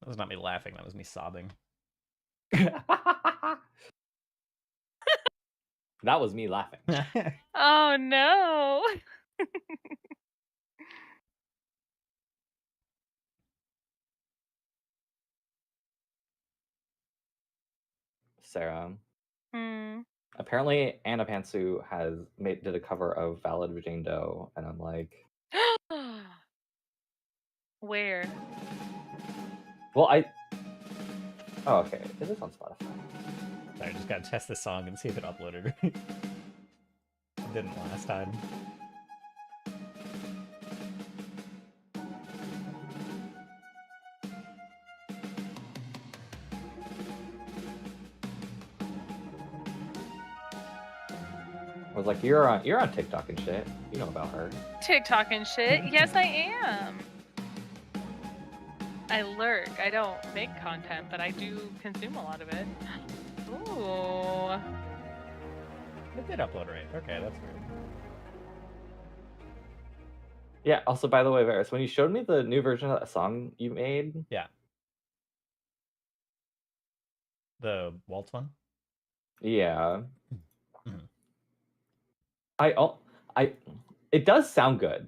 That was not me laughing, that was me sobbing. That was me laughing. Oh no. Sarah. Hmm. Apparently, Anna Pantsu did a cover of Ballad of Jane Doe, and I'm like, Where? well, oh, okay, it is on Spotify. I just gotta test this song and see if it uploaded. It didn't last time. I was like, you're on TikTok and shit. You know about her. TikTok and shit. Yes, I am. I lurk. I don't make content, but I do consume a lot of it. Ooh. It did upload right. Okay, that's weird. Yeah, also, by the way, Varys, when you showed me the new version of that song you made... Yeah. The waltz one? Yeah. Mm-hmm. It does sound good.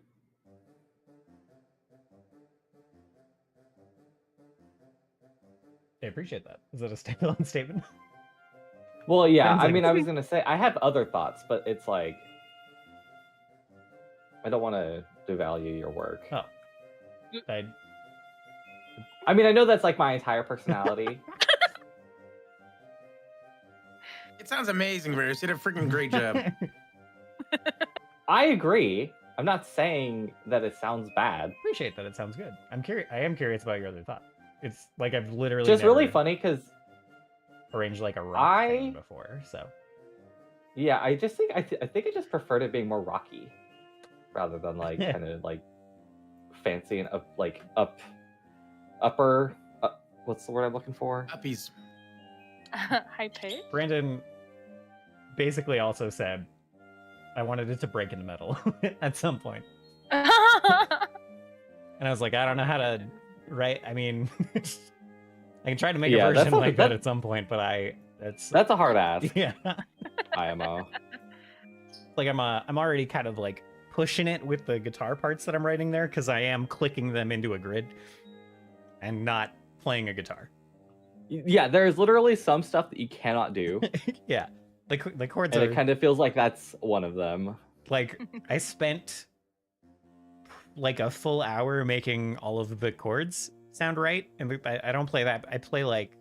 I appreciate that. Is that a standalone statement? Well, yeah, Sounds I like mean, it. I was gonna say, I have other thoughts, but it's like... I don't want to devalue your work. Oh. I mean, I know that's like my entire personality. It sounds amazing, Varys. You did a freaking great job. I agree. I'm not saying that it sounds bad. Appreciate that it sounds good. I am curious about your other thought. It's like I've literally just never really funny because arranged like a rock thing before, so yeah, I just think I think I just preferred it being more rocky rather than like kind of like fancy and upper. What's the word I'm looking for? Uppies. High pitch. Brandon basically also said I wanted it to break in the middle at some point. And I was like, I don't know how to write. I mean, I can try to make a version like that at some point, but that's a hard ask. Yeah. IMO. Like I'm already kind of like pushing it with the guitar parts that I'm writing there because I am clicking them into a grid and not playing a guitar. Yeah, there's literally some stuff that you cannot do. Yeah. The chords and are... it kind of feels like that's one of them. Like, I spent like a full hour making all of the chords sound right, and I don't play that. I play like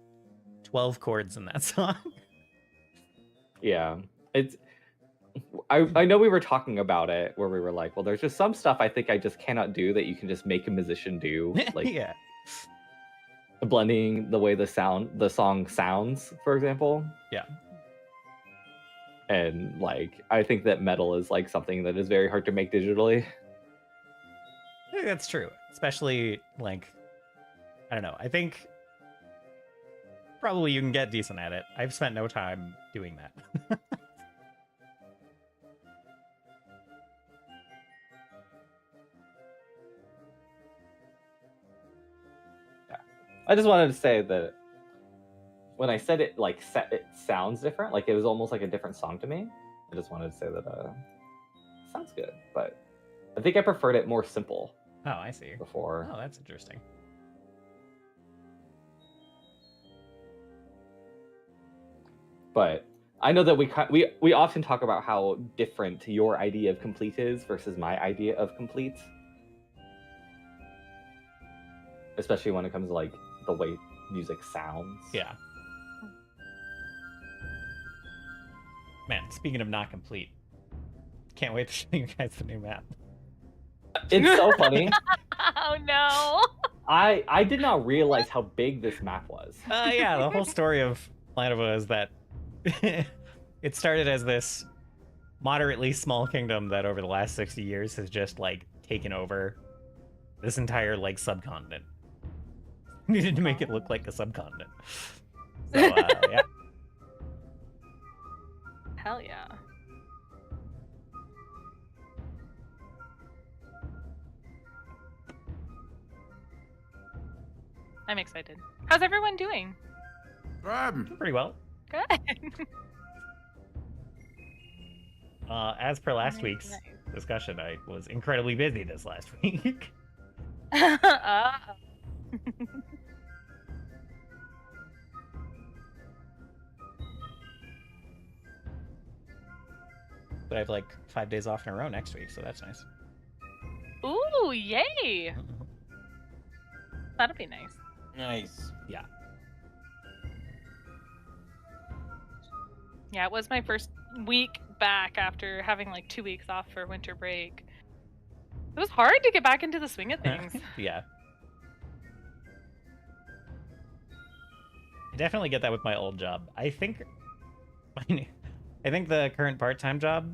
12 chords in that song. Yeah. I know we were talking about it where we were like, well, there's just some stuff I think I just cannot do that you can just make a musician do. Like, yeah. Blending the way the song sounds, for example. Yeah. And like, I think that metal is like something that is very hard to make digitally. I think that's true. Especially like, I don't know. I think probably you can get decent at it. I've spent no time doing that. I just wanted to say that when I said it, like, it sounds different. Like, it was almost like a different song to me. I just wanted to say that it sounds good, but I think I preferred it more simple. Oh, I see. Before. Oh, that's interesting. But I know that we often talk about how different your idea of complete is versus my idea of complete. Especially when it comes to like the way music sounds. Yeah. Man, speaking of not complete, can't wait to show you guys the new map. It's so funny. Oh no. I did not realize how big this map was. Yeah, the whole story of Planova is that it started as this moderately small kingdom that over the last 60 years has just like taken over this entire like subcontinent. Needed to make it look like a subcontinent. So yeah. Hell yeah. I'm excited. How's everyone doing? Pretty well. Good. As per last Nice, week's nice. discussion, I was incredibly busy this last week. Oh. But I have like 5 days off in a row next week, so that's nice. Ooh, yay! That'll be nice. Nice. Yeah, it was my first week back after having like 2 weeks off for winter break. It was hard to get back into the swing of things. Yeah. I definitely get that with my old job. I think the current part-time job,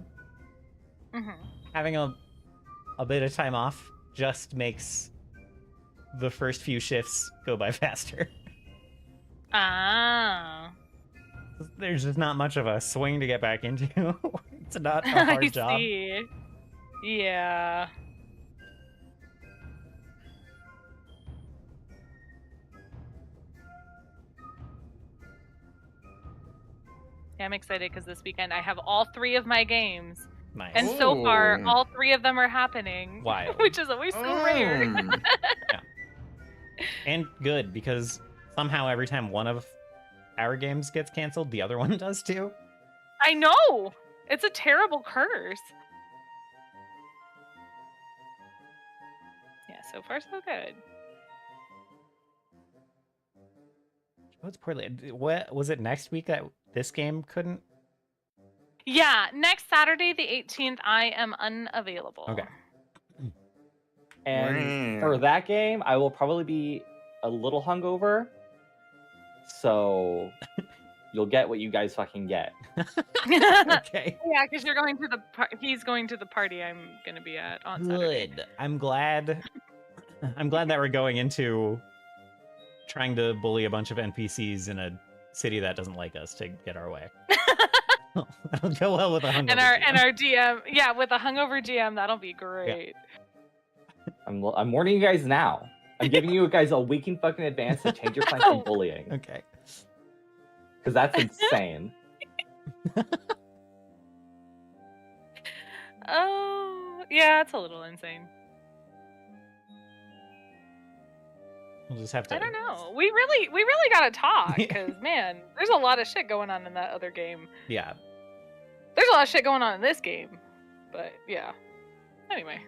having a bit of time off just makes the first few shifts go by faster. Ah. There's just not much of a swing to get back into. It's not a hard I job. see. Yeah. Yeah, I'm excited because this weekend I have all 3 of my games. Nice. And so far, Ooh. all 3 of them are happening. Wild. Which is always so rare. And good, because somehow every time one of our games gets canceled, the other one does too. I know! It's a terrible curse. Yeah, so far so good. What's poorly? What was it next week that this game couldn't? Yeah, next Saturday, the 18th, I am unavailable. Okay. And Wow. for that game, I will probably be a little hungover. So you'll get what you guys fucking get. Okay. Yeah, because you're going to the he's going to the party I'm going to be at on Saturday. Good. I'm glad that we're going into trying to bully a bunch of NPCs in a city that doesn't like us to get our way. That'll go well with a hungover. And our DM, yeah, with a hungover GM, that'll be great. I'm warning you guys now. I'm giving you guys a week in fucking advance to change your plans from bullying. Okay. Because that's insane. Oh, yeah, it's a little insane. We'll just have to. I don't know. We really gotta talk because man, there's a lot of shit going on in that other game. Yeah. There's a lot of shit going on in this game, but yeah. Anyway.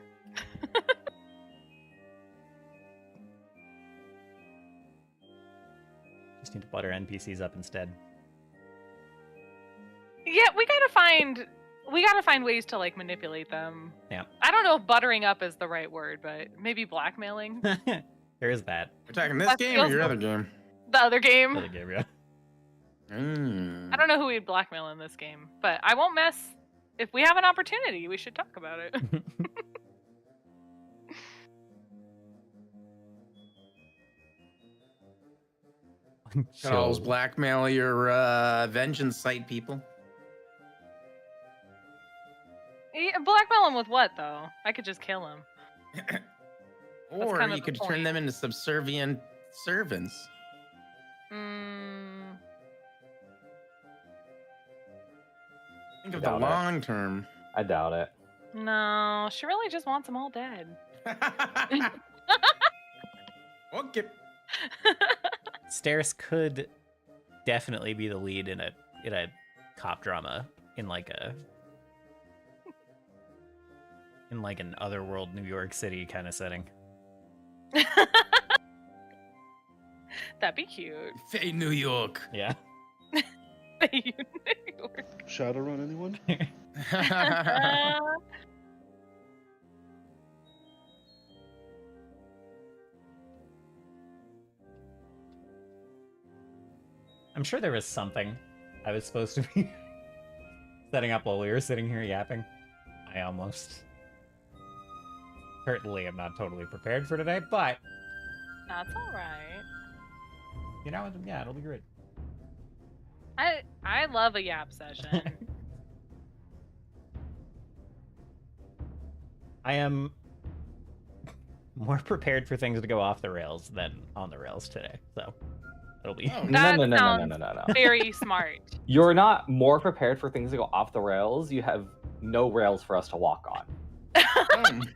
Just need to butter NPCs up instead. Yeah, we gotta find ways to like manipulate them. Yeah. I don't know if buttering up is the right word, but maybe blackmailing. There is that. We're talking this That game or feels your good. other game? The other game. Other game, yeah. I don't know who we'd blackmail in this game, but I won't mess. If we have an opportunity, we should talk about it. Charles, blackmail your vengeance site people. Yeah, blackmail him with what though? I could just kill him. Or kind of you the could turn point. them into subservient servants. Mm, Think of the Doubt it. long term. I doubt it. no, she really just wants them all dead. Okay. Steris could definitely be the lead in a cop drama in like an otherworld New York City kind of setting. That'd be cute. Fey New York. Yeah. New York. Shadowrun, anyone? I'm sure there was something I was supposed to be setting up while we were sitting here yapping. I almost. Certainly am not totally prepared for today, but, That's all right. you know, yeah, it'll be great. I love a yap session. I am more prepared for things to go off the rails than on the rails today. So it'll be. Oh, That No. sounds very smart. You're not more prepared for things to go off the rails. You have no rails for us to walk on.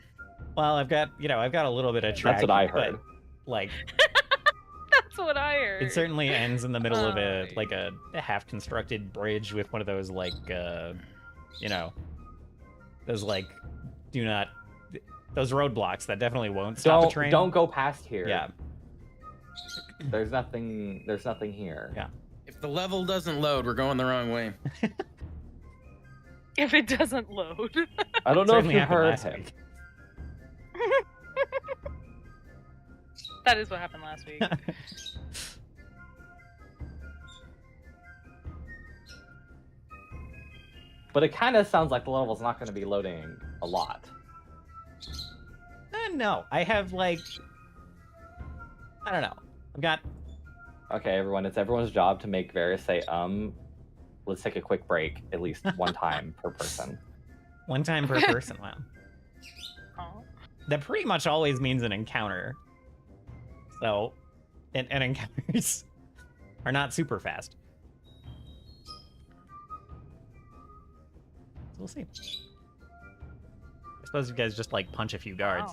Well, I've got a little bit of track. That's what I but, heard. like, That's what I heard. it certainly ends in the middle of Oh. a half-constructed bridge with one of those those those roadblocks that definitely won't stop a train. Don't go past here. Yeah. There's nothing here. Yeah. If the level doesn't load, we're going the wrong way. If it doesn't load. I don't know if Certainly you happened heard last him. week. That is what happened last week. But it kind of sounds like the level's not going to be loading a lot. No, I have I don't know. I've got Okay, everyone, it's everyone's job to make Varys say, let's take a quick break at least one time per person. one time per person. Wow. Oh. That pretty much always means an encounter. So, and encounters are not super fast. So we'll see. I suppose you guys just punch a few guards.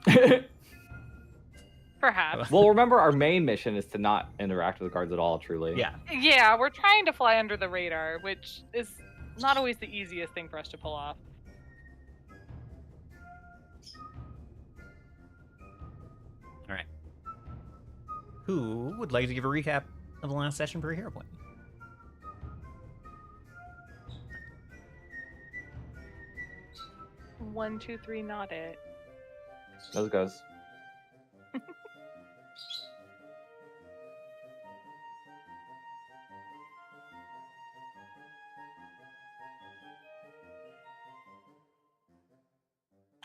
Wow. Perhaps. Well, remember, our main mission is to not interact with the guards at all, truly. Yeah. Yeah, we're trying to fly under the radar, which is not always the easiest thing for us to pull off. All right. Who would like to give a recap of the last session per hero point? One, two, three, not it. Those goes.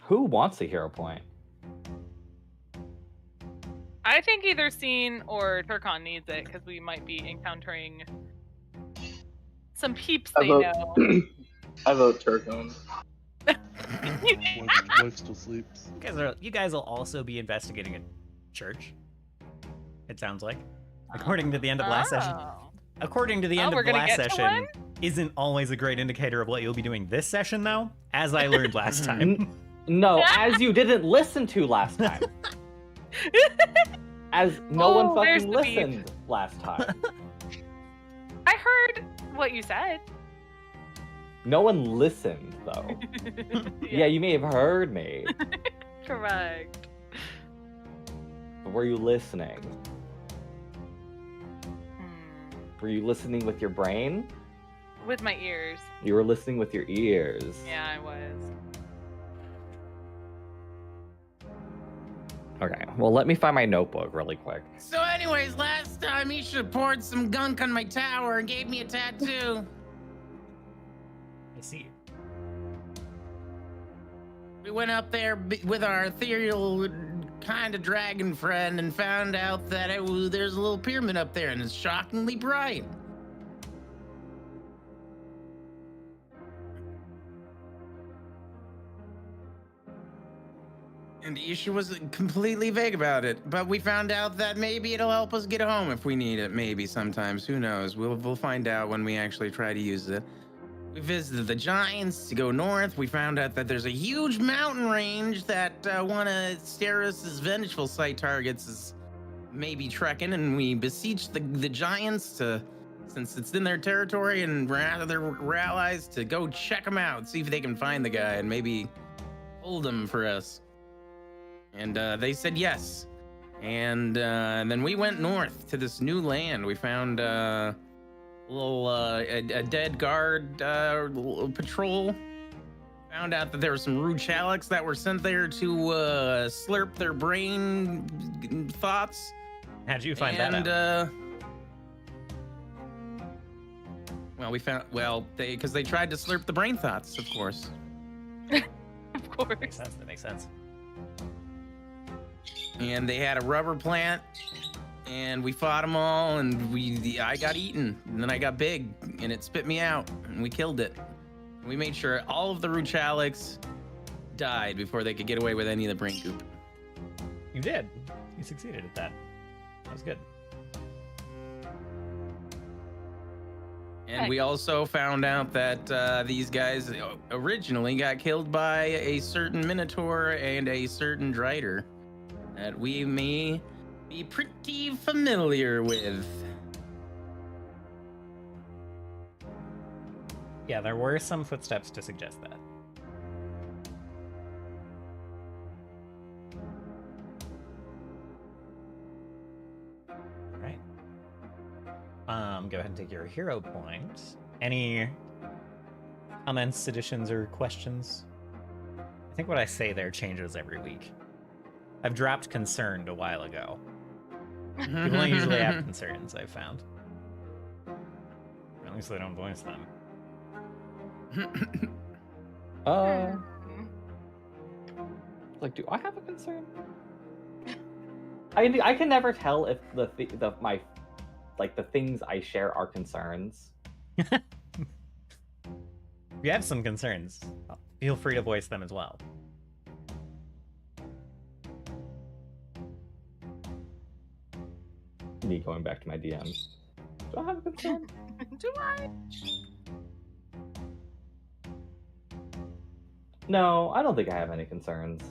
Who wants a hero point? I think either Scene or Turkon needs it because we might be encountering some peeps I they vote- know. I vote Turkon. Wife still sleeps. You guys will also be investigating a church. It sounds like, according to the end of last session. Oh. According to the end we're of the gonna last get to session, one? isn't always a great indicator of what you'll be doing this session, though, as I learned last time. No, as you didn't listen to last time. As no Oh, one there's fucking the beef. listened last time. I heard what you said. No one listened, though. Yeah, you may have heard me, Correct. but were you listening? Hmm. Were you listening with your brain? With my ears. You were listening with your ears. Yeah, I was. Okay, well, let me find my notebook really quick. So, anyways, last time he should have poured some gunk on my tower and gave me a tattoo. I see. We went up there with our ethereal kind of dragon friend and found out that there's a little pyramid up there and it's shockingly bright. And Isha was completely vague about it, but we found out that maybe it'll help us get home if we need it. Maybe sometimes, who knows? We'll find out when we actually try to use it. We visited the Giants to go north. We found out that there's a huge mountain range that one of Steris's vengeful site targets is maybe trekking, and we beseeched the Giants to, since it's in their territory and we're out of their allies, to go check them out, see if they can find the guy and maybe hold him for us. And they said yes. And then we went north to this new land. We found a dead guard patrol. Found out that there were some rude Chalics that were sent there to slurp their brain thoughts. How'd you find that out? Because they tried to slurp the brain thoughts, of course. Of course. That makes sense. And they had a rubber plant, and we fought them all, and I got eaten, and then I got big, and it spit me out, and we killed it. We made sure all of the Ruchalics died before they could get away with any of the brain goop. You did. You succeeded at that. That was good. And we also found out that these guys originally got killed by a certain Minotaur and a certain Drider that we may be pretty familiar with. Yeah, there were some footsteps to suggest that. All right. Go ahead and take your hero point. Any comments, additions, or questions? I think what I say there changes every week. I've dropped concerned a while ago. People don't usually have concerns, I've found. At least they don't voice them. Like, do I have a concern? I can never tell if the things I share are concerns. If you have some concerns, feel free to voice them as well. Me going back to my DMs. Do I have a concern? Do I? No, I don't think I have any concerns.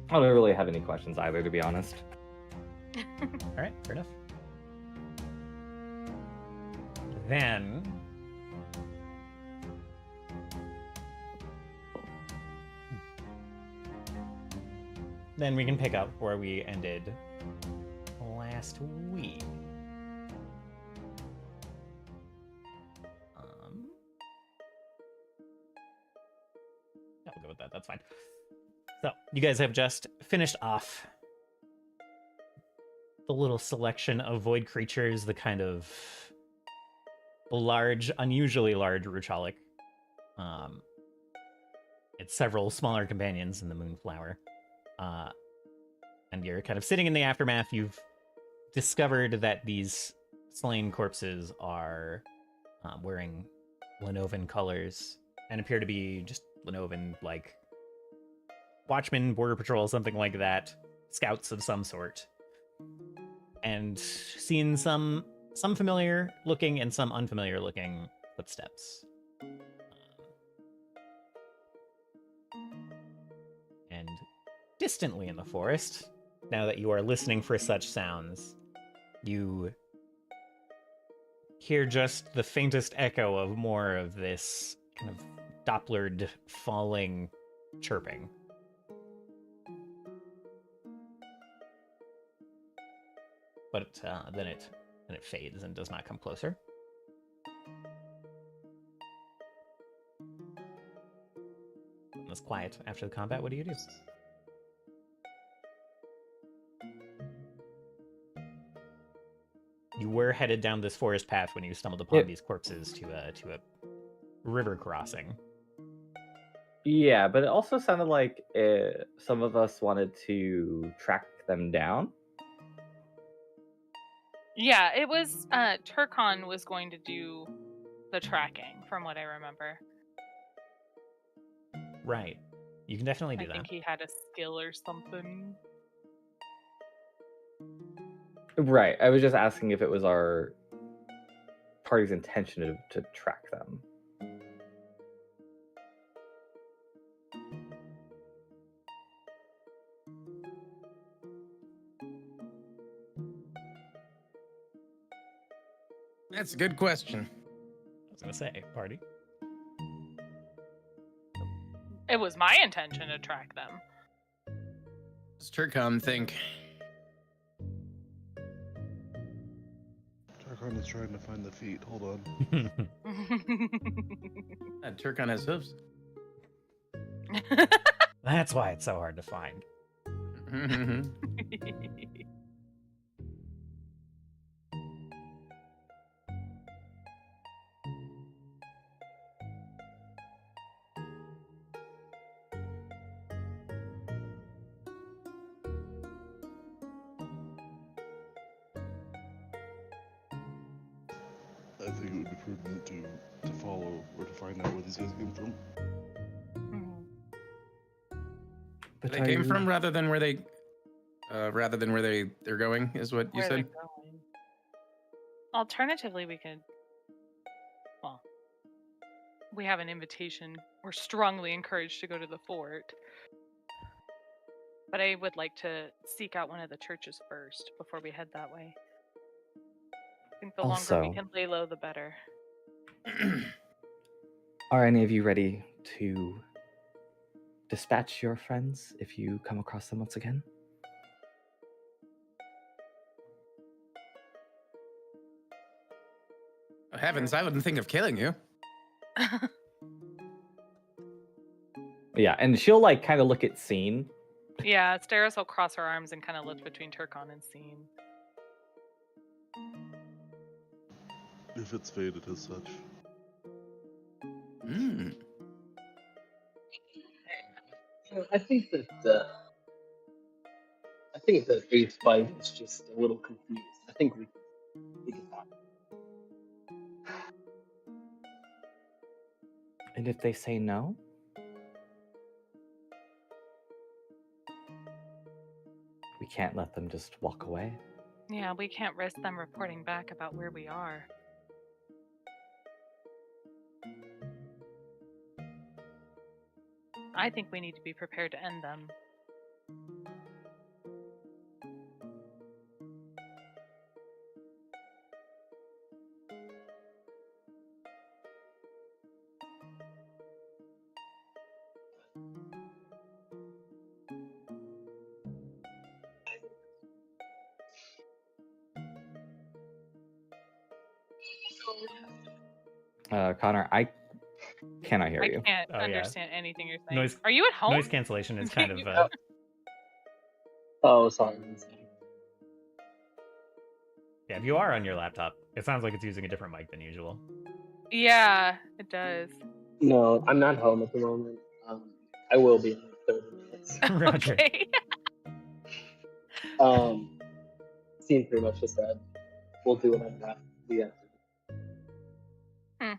I don't really have any questions either, to be honest. All right, fair enough. Then we can pick up where we ended last week. Yeah, we'll go with that. That's fine. So, you guys have just finished off the little selection of void creatures, the kind of large, unusually large Ruchalic. It's several smaller companions in the Moonflower. And you're kind of sitting in the aftermath. You've discovered that these slain corpses are wearing Lenovan colors and appear to be just Lenovan, like Watchmen, Border Patrol, something like that. Scouts of some sort. And seen some familiar looking and some unfamiliar looking footsteps. And distantly in the forest, now that you are listening for such sounds, you hear just the faintest echo of more of this kind of Dopplered falling chirping. But then it fades and does not come closer. And it's quiet after the combat. What do you do? You were headed down this forest path when you stumbled upon these corpses to a river crossing. Yeah, but it also sounded like some of us wanted to track them down. Yeah, it was Turkon was going to do the tracking, from what I remember. Right. You can definitely do I that. think he had a skill or something. Right. I was just asking if it was our party's intention to track them. That's a good question. I was gonna say, party. It was my intention to track them. Does Turcom think? Tarkon is trying to find the feet. Hold on. Turcon has hooves. That's why it's so hard to find. think it would be prudent to follow or to find out where these guys came from. Mhm. But They are came you- from rather than where they're going is what you Where they're said. going. Alternatively, we could. Well, we have an invitation. We're strongly encouraged to go to the fort. But I would like to seek out one of the churches first before we head that way. I think the longer we Also- can lay low, the better. Are any of you ready to dispatch your friends if you come across them once again? Heavens, I wouldn't think of killing you. Yeah, and she'll like kind of look at Scene. Yeah, Steris will cross her arms and kind of look between Turkon and Scene. If it's fated as such. Mm. I think that Eighth Fight is just a little confused. I think we can talk. And if they say no? We can't let them just walk away. Yeah, we can't risk them reporting back about where we are. I think we need to be prepared to end them. Konnor, I cannot hear I you. can't Oh, yeah. understand anything you're saying. Noise- Are you at home? Noise cancellation is kind of. Oh, sorry. Yeah, if you are on your laptop, it sounds like it's using a different mic than usual. Yeah, it does. No, I'm not home at the moment. I will be in like 30 minutes. Roger. Okay. Scene pretty much just said, we'll do whatever we have to.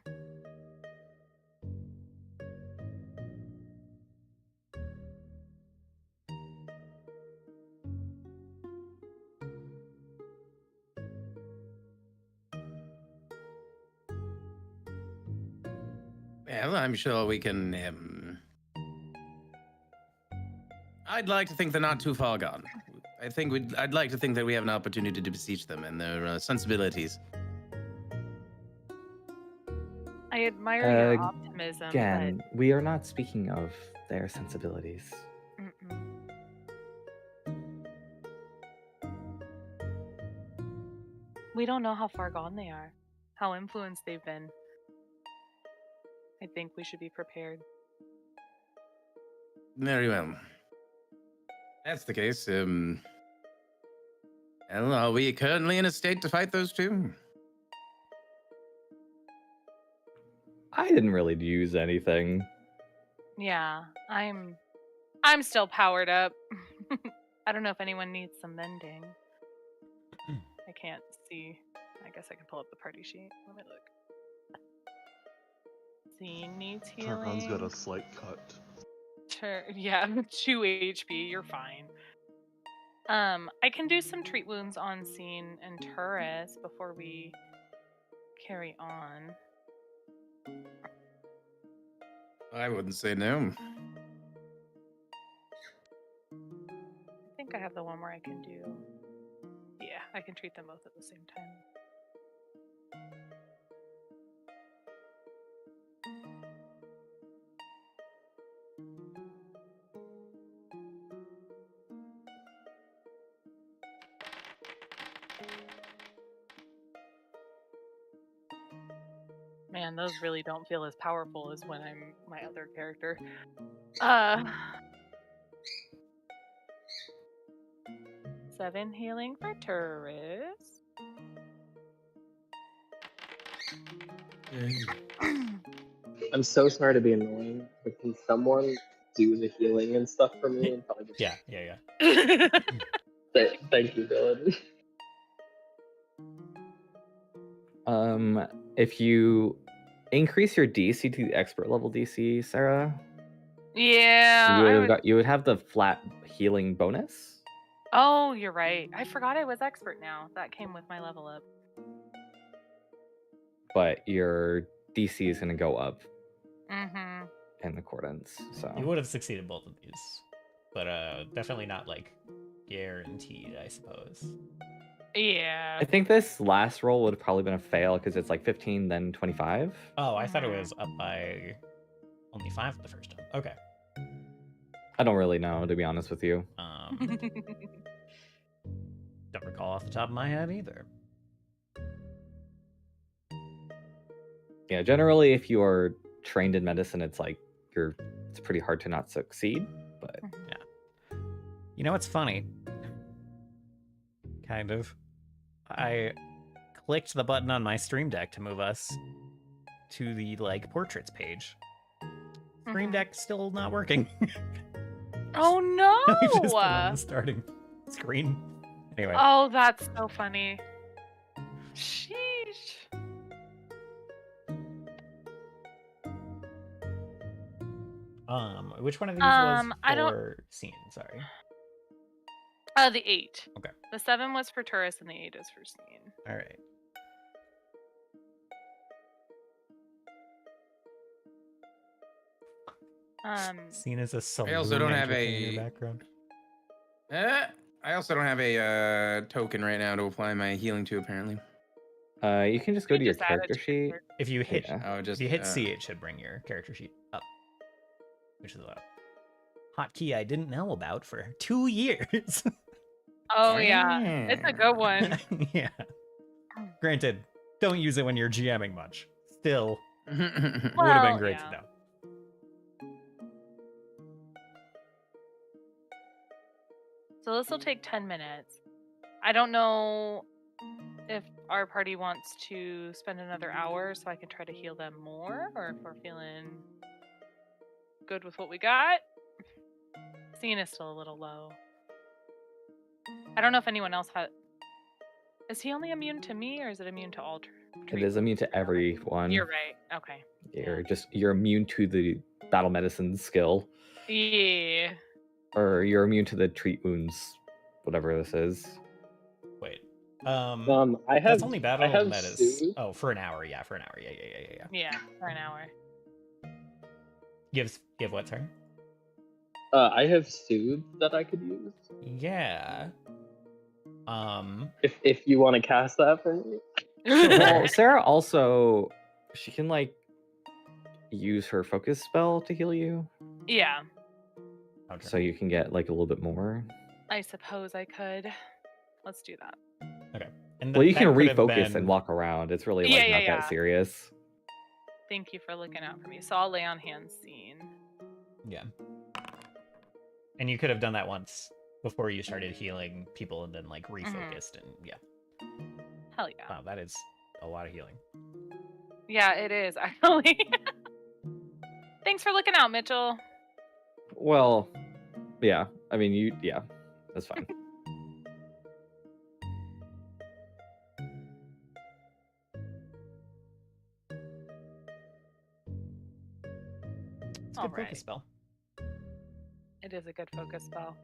Well, I'm sure we can. I'd like to think they're not too far gone. I'd like to think that we have an opportunity to beseech them and their sensibilities. I admire your optimism. Again, we are not speaking of their sensibilities. But... Mm-mm. We don't know how far gone they are, how influenced they've been. I think we should be prepared. Very well. That's the case. Well, are we currently in a state to fight those two? I didn't really use anything. Yeah, I'm still powered up. I don't know if anyone needs some mending. I can't see. I guess I can pull up the party sheet. Let me look. Scene needs healing. Tarkon's got a slight cut. Yeah, 2 HP. You're fine. I can do some treat wounds on Scene and Turris before we carry on. I wouldn't say no. I think I have the one where I can do. Yeah, I can treat them both at the same time. Man, those really don't feel as powerful as when I'm my other character. 7 healing for Turris. I'm so sorry to be annoying, but can someone do the healing and stuff for me? And probably just Yeah. thank you, Dylan. If you increase your DC to the expert level DC, Sarah, Yeah. you would have the flat healing bonus. Oh, you're right. I forgot I was expert now. That came with my level up. But your DC is going to go up Mm-hmm. in accordance. So You would have succeeded both of these, but definitely not like guaranteed, I suppose. Yeah. I think this last roll would have probably been a fail because it's like 15, then 25. Oh, I thought it was up by only 5 the first time. Okay. I don't really know, to be honest with you. Don't recall off the top of my head either. Yeah, generally, if you are trained in medicine, it's like it's pretty hard to not succeed. But Yeah. You know what's funny? Kind of. I clicked the button on my Stream Deck to move us to the like portraits page. Stream Deck still not working. Oh We've just been on no! the starting screen. Anyway. Oh, that's so funny. Sheesh. Which one of these was I don't- for scene? Sorry. The 8. Okay. The 7 was for tourists and the 8 is for scene. All right. Scene is a saloon. I also don't have entertaining in a- the background. I also don't have a token right now to apply my healing to, apparently. you can just go to your just add it character to sheet. your- If you hit Yeah. Oh, just if you hit C, it should bring your character sheet up, which is a hotkey I didn't know about for 2 years. Oh yeah, it's a good one. Yeah. Granted, don't use it when you're GMing much. Still, it would have been Well, great yeah. to know. So this will take 10 minutes. I don't know if our party wants to spend another hour so I can try to heal them more, or if we're feeling good with what we got. Scene is still a little low. I don't know if anyone else has. Is he only immune to me, or is it immune to all? It is immune to everyone. You're right. Okay. You're immune to the battle medicine skill, Yeah. or you're immune to the treat wounds, whatever this is. Wait. I have That's only battle have metas. Sue. Oh, for an hour. Yeah, for an hour. Yeah. Yeah, for an hour. Give what, sorry? I have Soothe that I could use. Yeah. If you want to cast that for me. Well, Sarah also, she can like use her focus spell to heal you, Yeah, Okay. so you can get like a little bit more. I suppose I could. Let's do that. And Well, you that can could have refocus been- and walk around. It's really like Yeah, not that serious. Thank you for looking out for me. So I'll lay on hands scene. Yeah. And you could have done that once before you started healing people and then like refocused and yeah. Hell yeah. Wow, that is a lot of healing. Yeah, it is actually. Thanks for looking out, Mitchell. Well, yeah. I mean, yeah, that's fine. It's a good Alright. focus spell. It is a good focus spell.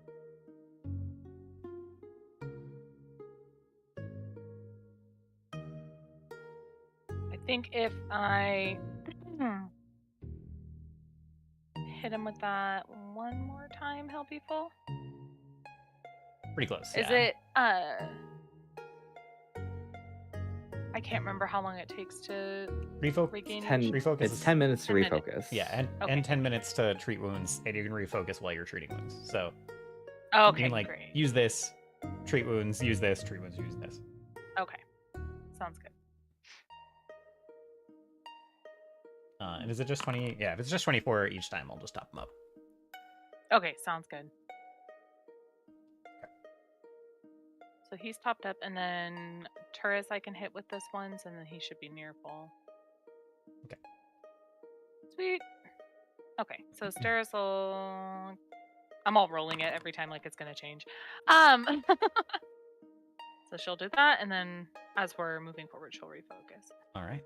I think if I hit him with that one more time, he'll be full. Pretty close. Is yeah. it I can't remember how long it takes to regain 10. refocus It's is- 10 minutes to 10 minutes. refocus. Yeah, Okay. and 10 minutes to treat wounds, and you can refocus while you're treating wounds. So Okay, you can like great. use this, treat wounds, use this, treat wounds, use this. Okay. Sounds good. And is it just 20? Yeah, if it's just 24 each time, I'll just top them up. Okay, sounds good. So he's topped up, and then Turris I can hit with this once, and then he should be near full. Okay. Sweet. Okay, so Starris will. I'm all rolling it every time like it's gonna change. So she'll do that, and then as we're moving forward, she'll refocus. All right.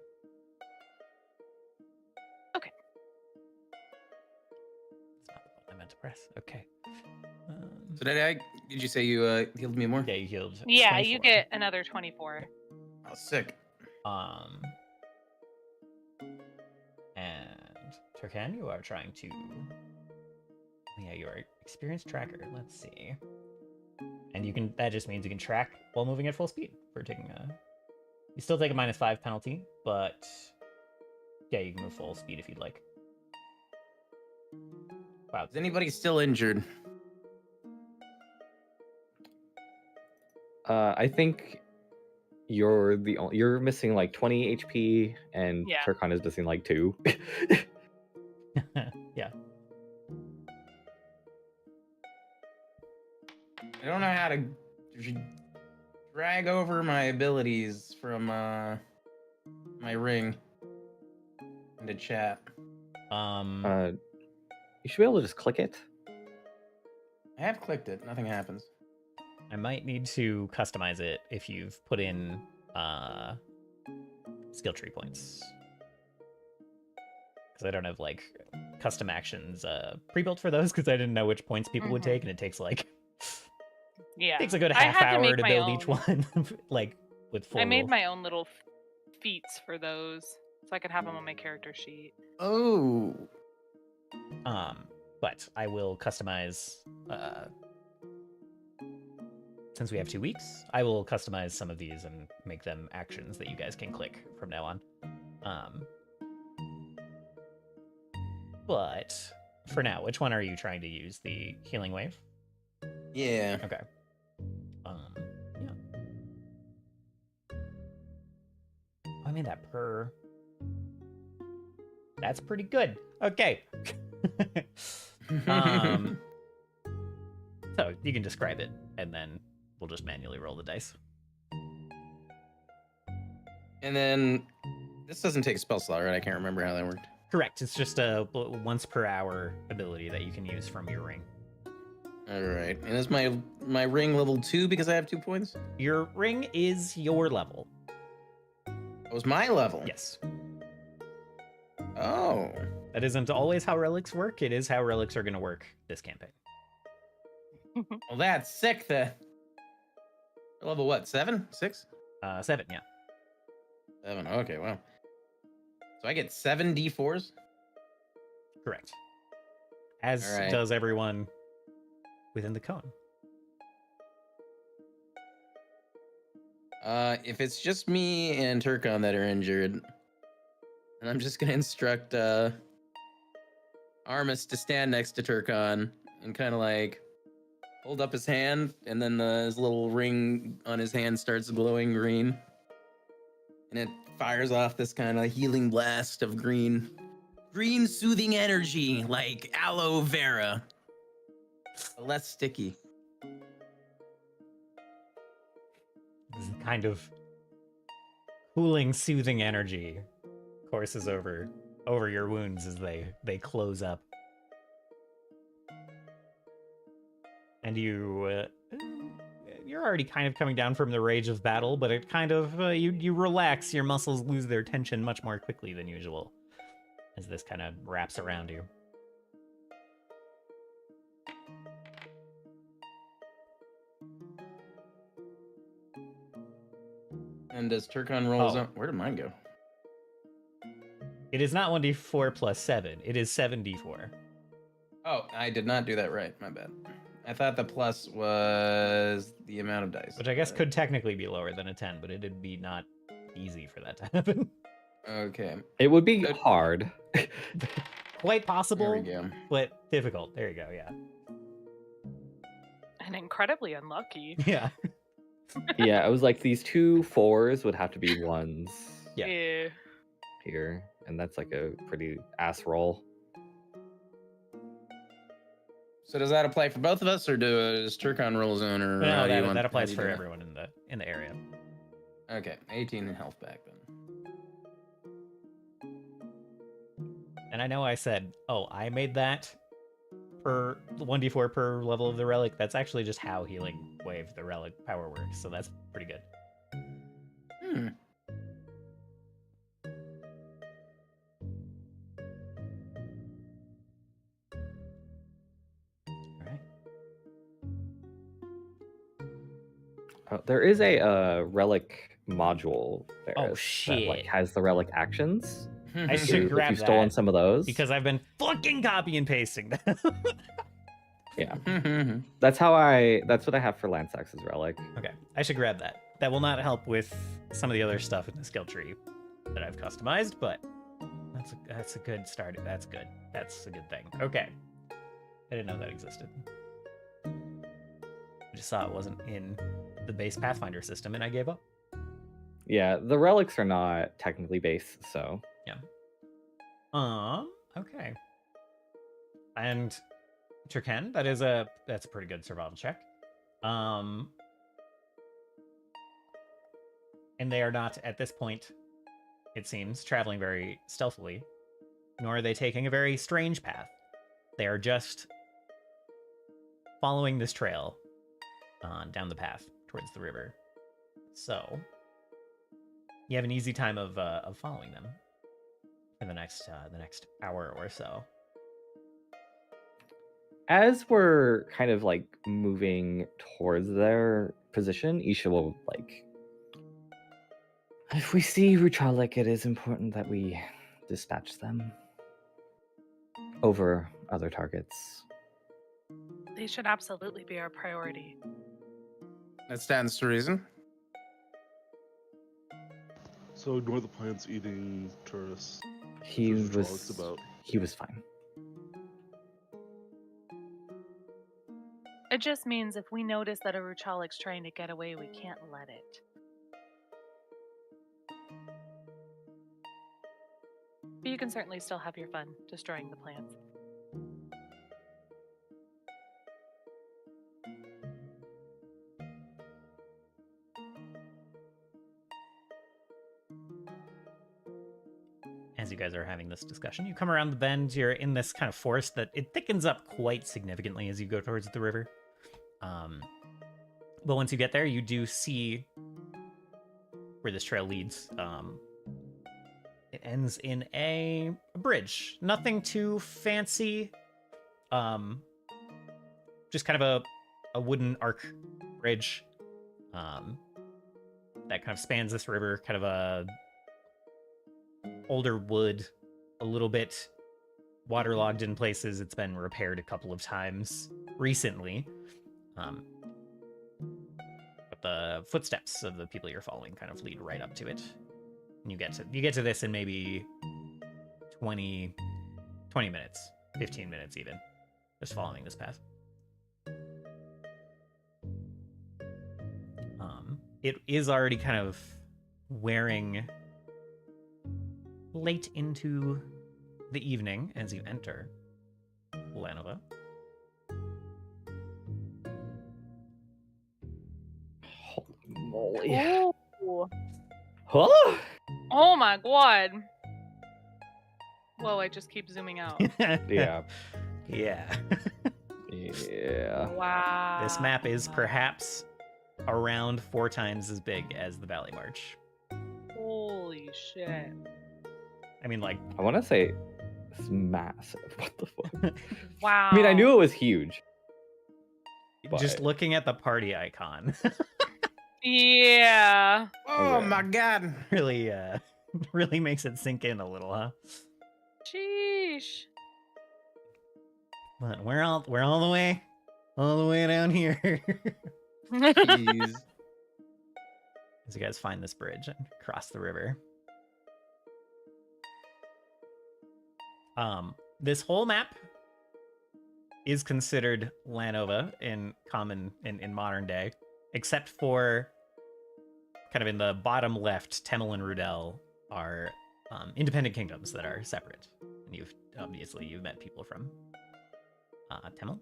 Press. Okay. So did you say you healed me more? Yeah, you healed. Yeah, you 24. get another 24. Oh, sick. And Turkan, you are trying to. Yeah, you are experienced tracker. Let's see. And you can. That just means you can track while moving at full speed for taking a. You still take a -5 penalty, but yeah, you can move full speed if you'd like. Wow. Is anybody still injured? I think you're missing like 20 HP, and Yeah. Turkon is missing like 2. Yeah. I don't know how to drag over my abilities from my ring into chat. You should be able to just click it. I have clicked it. Nothing happens. I might need to customize it if you've put in skill tree points. Because I don't have like custom actions pre-built for those because I didn't know which points people would take, and it takes like Yeah. takes a good I half had to hour make to my build own. each one like with full I made rules. my own little feats for those so I could have them on my character sheet. Oh. But I will customize since we have 2 weeks, I will customize some of these and make them actions that you guys can click from now on. But for now, which one are you trying to use? The healing wave? Yeah. Okay. Yeah. I made that per. That's pretty good. Okay. So you can describe it, and then we'll just manually roll the dice. And then this doesn't take a spell slot, right? I can't remember how that worked. Correct. It's just a once per hour ability that you can use from your ring. All right. And is my ring level 2 because I have 2 points? Your ring is your level. It was my level. Yes. Oh. That isn't always how relics work. It is how relics are going to work this campaign. Well, that's sick. Level what? 7? 6? 7, yeah. 7. Okay, wow. So I get 7 d4s? Correct. As All right. does everyone within the cone. If it's just me and Turkon that are injured, and I'm just gonna instruct Armis to stand next to Turkon and kind of like hold up his hand, and then his little ring on his hand starts glowing green, and it fires off this kind of healing blast of green soothing energy like aloe vera, but less sticky. This kind of cooling, soothing energy courses over your wounds as they close up. And you're already kind of coming down from the rage of battle, but it kind of you relax. Your muscles lose their tension much more quickly than usual as this kind of wraps around you. And does Turkon roll his Oh. own? Where did mine go? It is not 1d4 plus 7. It is 7d4. Oh, I did not do that right. My bad. I thought the plus was the amount of dice. Which I guess could technically be lower than a 10, but it'd be not easy for that to happen. Okay. It would be Good. hard. Quite There possible, we go. but difficult. There you go, yeah. And incredibly unlucky. Yeah. Yeah, it was like these 2 4s would have to be 1s Yeah. here, and that's like a pretty ass roll. So does that apply for both of us, or does Turkon roll his own? Or No, how do you that want- how applies do you for do it? everyone in the area. Okay, 18 in health back then. And I know I said, oh, I made that per 1d4 per level of the relic. That's actually just how healing wave the relic power works, so that's pretty good. Hmm. There is a relic module there Oh, that shit. like has the relic actions. I If should you- grab if you've stolen that, some of those, because I've been fucking copy and pasting them. yeah, that's what I have for Lansax's relic. Okay, I should grab that. That will not help with some of the other stuff in the skill tree that I've customized, but that's a good start. That's good. That's a good thing. Okay. I didn't know that existed. I just saw it wasn't in the base Pathfinder system, and I gave up. Yeah, the relics are not technically base, so Okay. And Turken, that's a pretty good survival check. And they are not at this point, it seems, traveling very stealthily, nor are they taking a very strange path. They are just following this trail down the path towards the river. So you have an easy time of following them for the next hour or so. as we're kind of like moving towards their position, Isha will like, if we see Ruchalik, it is important that we dispatch them over other targets. They should absolutely be our priority. That stands to reason. So ignore the plants eating tourists. He There's was Ruchalik's about. he was fine. It just means if we notice that a Ruchalik's trying to get away, we can't let it. But you can certainly still have your fun destroying the plants. As you guys are having this discussion, you come around the bend. You're in this kind of forest that it thickens up quite significantly as you go towards the river. But once you get there, you do see where this trail leads. It ends in a bridge. Nothing too fancy. Just kind of a wooden arc bridge that kind of spans this river. Kind of a older wood, a little bit waterlogged in places. It's been repaired a couple of times recently. But the footsteps of the people you're following kind of lead right up to it. And you get to this in maybe 20 minutes, 15 minutes even, just following this path. It is already kind of wearing late into the evening as you enter Lanova. Holy moly. Oh. Huh? Oh my god. Whoa, I just keep zooming out. Yeah. Yeah. Yeah. Wow. This map is perhaps around 4 times as big as the Valley March. Holy shit. I mean, like, I want to say it's massive. What the fuck? Wow. I mean, I knew it was huge. just But- looking at the party icon Yeah. Oh Okay. my god. really really makes it sink in a little, huh? Sheesh. But we're all the way down here. Jeez. As you guys find this bridge and cross the river. This whole map is considered Lanova in modern day, except for kind of in the bottom left, Temel and Rudel are independent kingdoms that are separate. And you've met people from Temel.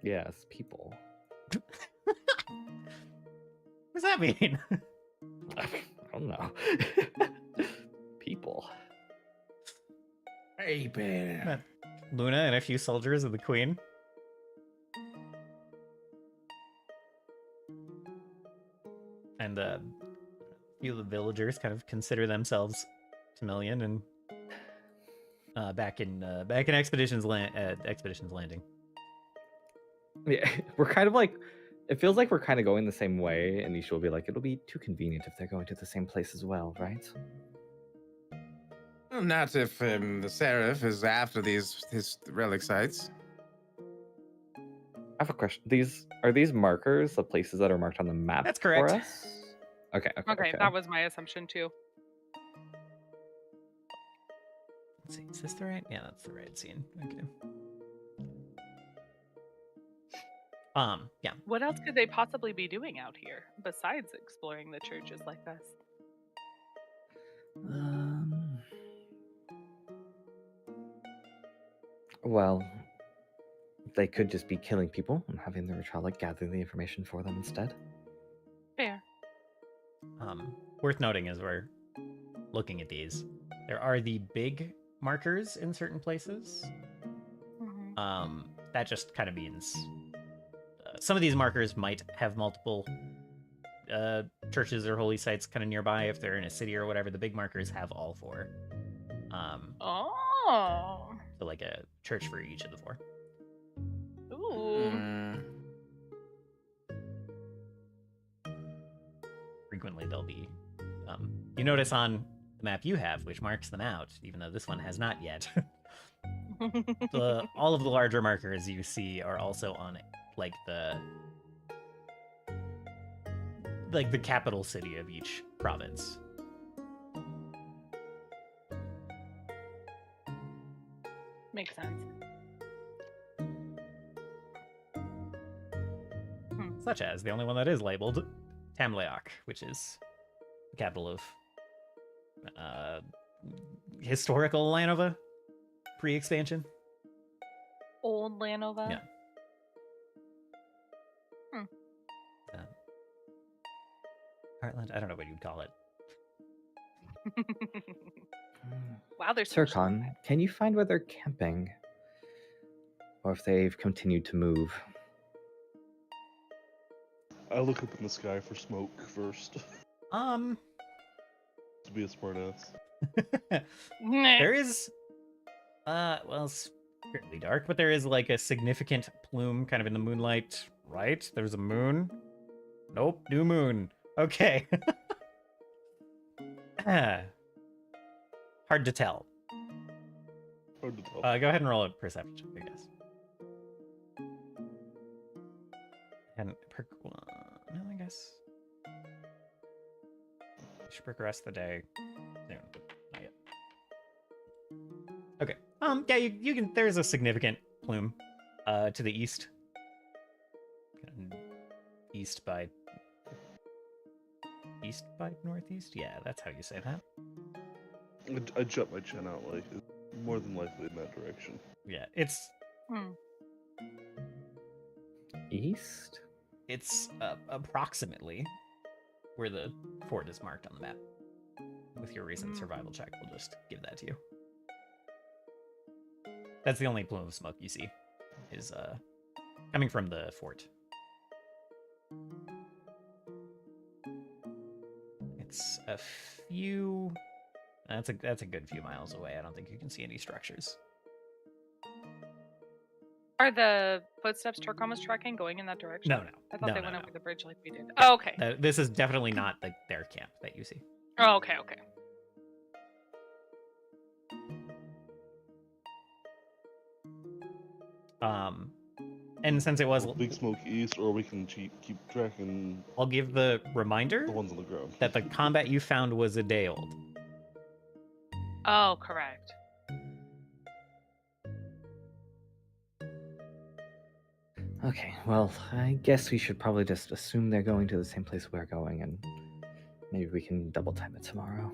Yes, people. What does that mean? I don't know. People. Hey, bear. Luna and a few soldiers of the Queen. And a few of the villagers kind of consider themselves Temelian and back in Expeditions Landing. Yeah, we're kind of like It feels like we're kind of going the same way, and Nisha will be like, it'll be too convenient if they're going to the same place as well, right? Well, not if the Seraph is after his relic sites. I have a question. Are these markers the places that are marked on the map? That's correct. For us? Okay. Okay, that was my assumption too. Let's see, is this the right? Yeah, that's the right scene. Okay. Yeah. What else could they possibly be doing out here besides exploring the churches like this? Well, they could just be killing people and having the Ritualic gather the information for them instead. Fair. Worth noting as we're looking at these, there are the big markers in certain places. Mhm. That just kind of means some of these markers might have multiple churches or holy sites kind of nearby if they're in a city or whatever. The big markers have all four. Oh. So like a church for each of the four. Ooh. Frequently they'll be you notice on the map you have, which marks them out, even though this one has not yet. All of the larger markers you see are also on like the capital city of each province. Makes sense. Such as the only one that is labeled Tamleok, which is the capital of historical Lanova pre-expansion. Old Lanova? Yeah. Heartland? I don't know what you'd call it. Wow, there's Seraph, can you find where they're camping? Or if they've continued to move? I look up in the sky for smoke first. To be a smartass. There is well, it's fairly dark, but there is like a significant plume kind of in the moonlight, right? There's a moon. Nope, new moon. Okay. Hard to tell. Hard to tell. Go ahead and roll a perception check, I guess. And no, I guess we should progress the day soon, but not yet. Okay. Yeah, you can. There's a significant plume, to the east. East by northeast. Yeah, that's how you say that. I jut my chin out like it's more than likely in that direction. Yeah, it's East? It's approximately where the fort is marked on the map. With your recent survival check, we'll just give that to you. That's the only plume of smoke you see, is coming from the fort. It's a few. That's a good few miles away. I don't think you can see any structures. Are the footsteps Turcom was tracking going in that direction? No. I thought No, they no, went no. over the bridge like we did. Oh, okay. This is definitely not their camp that you see. Oh, okay. And since it was, Big smoke east, or we can keep tracking I'll give the reminder the ones on the ground. that the combat you found was a day old. Oh, correct. Okay, well, I guess we should probably just assume they're going to the same place we're going, and maybe we can double time it tomorrow.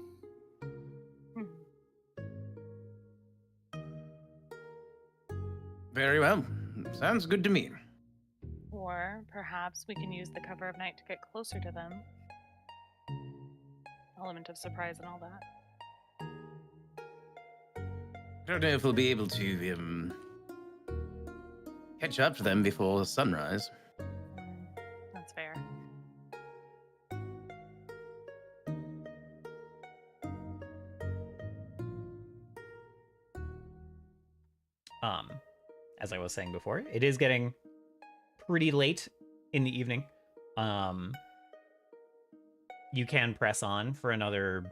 Very well. Sounds good to me. Or perhaps we can use the cover of night to get closer to them. Element of surprise and all that. I don't know if we'll be able to catch up to them before sunrise. That's fair. As I was saying before, it is getting pretty late in the evening. You can press on for another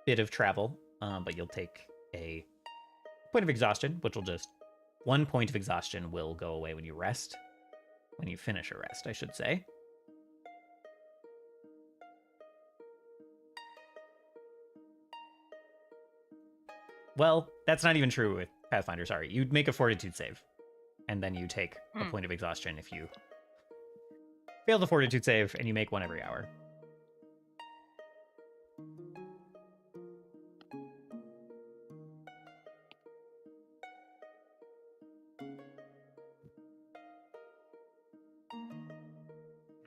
bit of travel, but you'll take a point of exhaustion, which will just 1 point of exhaustion will go away when you rest. When you finish a rest, I should say. Well, that's not even true with Pathfinder, sorry. You'd make a fortitude save, and then you take a point of exhaustion if you fail the fortitude save, and you make one every hour.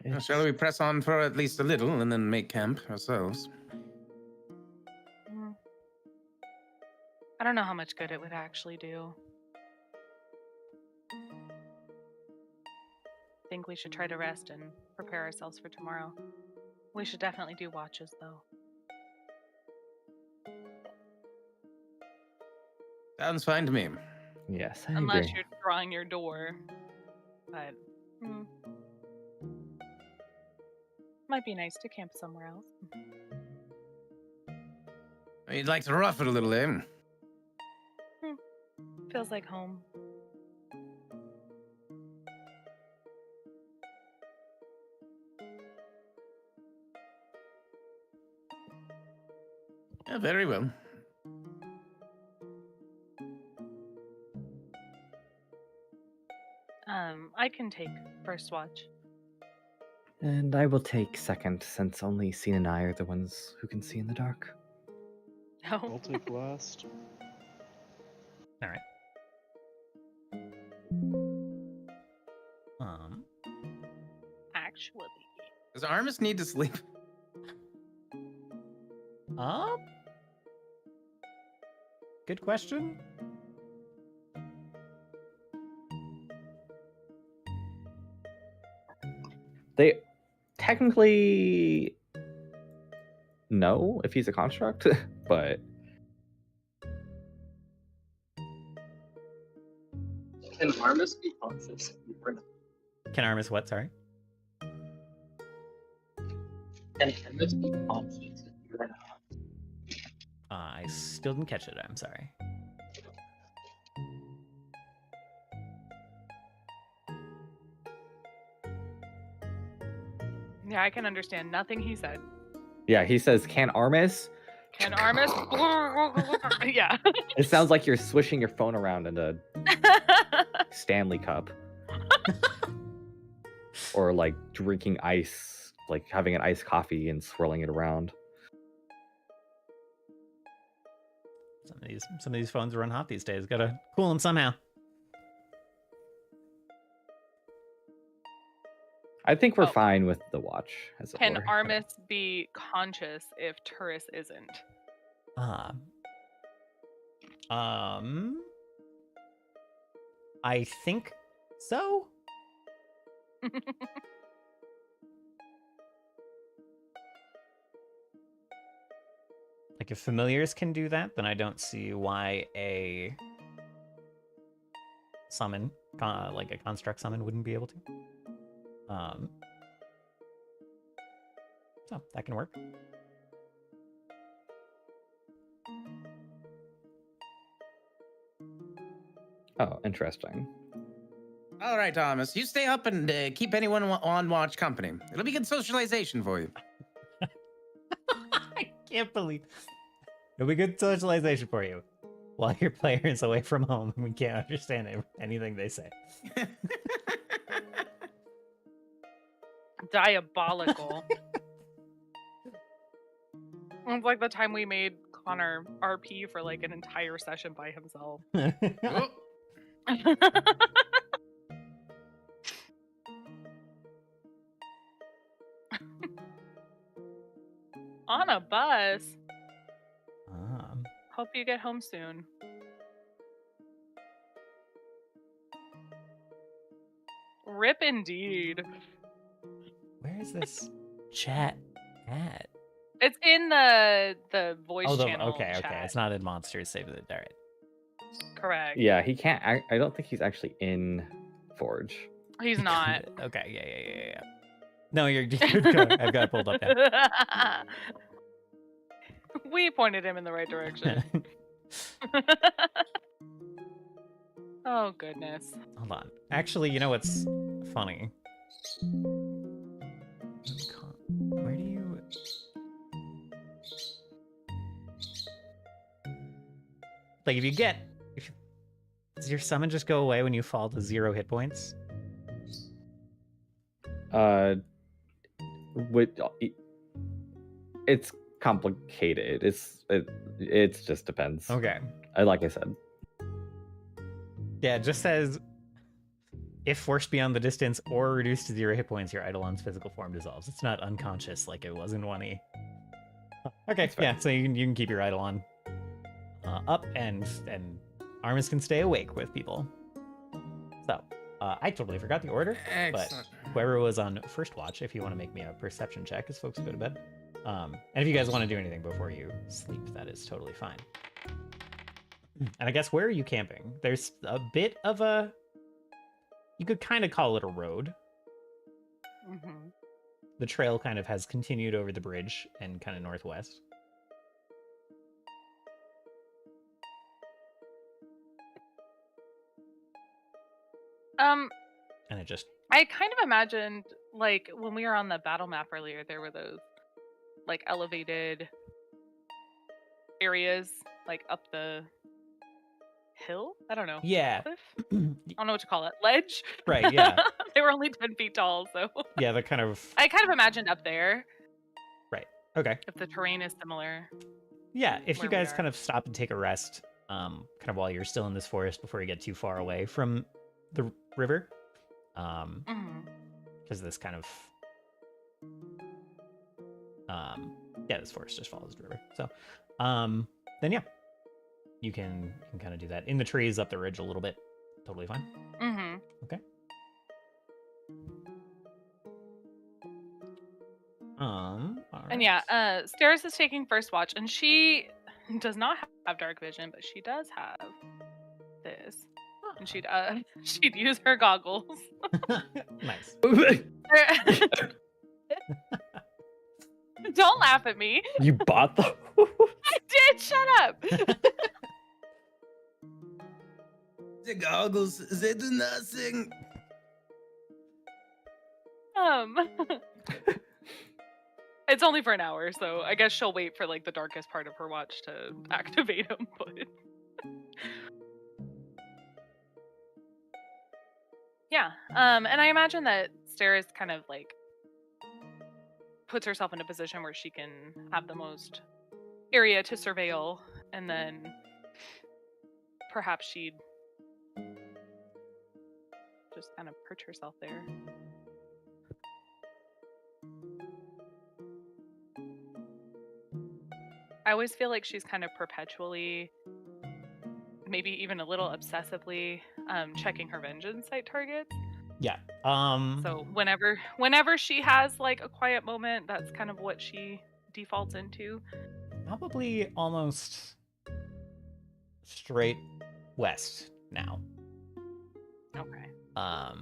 Well, shall we press on for at least a little and then make camp ourselves? I don't know how much good it would actually do. I think we should try to rest and prepare ourselves for tomorrow. We should definitely do watches, though. Sounds fine to me. Yes, I Unless agree. you're drawing your door. But might be nice to camp somewhere else. You'd like to rough it a little, eh? Feels like home. Yeah, very well. I can take first watch. And I will take second, since only Cena and I are the ones who can see in the dark. No. I'll take last. All right. Actually. Does Armis need to sleep? Good question. They technically know if he's a construct, but Can Armis be conscious? Can Armis what? Sorry. Can Armis be conscious if you're not? I still didn't catch it. I'm sorry. Yeah, I can understand nothing he said. yeah, he says, "Can Armis?" Can Armis? Yeah. It sounds like you're swishing your phone around in a Stanley cup, or like drinking ice, like having an iced coffee and swirling it around. Some of these phones run hot these days. Gotta cool them somehow. I think we're Oh. fine with the watch. As it Can were. Armis be conscious if Turris isn't? I think so. Like if familiars can do that, then I don't see why a summon, like a construct summon, wouldn't be able to. So that can work. Oh, interesting. All right, Thomas. You stay up and keep anyone on watch company. It'll be good socialization for you. I can't believe it'll be good socialization for you while your player is away from home and we can't understand anything they say. Diabolical. It's like the time we made Konnor RP for like an entire session by himself. Oh, On a bus. Um, Hope you get home soon. Rip indeed. where is this chat at? It's in the voice channel. Okay. chat. It's not in Monsters Save the All right. Correct. Yeah, he can't. I don't think he's actually in Forge. He's not. Okay, yeah. No, you're good. I've got it pulled up now. We pointed him in the right direction. Oh, goodness. Hold on. Actually, you know what's funny? Where do you... Like, if you get... Does your summon just go away when you fall to 0 hit points? It's complicated. It just depends. Okay. Like I said. Yeah, it just says... If forced beyond the distance or reduced to 0 hit points, your Eidolon's physical form dissolves. It's not unconscious like it was in 1E. Okay, yeah, so you can keep your Eidolon up, and arms can stay awake with people. So, I totally forgot the order, Excellent. but whoever was on first watch, if you want to make me a perception check as folks go to bed. And if you guys want to do anything before you sleep, that is totally fine. And I guess, where are you camping? There's a bit of a... You could kind of call it a road. Mm-hmm. The trail kind of has continued over the bridge and kind of northwest. And it just... I kind of imagined, like, when we were on the battle map earlier, there were those, like, elevated areas, like, up the hill? I don't know. Yeah. Cliff? I don't know what to call it. Ledge? Right, yeah. They were only 10 feet tall, so... Yeah, the kind of... I kind of imagined up there. Right. Okay. If the terrain is similar. Yeah, if you where we guys are. kind of stop and take a rest, kind of while you're still in this forest before you get too far away from the river, because this kind of... yeah, this forest just follows the river. So, then yeah, you can kind of do that. In the trees up the ridge a little bit. Totally fine. Mm-hmm. Okay. All And right. yeah, Steris is taking first watch, and she does not have dark vision, but she does have this. And she'd use her goggles. Nice. Don't laugh at me. You bought them? I did. Shut up. The goggles, they do nothing. It's only for an hour, so I guess she'll wait for like the darkest part of her watch to activate them. But yeah, and I imagine that Steris kind of like puts herself in a position where she can have the most area to surveil, and then perhaps she'd just kind of perch herself there. I always feel like she's kind of perpetually, maybe even a little obsessively, checking her vengeance site targets. Yeah. So whenever she has like a quiet moment, that's kind of what she defaults into. Probably almost straight west now. Okay. A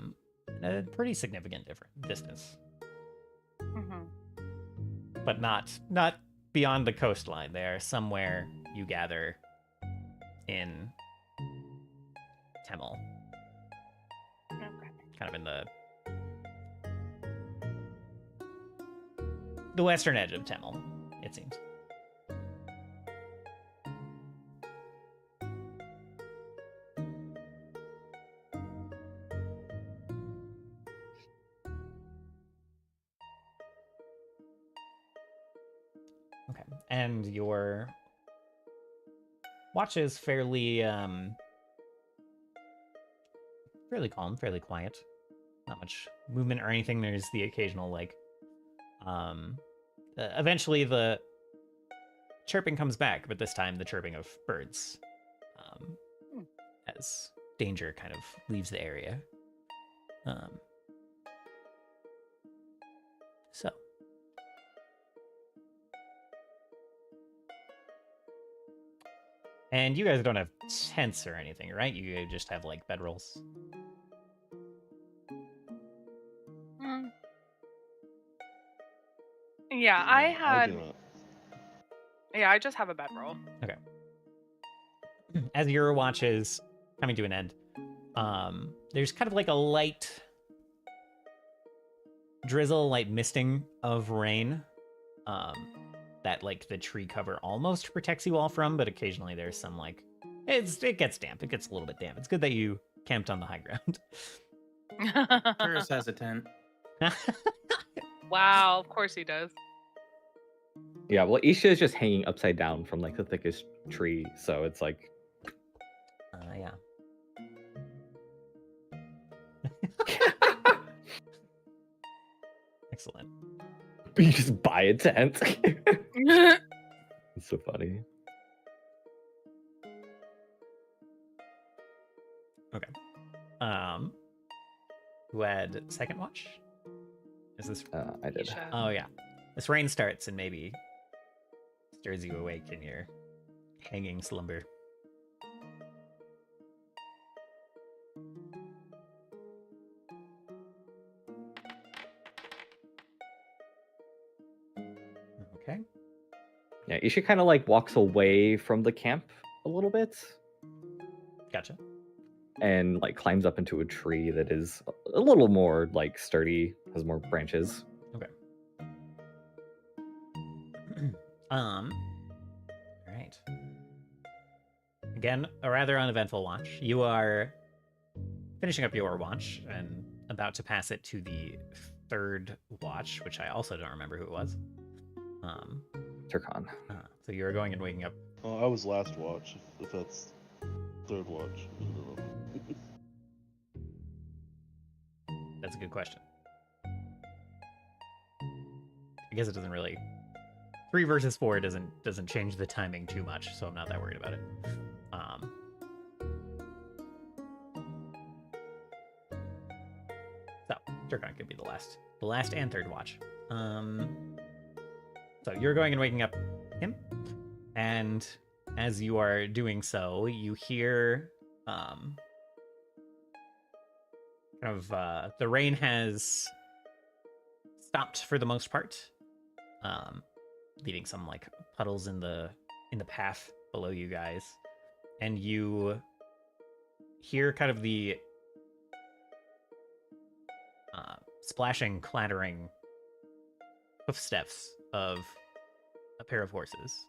pretty significant distance, Mm-hmm. but not beyond the coastline. They are somewhere, you gather, in Temel. Okay. Kind of in the western edge of Temel, it seems. Okay, and your watch is fairly calm, fairly quiet. Not much movement or anything. There's the occasional like eventually the chirping comes back, but this time the chirping of birds, as danger kind of leaves the area. So and you guys don't have tents or anything, right? You just have like bedrolls. Yeah, I had. do not. Yeah, I just have a bedroll. Okay. As your watch is coming to an end, there's kind of like a light drizzle, light misting of rain, that like the tree cover almost protects you all from, but occasionally there's some like it gets damp. It gets a little bit damp. It's good that you camped on the high ground. Tourist has a tent. Wow, of course he does. Yeah, well, Isha is just hanging upside down from like the thickest tree, so it's like. Yeah. Excellent. You just buy a tent. It's so funny. Okay. Who had second watch? Is this? I did. Isha. Oh yeah. This rain starts and maybe stirs you awake in your hanging slumber. Okay. Yeah, Isha kind of like walks away from the camp a little bit Gotcha. and like climbs up into a tree that is a little more like sturdy, has more branches. All right. Again, a rather uneventful watch. You are finishing up your watch and about to pass it to the third watch, which I also don't remember who it was. Turkon. So you're going and waking up. Oh, I was last watch, if that's third watch. I don't know. That's a good question. I guess it doesn't really. 3 versus 4 doesn't change the timing too much, so I'm not that worried about it. So Turkon could be the last and third watch. So you're going and waking up him, and as you are doing so, you hear the rain has stopped for the most part, leaving some like puddles in the path below you guys, and you hear kind of the splashing, clattering hoofsteps of a pair of horses.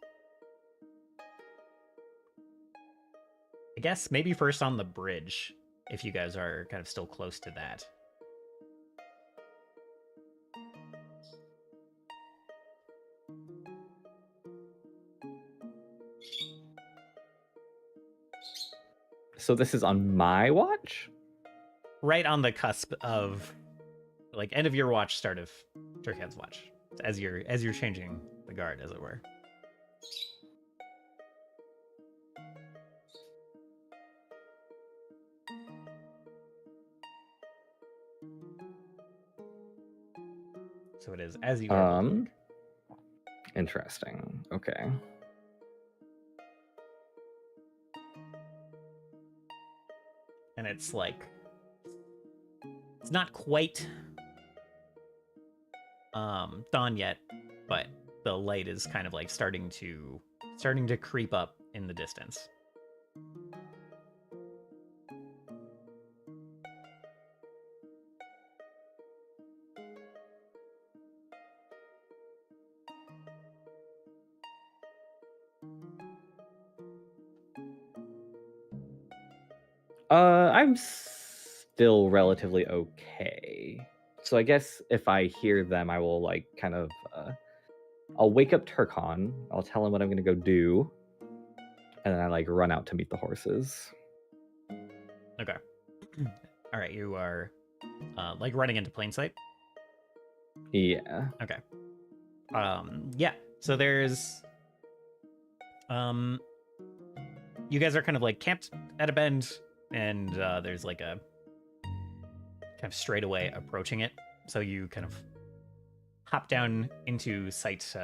I guess maybe first on the bridge, if you guys are kind of still close to that. So this is on my watch? Right on the cusp of like end of your watch, start of Turkan's watch. As you're changing the guard, as it were. So it is as you are. Interesting. Okay. And it's like it's not quite dawn yet, but the light is kind of like starting to creep up in the distance. I'm still relatively okay. So I guess if I hear them, I will like kind of I'll wake up Turkon. I'll tell him what I'm gonna go do, and then I like run out to meet the horses. Okay. All right, you are like running into plain sight. Yeah. Okay. Yeah. So there's you guys are kind of like camped at a bend, and there's like a kind of straightaway approaching it. So you kind of hop down into sight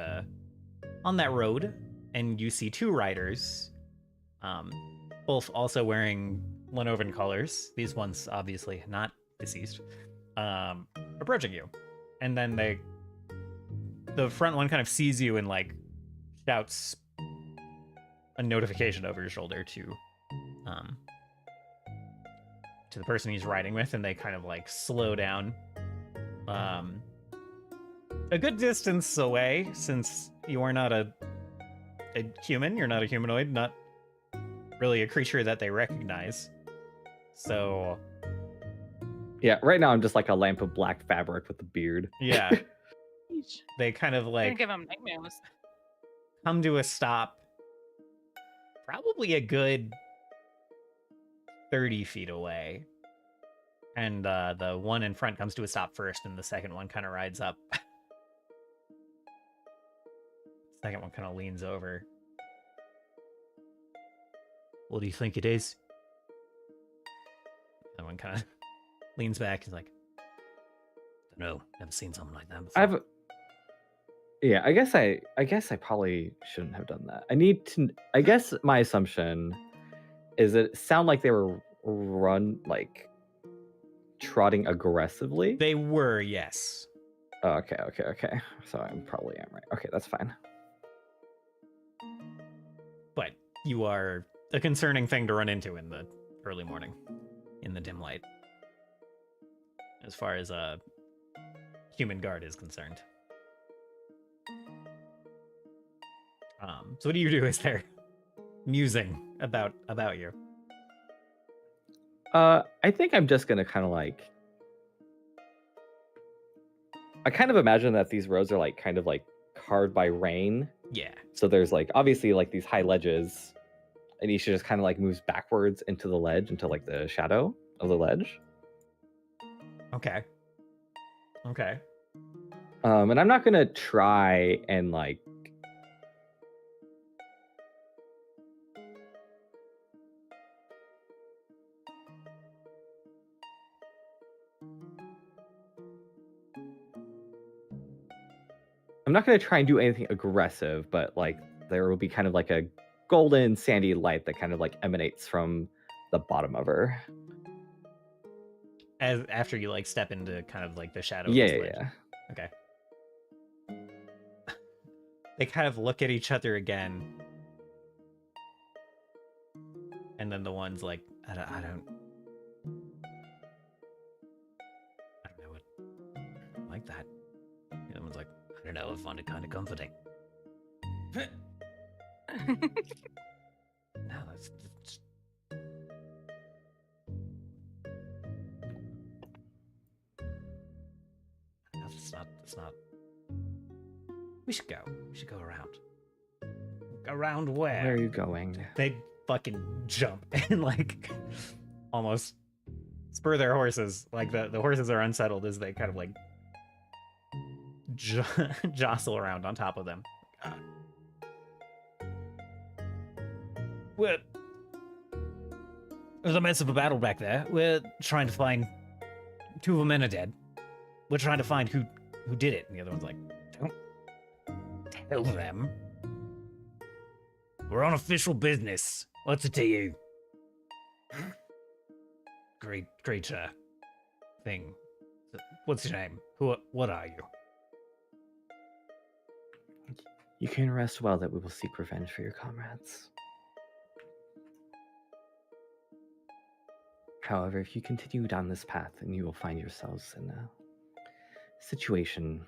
on that road, and you see 2 riders, both also wearing Lenovan colors. These ones obviously not deceased, approaching you, and then they the front one kind of sees you and like shouts a notification over your shoulder to the person he's riding with, and they kind of like slow down a good distance away, since you are not a human. You're not a humanoid, not really a creature that they recognize. So Yeah, right now I'm just like a lamp of black fabric with a beard. yeah, they kind of Gonna like give him nightmares. come to a stop, probably a good 30 feet away. And the one in front comes to a stop first, and the second one kind of rides up. Second one kind of leans over. What do you think it is? That one kind of leans back. He's like, don't know. Never seen something like that before. Yeah, I guess I probably shouldn't have done that. I guess my assumption is that it sounded like they were trotting aggressively. They were, yes. Oh, okay. So I'm probably right. Okay, that's fine. But you are a concerning thing to run into in the early morning, in the dim light, as far as a human guard is concerned. So what do you do as they're musing about you? I think I'm just gonna kind of like. I kind of imagine that these roads are like kind of like carved by rain. Yeah. So there's like obviously like these high ledges, and Isha just kind of like moves backwards into the ledge, into like the shadow of the ledge. Okay. And I'm not gonna try and like. I'm not going to try and do anything aggressive, but like there will be kind of like a golden sandy light that kind of like emanates from the bottom of her. As after you like step into kind of like the shadow. Yeah. Okay. They kind of look at each other again, and then the one's like, I don't know what like that. The other one's like, I don't know, I find it kind of comforting. No, that's it's not. We should go around. Around where? Where are you going? They fucking jump and like almost spur their horses. Like the horses are unsettled as they kind of like jostle around on top of them. There's a mess of a battle back there. We're trying to find. 2 of the men are dead. We're trying to find who did it. And the other one's like, don't tell them. We're on official business. What's it to you? Great thing. What's your name? What are you? You can rest well that we will seek revenge for your comrades. However, if you continue down this path, then you will find yourselves in a situation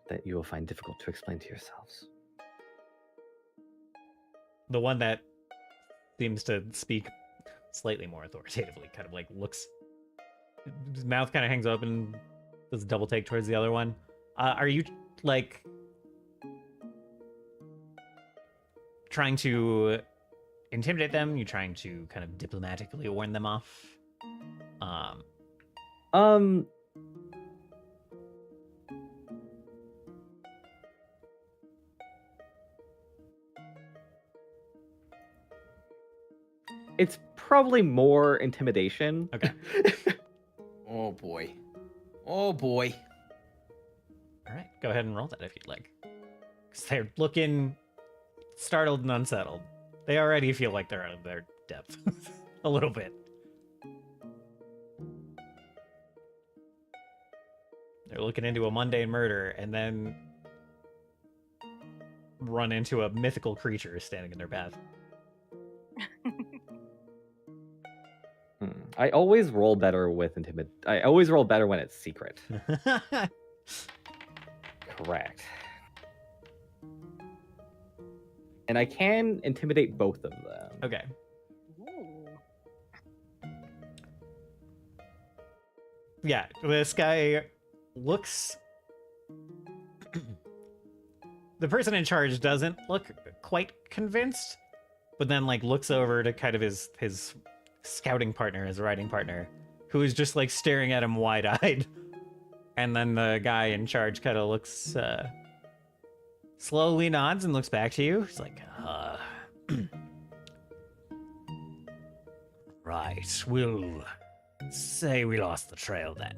that you will find difficult to explain to yourselves. The one that seems to speak slightly more authoritatively kind of like looks, his mouth kind of hangs open, does a double take towards the other one. Are you like trying to intimidate them? You trying to kind of diplomatically warn them off? It's probably more intimidation. Okay. Oh boy. Oh boy. All right, go ahead and roll that if you'd like. Because they're looking startled and unsettled. They already feel like they're out of their depth a little bit. They're looking into a mundane murder and then run into a mythical creature standing in their path. I always roll better with intimidate. I always roll better when it's secret. Correct. And I can intimidate both of them. Okay. Yeah, this guy looks... The person in charge doesn't look quite convinced, but then like looks over to kind of his scouting partner, his riding partner, who is just like staring at him wide-eyed. And then the guy in charge kind of looks, slowly nods and looks back to you. He's like, right, we'll say we lost the trail then.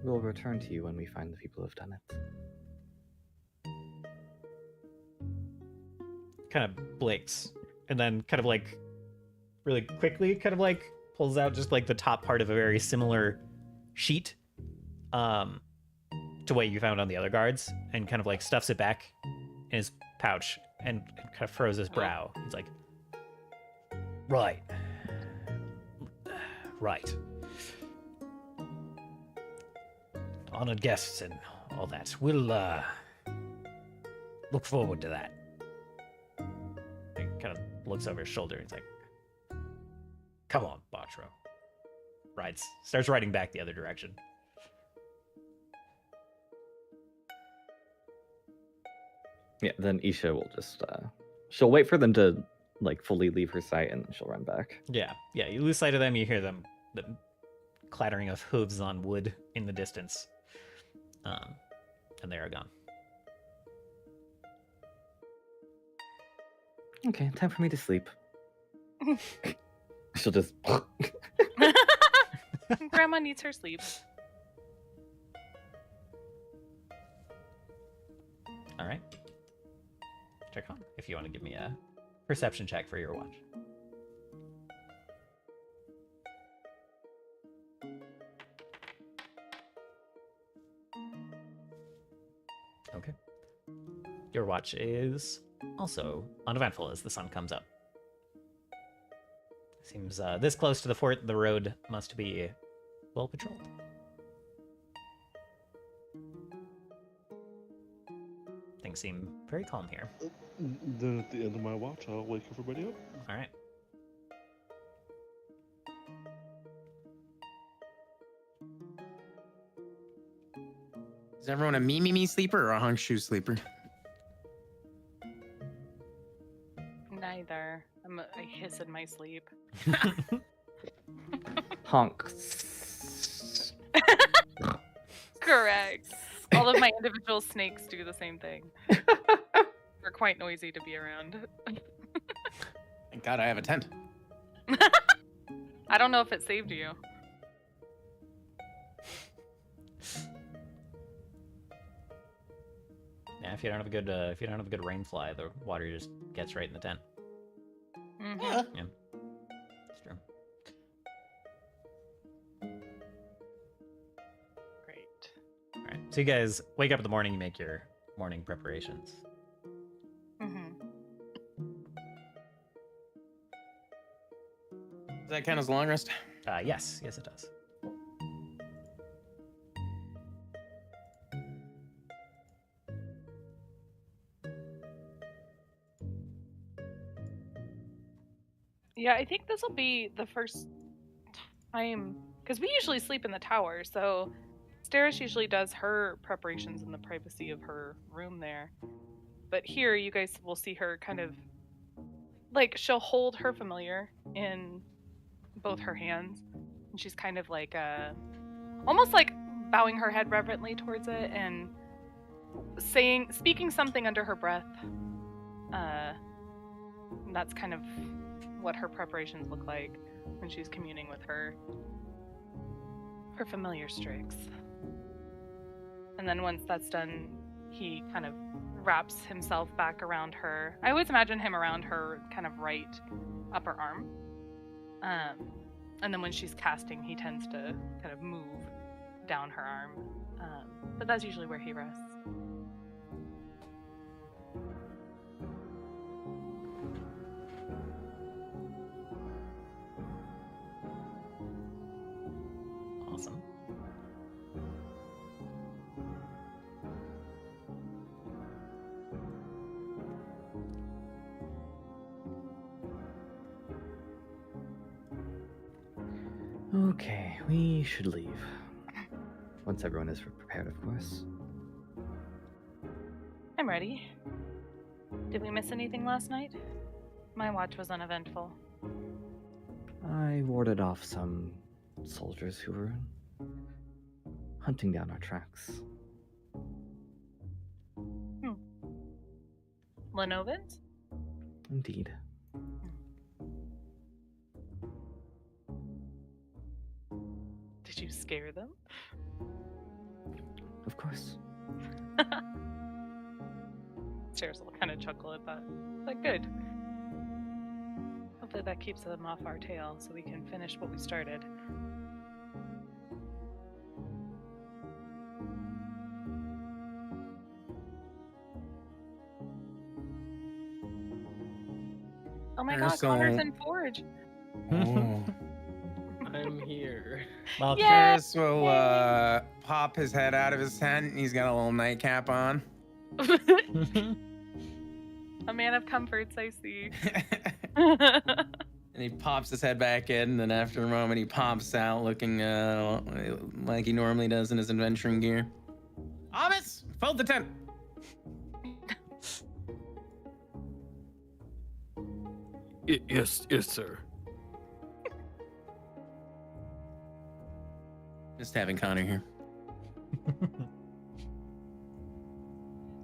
We'll return to you when we find the people who've done it. Kind of blinks, and then kind of like really quickly kind of like pulls out just like the top part of a very similar sheet to what you found on the other guards, and kind of like stuffs it back in his pouch and kind of furrows his brow. He's like, right. Honored guests and all that. We'll look forward to that. He kind of looks over his shoulder and he's like, come on, Bartro. Starts riding back the other direction. Yeah, then Isha will just she'll wait for them to like fully leave her sight, and then she'll run back. Yeah, you lose sight of them, you hear them, the clattering of hooves on wood in the distance. And they are gone. Okay, time for me to sleep. She'll just Grandma needs her sleep. All right. Check on if you want to give me a perception check for your watch. Okay. Your watch is also uneventful as the sun comes up. Seems this close to the fort, the road must be well patrolled. Things seem very calm here. Then at the end of my watch, I'll wake everybody up. All right. Is everyone a me sleeper or a hunk shoe sleeper? Neither. I hiss in my sleep. honks. Correct. All of my individual snakes do the same thing. They're quite noisy to be around. Thank God I have a tent. I don't know if it saved you. Yeah, if you don't have a good rain fly, the water just gets right in the tent. Mm-hmm. Yeah, it's true. Great. All right, so you guys wake up in the morning, you make your morning preparations. Mm-hmm. Does that count as a long rest? Yes, it does. Yeah, I think this will be the first time, because we usually sleep in the tower, so Steris usually does her preparations in the privacy of her room there. But here, you guys will see her kind of, like, she'll hold her familiar in both her hands, and she's kind of like, almost like bowing her head reverently towards it, and speaking something under her breath. And that's kind of what her preparations look like when she's communing with her familiar Strix. And then once that's done, he kind of wraps himself back around her. I always imagine him around her kind of right upper arm. And then when she's casting, he tends to kind of move down her arm. But that's usually where he rests. Awesome. Okay, we should leave. Once everyone is prepared, of course. I'm ready. Did we miss anything last night? My watch was uneventful. I warded off some soldiers who were hunting down our tracks. Lenovans? Indeed. Did you scare them? Of course. Stairs will kind of chuckle at that. But good. Hopefully that keeps them off our tail so we can finish what we started. Oh my god, Connor's in Forge! Oh. I'm here. Well, Yeah. Chris will pop his head out of his tent, and he's got a little nightcap on. A man of comforts, I see. And he pops his head back in, and then after a moment, he pops out looking like he normally does in his adventuring gear. Thomas, fold the tent. Yes, sir. Just having Konnor here.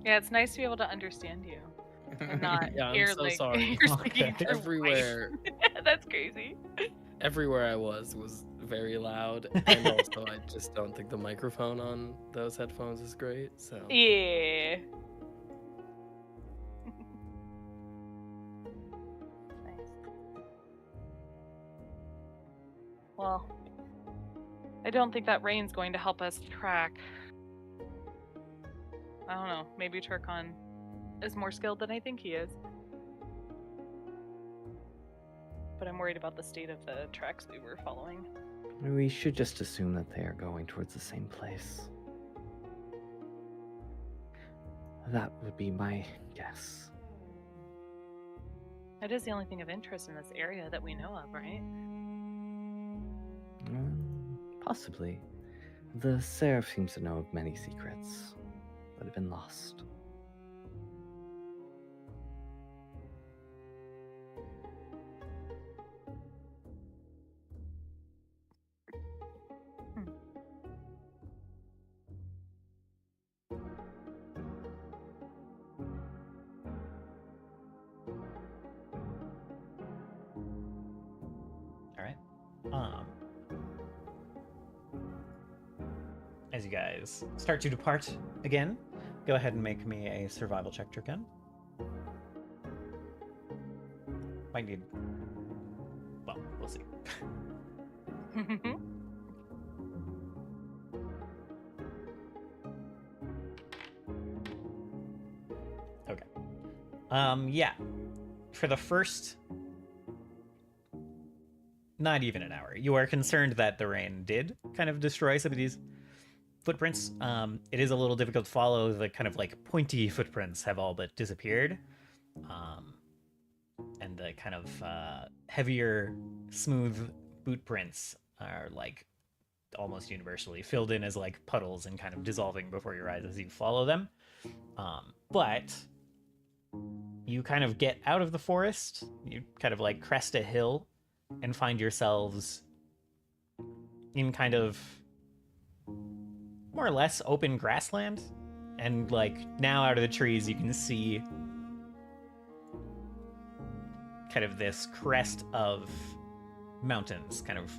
Yeah, it's nice to be able to understand you. And not Yeah, hear I'm so like sorry. you're speaking Okay. through Everywhere, pipes. That's crazy. everywhere I was very loud, and also I just don't think the microphone on those headphones is great. So Yeah. Nice. Well, I don't think that rain's going to help us track. I don't know. Maybe Turkon is more skilled than I think he is. But I'm worried about the state of the tracks we were following. We should just assume that they are going towards the same place. That would be my guess. It is the only thing of interest in this area that we know of, right? Possibly. The Seraph seems to know of many secrets that have been lost. all right. As you guys start to depart again, go ahead and make me a survival check, Turkon. Might need. Well, we'll see. Okay. Yeah. For the first, not even an hour, you are concerned that the rain did kind of destroy some of these footprints. It is a little difficult to follow. The kind of like pointy footprints have all but disappeared. And the kind of heavier, smooth boot prints are like almost universally filled in as like puddles and kind of dissolving before your eyes as you follow them. But you kind of get out of the forest, you kind of like crest a hill and find yourselves in kind of more or less open grassland. And like now out of the trees, you can see kind of this crest of mountains kind of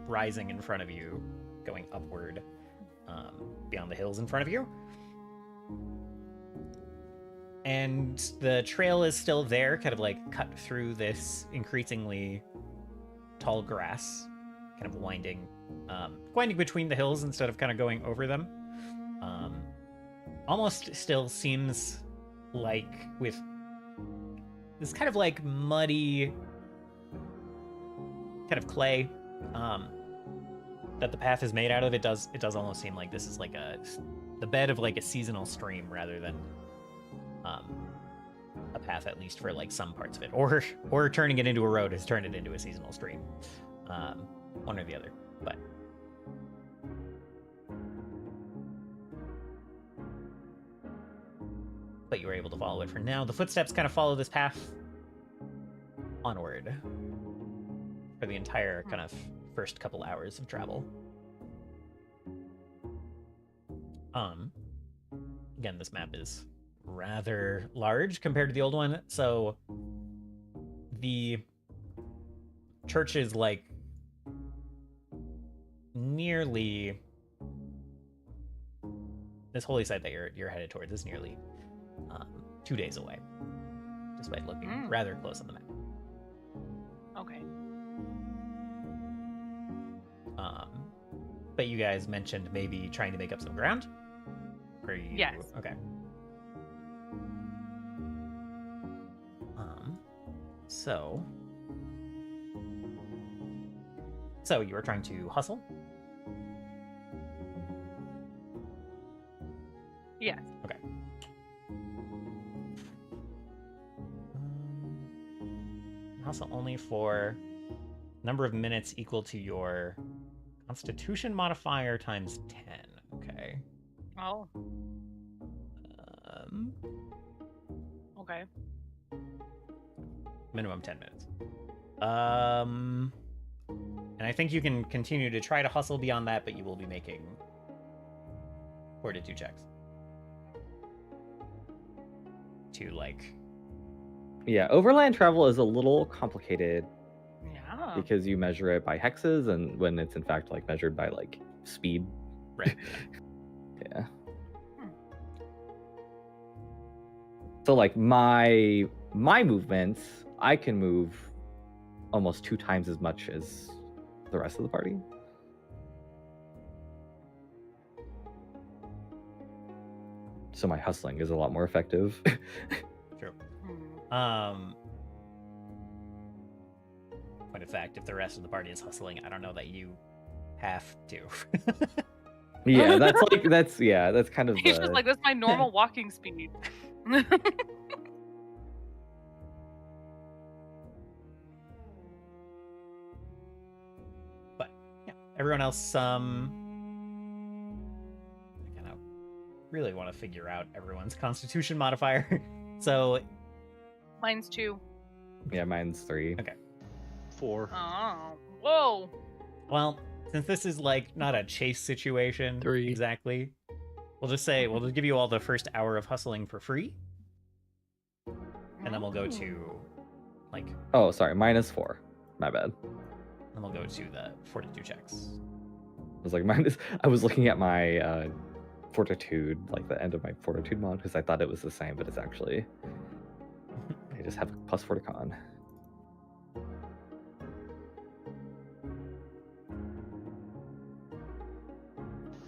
rising in front of you, going upward beyond the hills in front of you. And the trail is still there, kind of like cut through this increasingly tall grass. kind of winding between the hills instead of kind of going over them. Almost still seems like with this kind of like muddy kind of clay that the path is made out of. It does almost seem like this is like the bed of like a seasonal stream rather than a path, at least for like some parts of it, or turning it into a road has turned it into a seasonal stream. One or the other, but you were able to follow it for now. The footsteps kind of follow this path onward for the entire kind of first couple hours of travel. Again, this map is rather large compared to the old one, so the church is like nearly this holy site that you're headed towards is nearly 2 days away, despite looking rather close on the map. Okay. But you guys mentioned maybe trying to make up some ground? Or you... Yes. Okay. So you were trying to hustle? Yes. Okay. Hustle only for number of minutes equal to your Constitution modifier times 10. Okay. Oh. Okay. Minimum 10 minutes. And I think you can continue to try to hustle beyond that, but you will be making fortitude checks. To like... Yeah, overland travel is a little complicated Yeah. because you measure it by hexes, and when it's in fact like measured by like speed. Right. Yeah. So like my movements, I can move almost 2 times as much as the rest of the party. So my hustling is a lot more effective. True. Point of fact, if the rest of the party is hustling, I don't know that you have to. Yeah, that's kind of He's just like, that's my normal walking speed. But yeah, everyone else, I kind of really want to figure out everyone's Constitution modifier. So Mine's 2. Yeah, mine's 3. Okay. 4. Oh. Whoa. Well, since this is like not a chase situation 3. exactly, we'll just give you all the first hour of hustling for free, and then we'll go to like... Oh, sorry, minus 4. My bad. Then we'll go to the fortitude checks. I was like, I was looking at my fortitude, like the end of my fortitude mod, because I thought it was the same, but it's actually I just have plus 4 to con.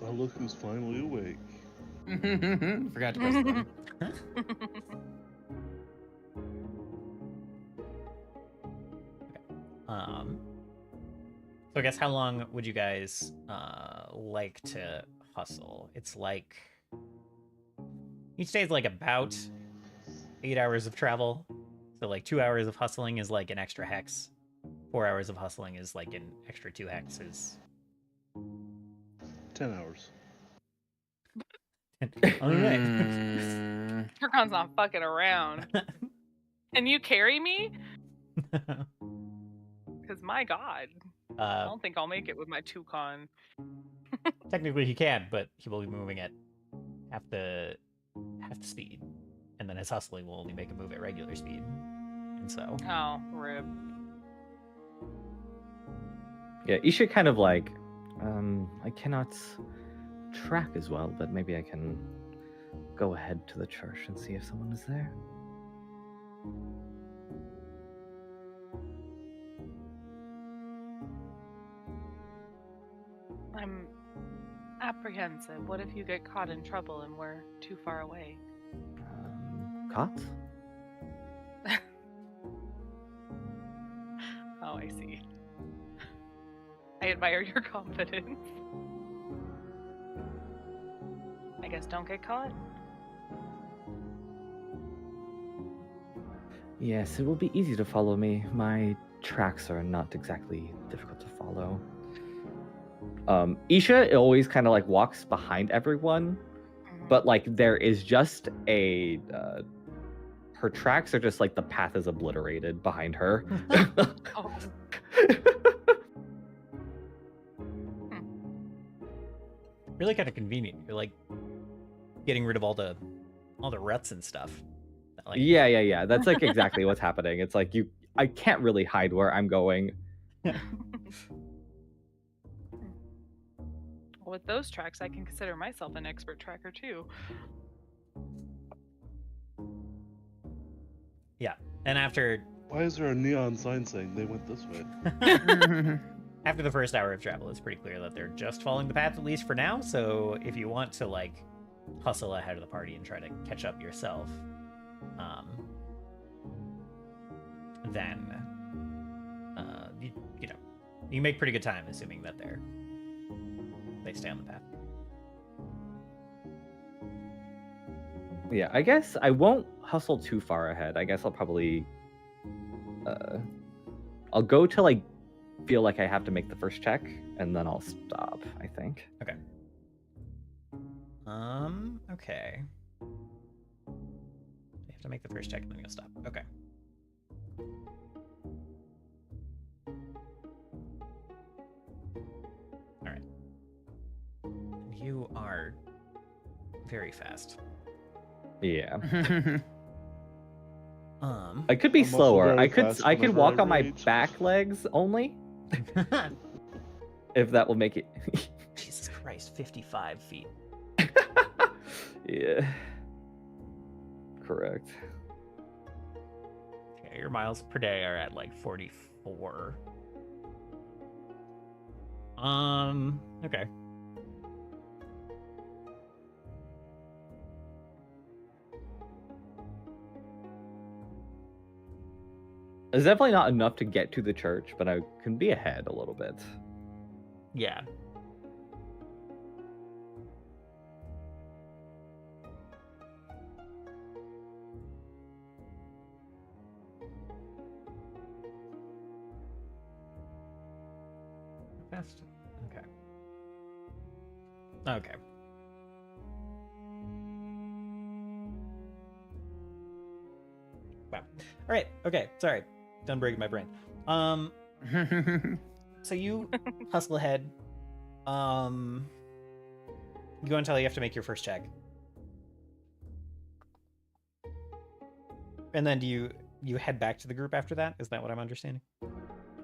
Oh, look who's finally awake. Forgot to press the button. So I guess how long would you guys like to hustle? It's like each day is like about 8 hours of travel. So like 2 hours of hustling is like an extra hex. 4 hours of hustling is like an extra 2 hexes. 10 hours. All right. Turcon's not fucking around. Can you carry me? Because my god. I don't think I'll make it with my 2 con. Technically he can, but he will be moving at half the speed. And then his hustling will only make him move at regular speed. And so... Oh, rip. Yeah, you should kind of like, I cannot track as well, but maybe I can go ahead to the church and see if someone is there. I'm apprehensive. What if you get caught in trouble and we're too far away? Caught? Oh, I see. I admire your confidence. I guess don't get caught. Yes, it will be easy to follow me. My tracks are not exactly difficult to follow. Isha always kind of like walks behind everyone, but like there is just a her tracks are just like the path is obliterated behind her. Oh. Really kind of convenient. You're like getting rid of all the ruts and stuff. Like... Yeah. That's like exactly what's happening. It's like I can't really hide where I'm going. With those tracks, I can consider myself an expert tracker too. Yeah, and after... Why is there a neon sign saying they went this way? After the first hour of travel, it's pretty clear that they're just following the path, at least for now. So if you want to like hustle ahead of the party and try to catch up yourself, then you make pretty good time, assuming that they stay on the path. Yeah, I guess I won't hustle too far ahead. I guess I'll probably I'll go till I feel like I have to make the first check, and then I'll stop, I think. Okay. Okay. You have to make the first check and then you'll stop. Okay. All right. You are very fast. Yeah. Um, I could be I'm also slower. very I could fast I could whenever walk I on my rage. back legs only, if that will make it. Jesus Christ, 55 feet. Yeah. Correct. Okay, your miles per day are at like 44. Okay. It's definitely not enough to get to the church, but I can be ahead a little bit. Yeah. Fast. Okay. Okay. Wow. All right. Okay. Sorry. Done breaking my brain. So you hustle ahead. You go until you have to make your first check. And then do you head back to the group after that? Is that what I'm understanding?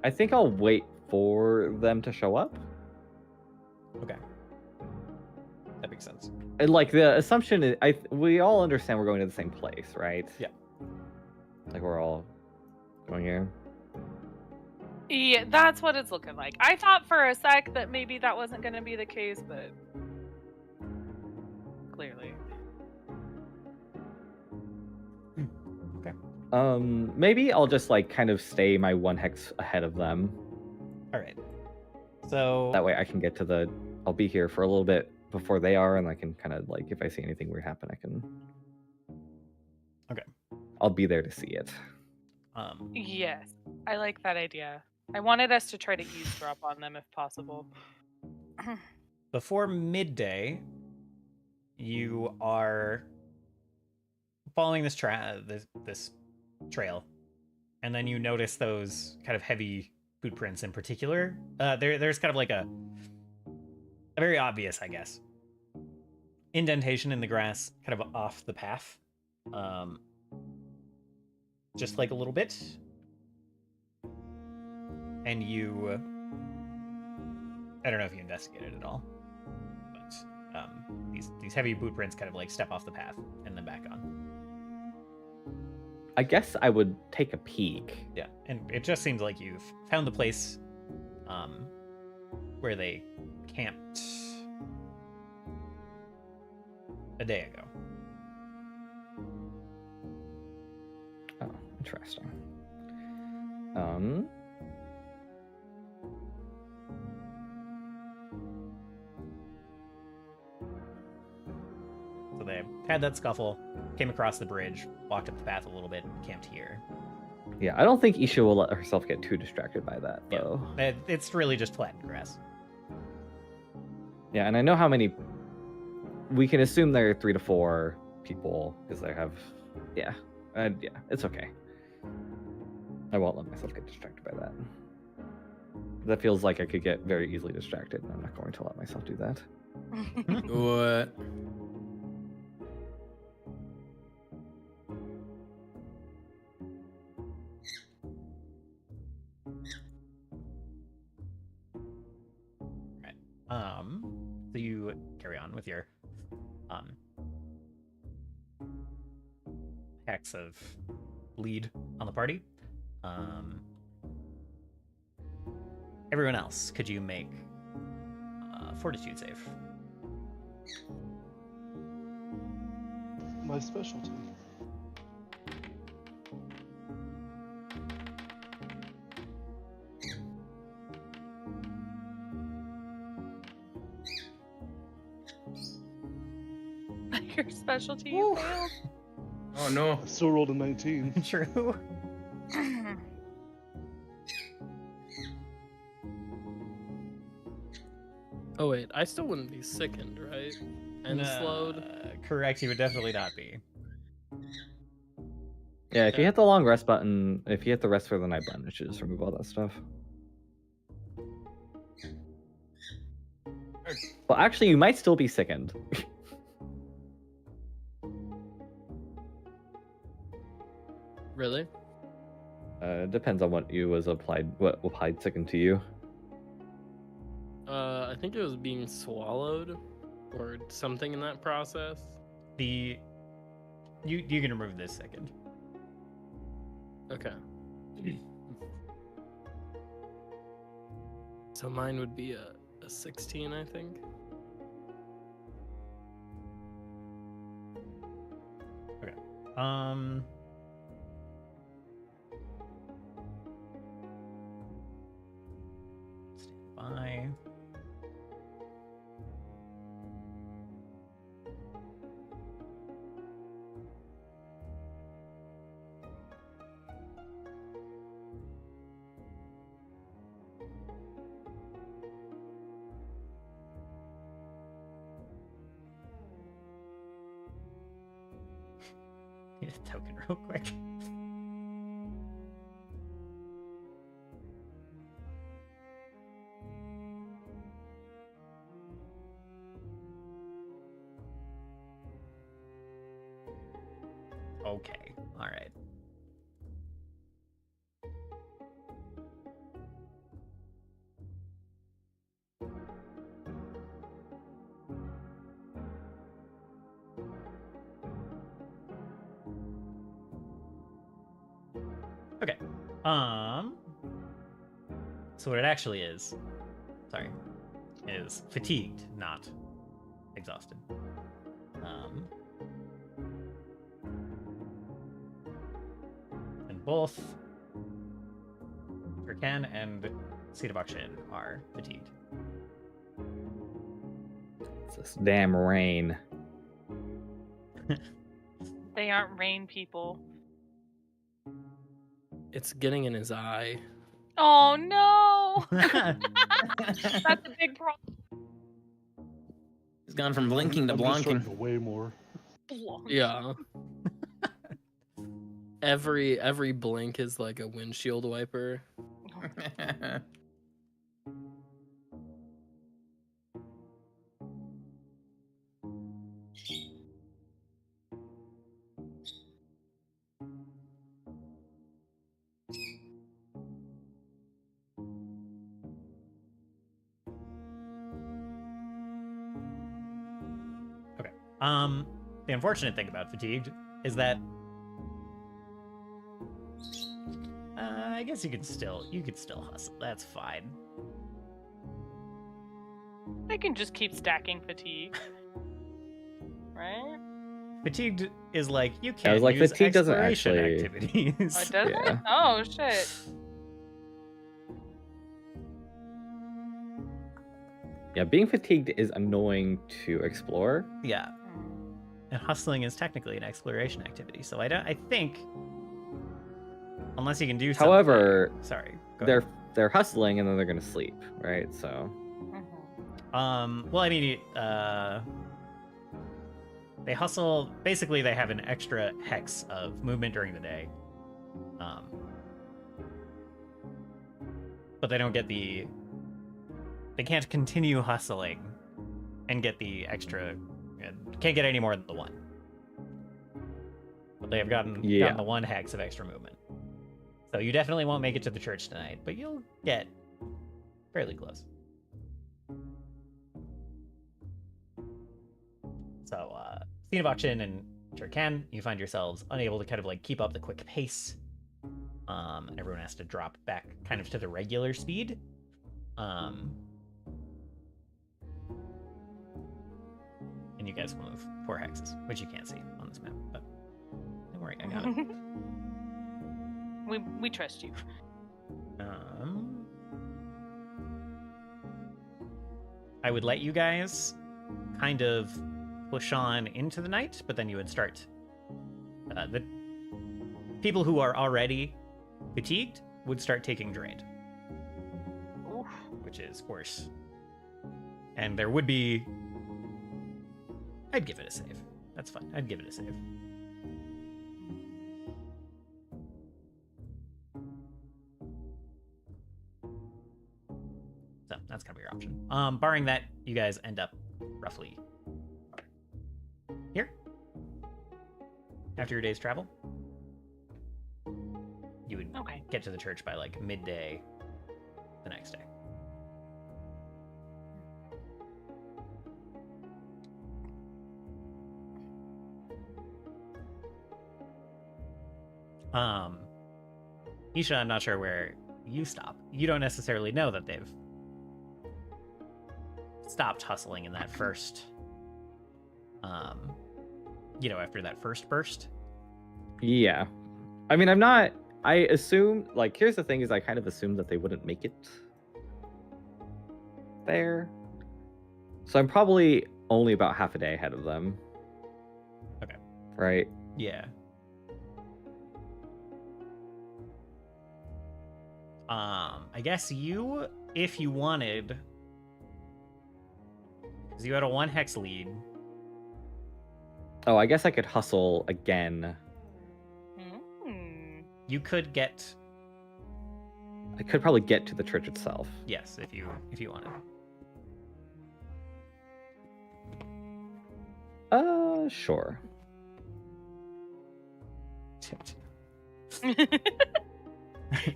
I think I'll wait for them to show up. Okay. That makes sense. And like the assumption is, we all understand we're going to the same place, right? Yeah. Like we're all going here. Yeah, that's what it's looking like. I thought for a sec that maybe that wasn't going to be the case, but clearly. Okay. Maybe I'll just like kind of stay my 1 hex ahead of them. All right. So That way I can get to I'll be here for a little bit before they are, and I can kind of like, if I see anything weird happen, I can. Okay. I'll be there to see it. Yes, I like that idea. I wanted us to try to eavesdrop on them if possible. Before midday, you are following this trail, and then you notice those kind of heavy footprints in particular. There's kind of like a very obvious, I guess, indentation in the grass, kind of off the path, just like a little bit. And you, I don't know if you investigated at all, but these heavy boot prints kind of like step off the path and then back on. I guess I would take a peek. Yeah, and it just seems like you've found the place where they camped a day ago. Oh, interesting. So they had that scuffle, came across the bridge, walked up the path a little bit, and camped here. Yeah, I don't think Isha will let herself get too distracted by that, though. It's really just flattened grass. Yeah, and I know how many. We can assume there are 3 to 4 people because they have. Yeah, yeah, it's okay. I won't let myself get distracted by that. That feels like I could get very easily distracted, and I'm not going to let myself do that. What? So you carry on with your hex of lead on the party. Everyone else, could you make a fortitude save? My specialty. Your specialty, you failed. Oh no. I still rolled a 19. True. Oh wait, I still wouldn't be sickened, right? And slowed. Correct, you would definitely not be. Yeah, if you hit the long rest button, if you hit the rest for the night button, it should just remove all that stuff. Well, actually, you might still be sickened. Really? Depends on what applied sickened to you. I think it was being swallowed or something in that process. You can remove this second. Okay. So mine would be a 16, I think. Okay. Stand by. Need a token real quick. Okay, all right. Okay. So what it actually is, is fatigued, not exhausted. And both Turkan and Sitabakshin are fatigued. It's this damn rain. They aren't rain people. It's getting in his eye. Oh no! That's a big problem. He's gone from blinking to I'm just starting blonking. to weigh more. Yeah. Every blink is like a windshield wiper. Okay. The unfortunate thing about fatigued is that I guess you could still hustle. That's fine. They can just keep stacking fatigue. Right? Fatigued is like you I can't was like, use fatigue doesn't exploration actually- activities. Oh, it doesn't? Yeah. Oh, shit. Yeah, being fatigued is annoying to explore. Yeah, and hustling is technically an exploration activity. So I think, unless you can do something. However, sorry, go ahead. they're hustling and then they're gonna sleep, right? So Well, I mean, they hustle. Basically, they have an extra hex of movement during the day. But they don't get the. They can't continue hustling and get the extra. Can't get any more than the one. But they have gotten the one hex of extra movement. So you definitely won't make it to the church tonight, but you'll get fairly close. So, Scenavachin and Turkan, you find yourselves unable to kind of like keep up the quick pace. And everyone has to drop back kind of to the regular speed. And you guys will move 4 hexes, which you can't see on this map, but don't worry, I got it. We trust you. I would let you guys kind of push on into the night, but then you would start. The people who are already fatigued would start taking drained, Oof. which is worse. And there would be. I'd give it a save. That's fine. I'd give it a save. So that's kind of your option. Barring that, you guys end up roughly here. After your day's travel, you would get to the church by like midday the next day. Isha, I'm not sure where you stop. You don't necessarily know that they've stopped hustling in that first, after that first burst. Yeah. I mean, I assume, like, here's the thing is I kind of assumed that they wouldn't make it there. So I'm probably only about half a day ahead of them. Okay. Right? Yeah. I guess you, if you wanted, because you had a 1 hex lead. Oh, I guess I could hustle again. You could get. I could probably get to the church itself. Yes, if you wanted. Sure.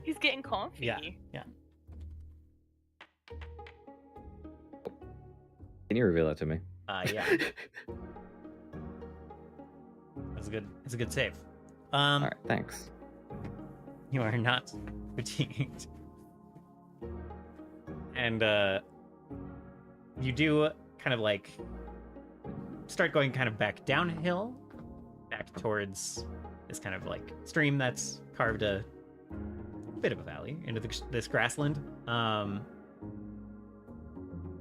He's getting comfy. Yeah. Can you reveal that to me? Yeah. That's a good save. All right, thanks. You are not fatigued. And you do kind of like start going kind of back downhill, back towards this kind of like stream that's carved a bit of a valley into this grassland.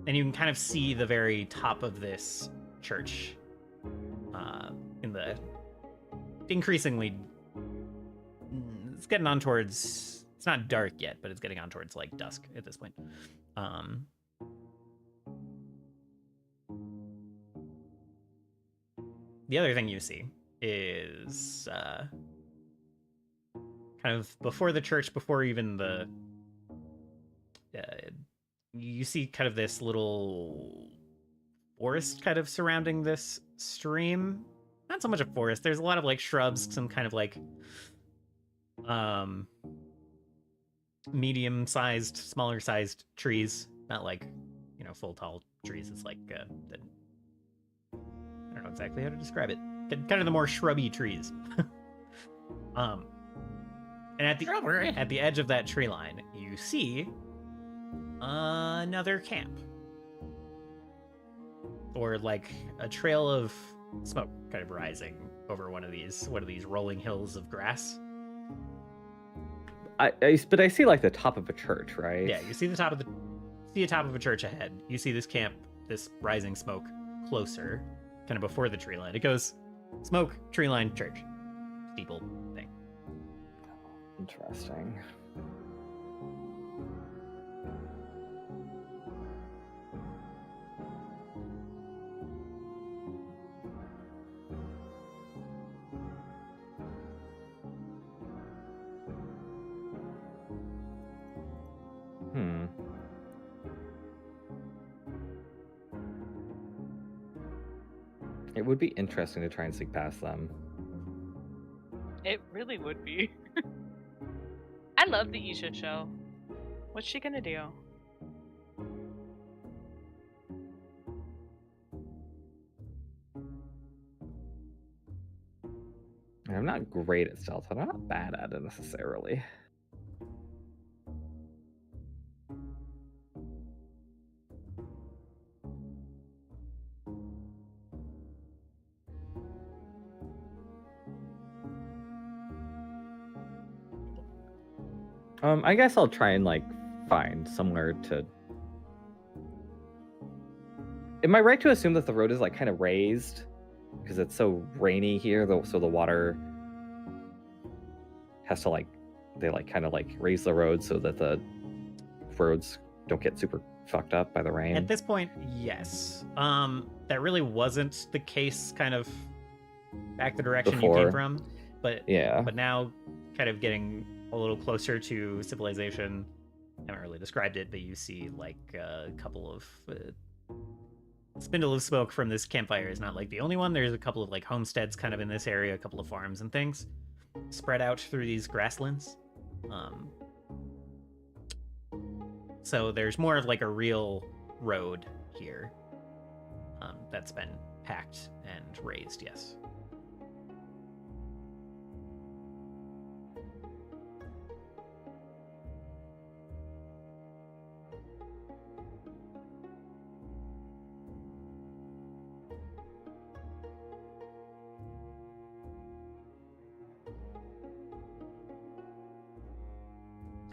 And you can kind of see the very top of this church in the increasingly. It's getting on towards. It's not dark yet, but it's getting on towards like dusk at this point. The other thing you see is kind of before the church, before even the. You see kind of this little forest kind of surrounding this stream. Not so much a forest. There's a lot of like shrubs, some kind of like medium-sized, smaller-sized trees. Not like, full tall trees. It's like I don't know exactly how to describe it. Kind of the more shrubby trees. And at the edge of that tree line, you see another camp. or like a trail of smoke kind of rising over one of these rolling hills of grass. But I see like the top of a church, right? Yeah, you see the top of a church ahead. You see this camp, this rising smoke closer, kind of before the tree line. It goes smoke, tree line, church, steeple thing. Interesting. It would be interesting to try and sneak past them. It really would be. I love the Isha show. What's she gonna do? I'm not great at stealth, but I'm not bad at it necessarily. I guess I'll try and like find somewhere to. Am I right to assume that the road is like kind of raised because it's so rainy here, so the water has to they kind of raise the road so that the roads don't get super fucked up by the rain? At this point, yes. That really wasn't the case kind of back the direction you Before. came from. But Yeah. But now kind of getting a little closer to civilization. I haven't really described it, but you see like a couple of spindle of smoke from this campfire is not like the only one. There's a couple of like homesteads kind of in this area, a couple of farms and things spread out through these grasslands. So there's more of like a real road here that's been packed and raised, yes.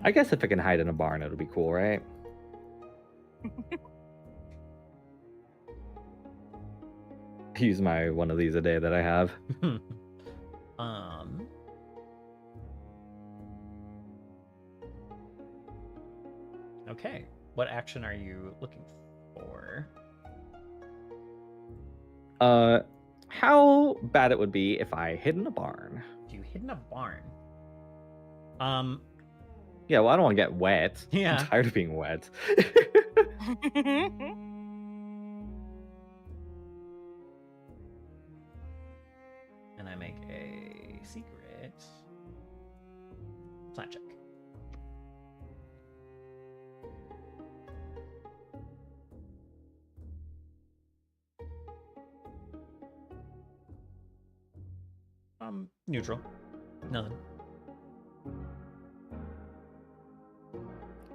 I guess if it can hide in a barn, it'll be cool, right? Use my one of these a day that I have. Okay. What action are you looking for? How bad it would be if I hid in a barn? If you hid in a barn. Yeah, well, I don't want to get wet. Yeah. I'm tired of being wet. And I make a secret plant check. Neutral. Nothing.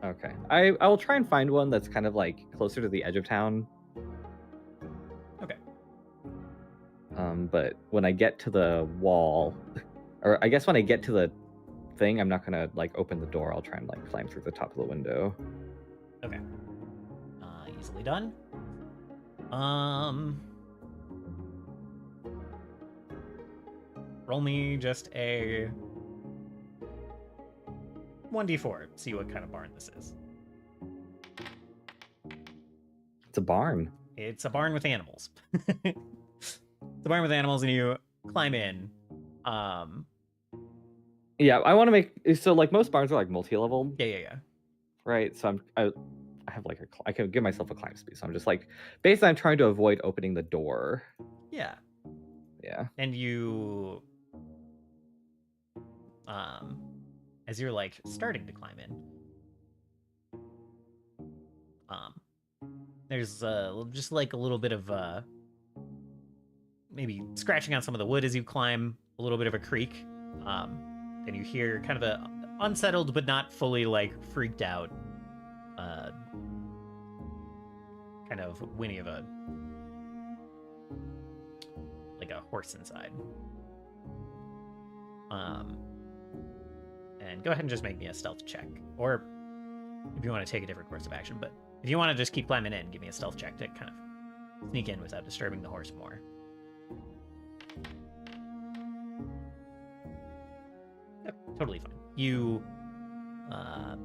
Okay. I will try and find one that's kind of like closer to the edge of town. Okay. But when I get to the wall, or I guess when I get to the thing, I'm not gonna like open the door. I'll try and like climb through the top of the window. Okay. Easily done. Roll me just a 1d4. See what kind of barn this is. It's a barn. It's a barn with animals. It's a barn with animals, and you climb in. Yeah, I want to make so like most barns are like multi-level. Yeah. Right. So I have like I can give myself a climb speed. So I'm just like basically I'm trying to avoid opening the door. Yeah. Yeah. And you, as you're like starting to climb in, there's just like a little bit of maybe scratching on some of the wood as you climb, a little bit of a creak. Then you hear kind of a unsettled but not fully like freaked out kind of whinny of a like a horse inside. And go ahead and just make me a stealth check, or if you want to take a different course of action. But if you want to just keep climbing in, give me a stealth check to kind of sneak in without disturbing the horse more. Yep, totally fine. You, it's not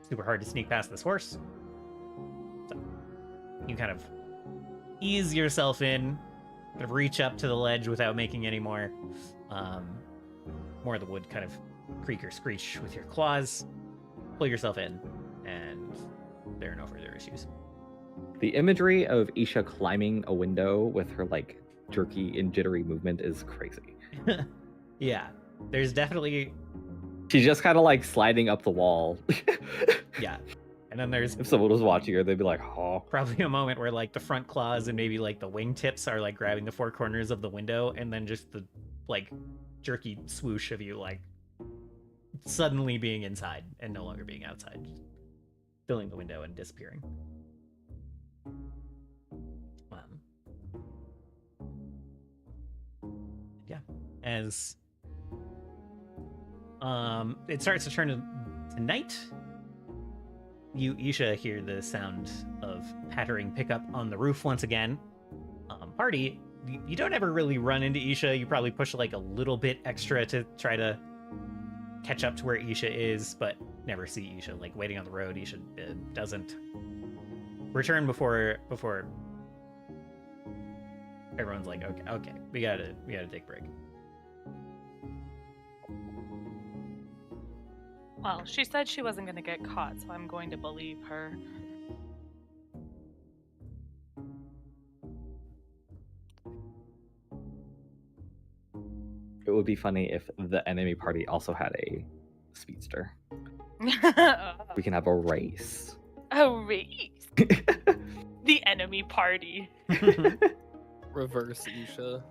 super hard to sneak past this horse. So you kind of ease yourself in, kind of reach up to the ledge without making any more of the wood kind of creak or screech with your claws. Pull yourself in, and there are no further issues. The imagery of Isha climbing a window with her like jerky and jittery movement is crazy. Yeah, there's definitely. She's just kind of like sliding up the wall. Yeah, and then there's If someone was watching her, they'd be like, "Oh." probably a moment where like the front claws and maybe like the wingtips are like grabbing the four corners of the window, and then just the like jerky swoosh of you like suddenly being inside and no longer being outside, just filling the window and disappearing. Yeah, as it starts to turn to night, you, Isha, hear the sound of pattering pickup on the roof once again. Party, you don't ever really run into Isha. You probably push like a little bit extra to try to catch up to where Isha is, but never see Isha. Like waiting on the road, Isha doesn't return before everyone's like, okay, we gotta take a break. Well, she said she wasn't going to get caught, so I'm going to believe her. It would be funny if the enemy party also had a speedster. We can have a race. A race? The enemy party. Reverse Isha.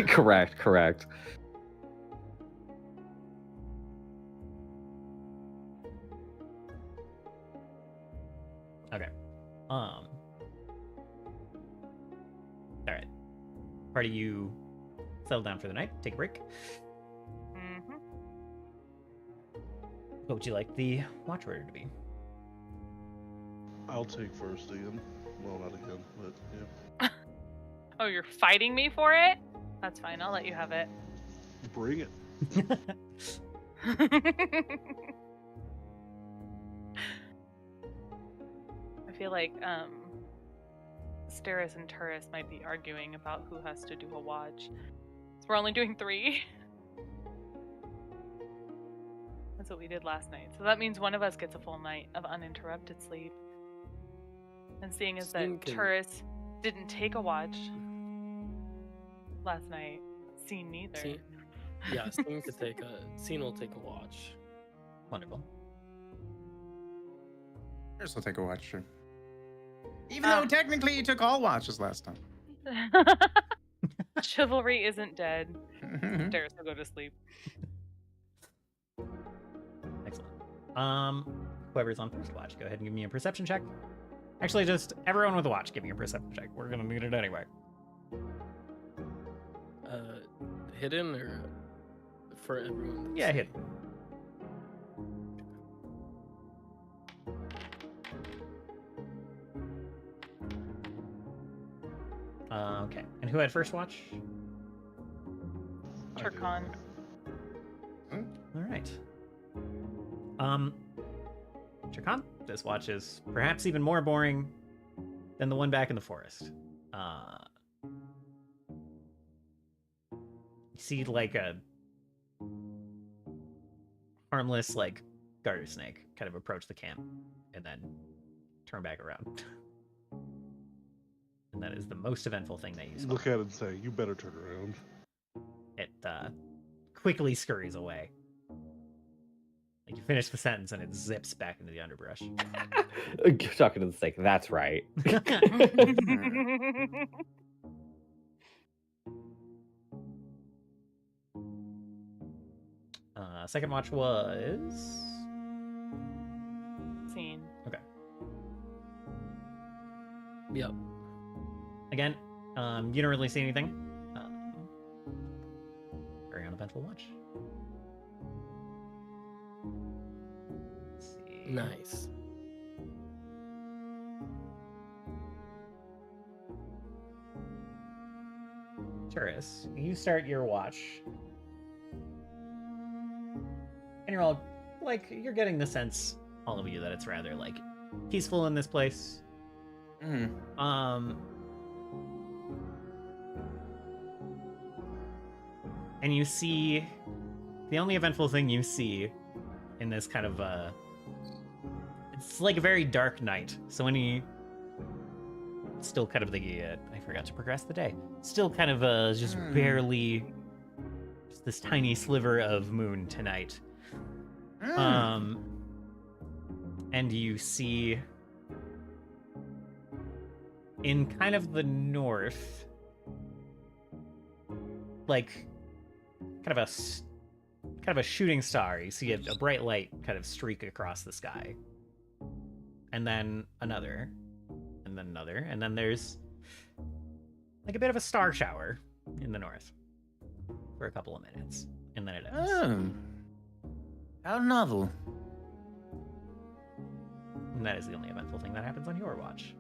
Correct. Okay. All right. Party, you settle down for the night. Take a break. Mm-hmm. What would you like the watch order to be? I'll take first again. Well, not again, but yeah. Oh, you're fighting me for it? That's fine. I'll let you have it. Bring it. I feel like Steris and Turris might be arguing about who has to do a watch. So we're only doing 3. That's what we did last night. So that means one of us gets a full night of uninterrupted sleep. And seeing as that Stinking. Turris didn't take a watch last night, Scene neither. Scene will take a watch. Wonderful. First, will take a watch, sure. Even though technically you took all watches last time. Chivalry isn't dead. Steris will go to sleep. Excellent. Whoever's on first watch, go ahead and give me a perception check. Actually, just everyone with a watch, give me a perception check. We're gonna need it anyway. Hidden or for everyone? Yeah, hidden. Okay. And who had first watch? Turkon. All right. Turkon, this watch is perhaps even more boring than the one back in the forest. You see like a harmless like garter snake kind of approach the camp and then turn back around. And that is the most eventful thing that you saw. Look at it and say, you better turn around. It quickly scurries away. Like you finish the sentence and it zips back into the underbrush. Talking to the snake. That's right. Second watch was Scene. okay. Yep. Again, You don't really see anything. Very uneventful watch. Let's see. Nice. Turris, you start your watch. And you're all, like, you're getting the sense, all of you, that it's rather, like, peaceful in this place. And you see, the only eventful thing you see in this kind of, it's like a very dark night. So still kind of I forgot to progress the day. Still kind of, just barely, just this tiny sliver of moon tonight. And you see in kind of the north, like kind of a shooting star. You see a bright light kind of streak across the sky, and then another, and then another, and then there's like a bit of a star shower in the north for a couple of minutes, and then it ends. Oh, how novel. And that is the only eventful thing that happens on your watch.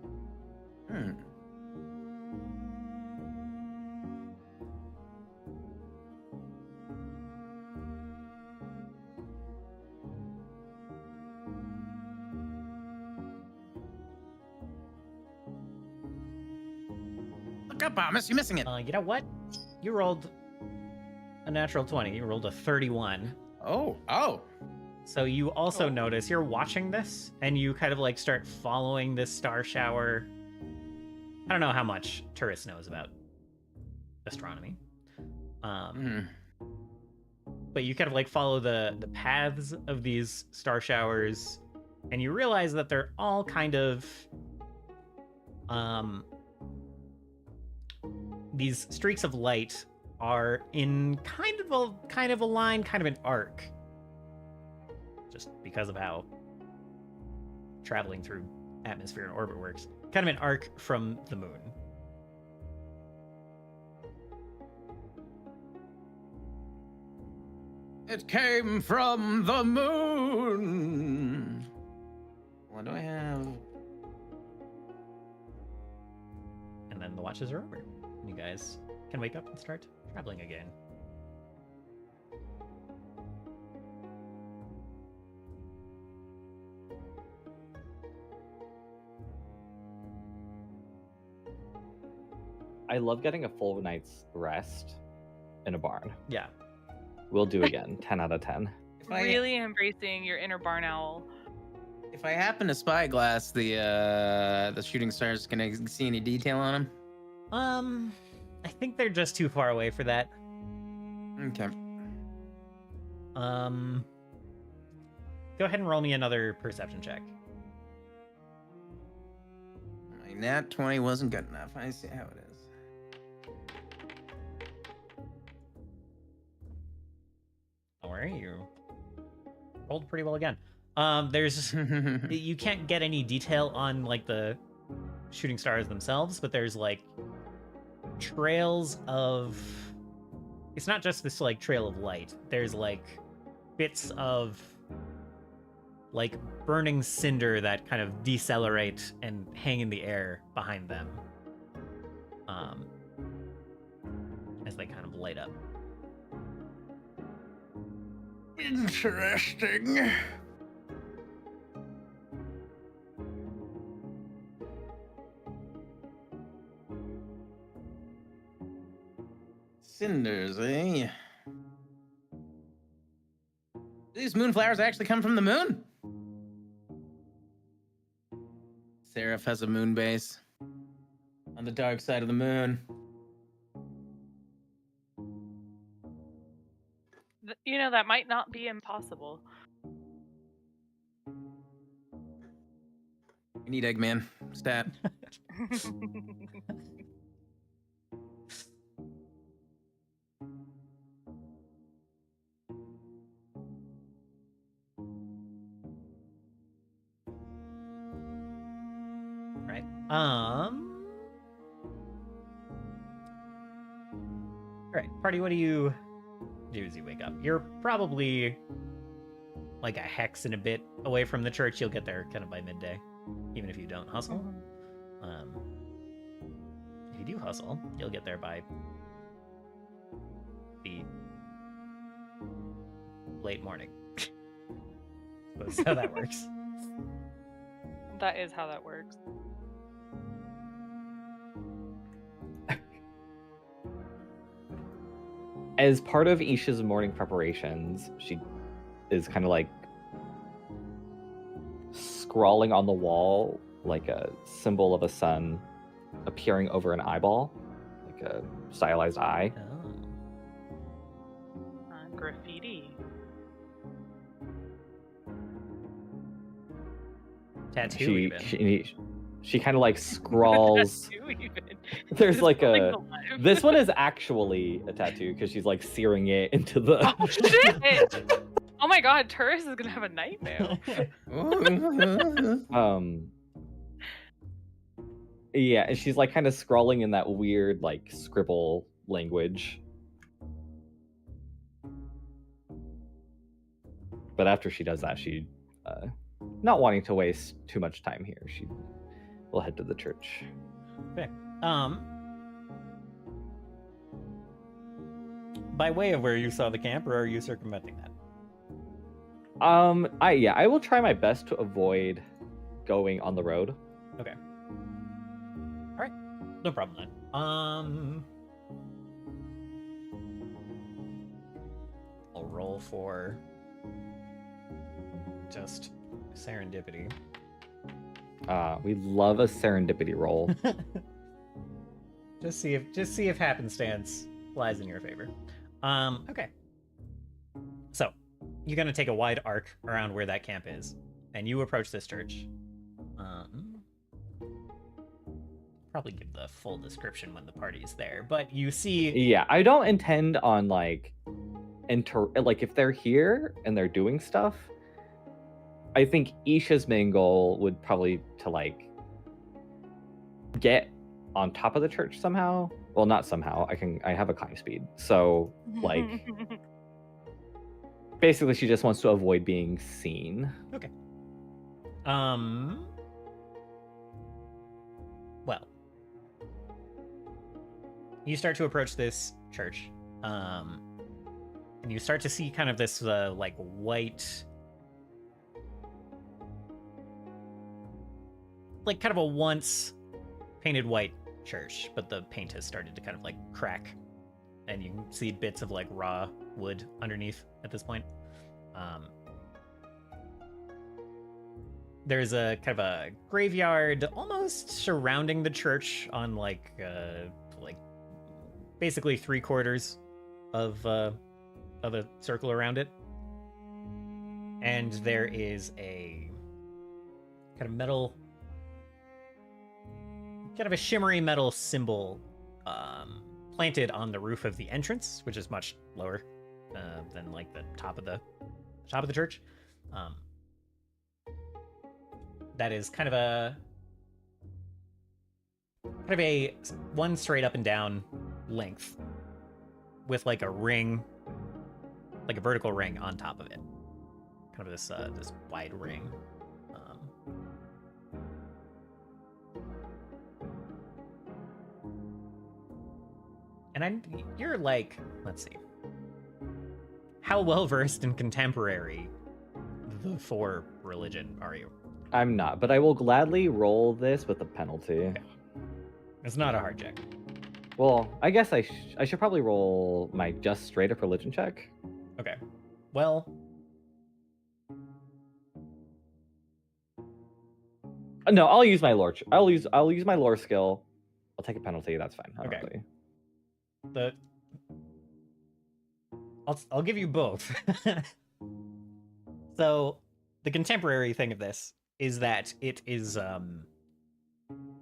Look up, Thomas. You're missing it. You know what? You rolled a natural 20. You rolled a 31. Oh. So you also notice, you're watching this, and you kind of like start following this star shower. I don't know how much Turris knows about astronomy. But you kind of like follow the paths of these star showers, and you realize that they're all kind of these streaks of light are in kind of a line, kind of an arc. Just because of how traveling through atmosphere and orbit works. Kind of an arc from the moon. It came from the moon. What do I have? And then the watches are over. You guys can wake up and start traveling again. I love getting a full night's rest in a barn. Yeah. We'll do again. 10 out of 10. Really embracing your inner barn owl. If I happen to spyglass the shooting stars, can I see any detail on them? I think they're just too far away for that. Okay. Go ahead and roll me another perception check. My nat 20 wasn't good enough. I see how it is. Don't worry, you rolled pretty well again. There's you can't get any detail on like the shooting stars themselves, but there's like trails of, it's not just this like trail of light. There's like bits of like burning cinder that kind of decelerate and hang in the air behind them as they kind of light up. Interesting. Cinders, eh? These moonflowers actually come from the moon? Seraph has a moon base on the dark side of the moon. You know, that might not be impossible. We need Eggman. Stat. Right. right, party, what do you do as you wake up? You're probably like a hex and a bit away from the church. You'll get there kind of by midday, even if you don't hustle. If you do hustle, you'll get there by the late morning. That's how that works. That is how that works. As part of Isha's morning preparations, she is kind of like scrawling on the wall like a symbol of a sun appearing over an eyeball, like a stylized eye. Graffiti. Tattoo even. She kind of like scrawls. Tattoo even. There's like Building's a. alive. This one is actually a tattoo because she's like searing it into the. Oh shit! Oh my god, Turris is gonna have a nightmare. Yeah, and she's like kind of scrawling in that weird like scribble language. But after she does that, she, not wanting to waste too much time here, she will head to the church. Okay. By way of where you saw the camp, or are you circumventing that? I will try my best to avoid going on the road. Okay. All right. No problem then. I'll roll for just serendipity. We love a serendipity roll. Just see if happenstance lies in your favor. Okay. So, you're gonna take a wide arc around where that camp is, and you approach this church. Probably give the full description when the party's there, but you see. Yeah, I don't intend on like if they're here and they're doing stuff. I think Isha's main goal would probably to like get on top of the church somehow. Well, not somehow. I have a climb speed. So like basically she just wants to avoid being seen. Okay. Well, you start to approach this church. And you start to see kind of this like white, like kind of a once painted white church, but the paint has started to kind of like crack, and you can see bits of like raw wood underneath at this point. There's a kind of a graveyard almost surrounding the church on like basically 3/4 of a circle around it, and there is a kind of metal, kind of a shimmery metal symbol planted on the roof of the entrance, which is much lower than like the top of the church. That is kind of a one straight up and down length with like a ring, like a vertical ring on top of it. Kind of this wide ring. And you're like, let's see. How well versed in contemporary the 4 religion are you? I'm not, but I will gladly roll this with a penalty. Okay. It's not a hard check. Well, I guess I should probably roll my just straight up religion check. Okay. Well, no, I'll use my lore. I'll use my lore skill. I'll take a penalty. That's fine. Okay. Honestly. I'll give you both. So, the contemporary thing of this is that it is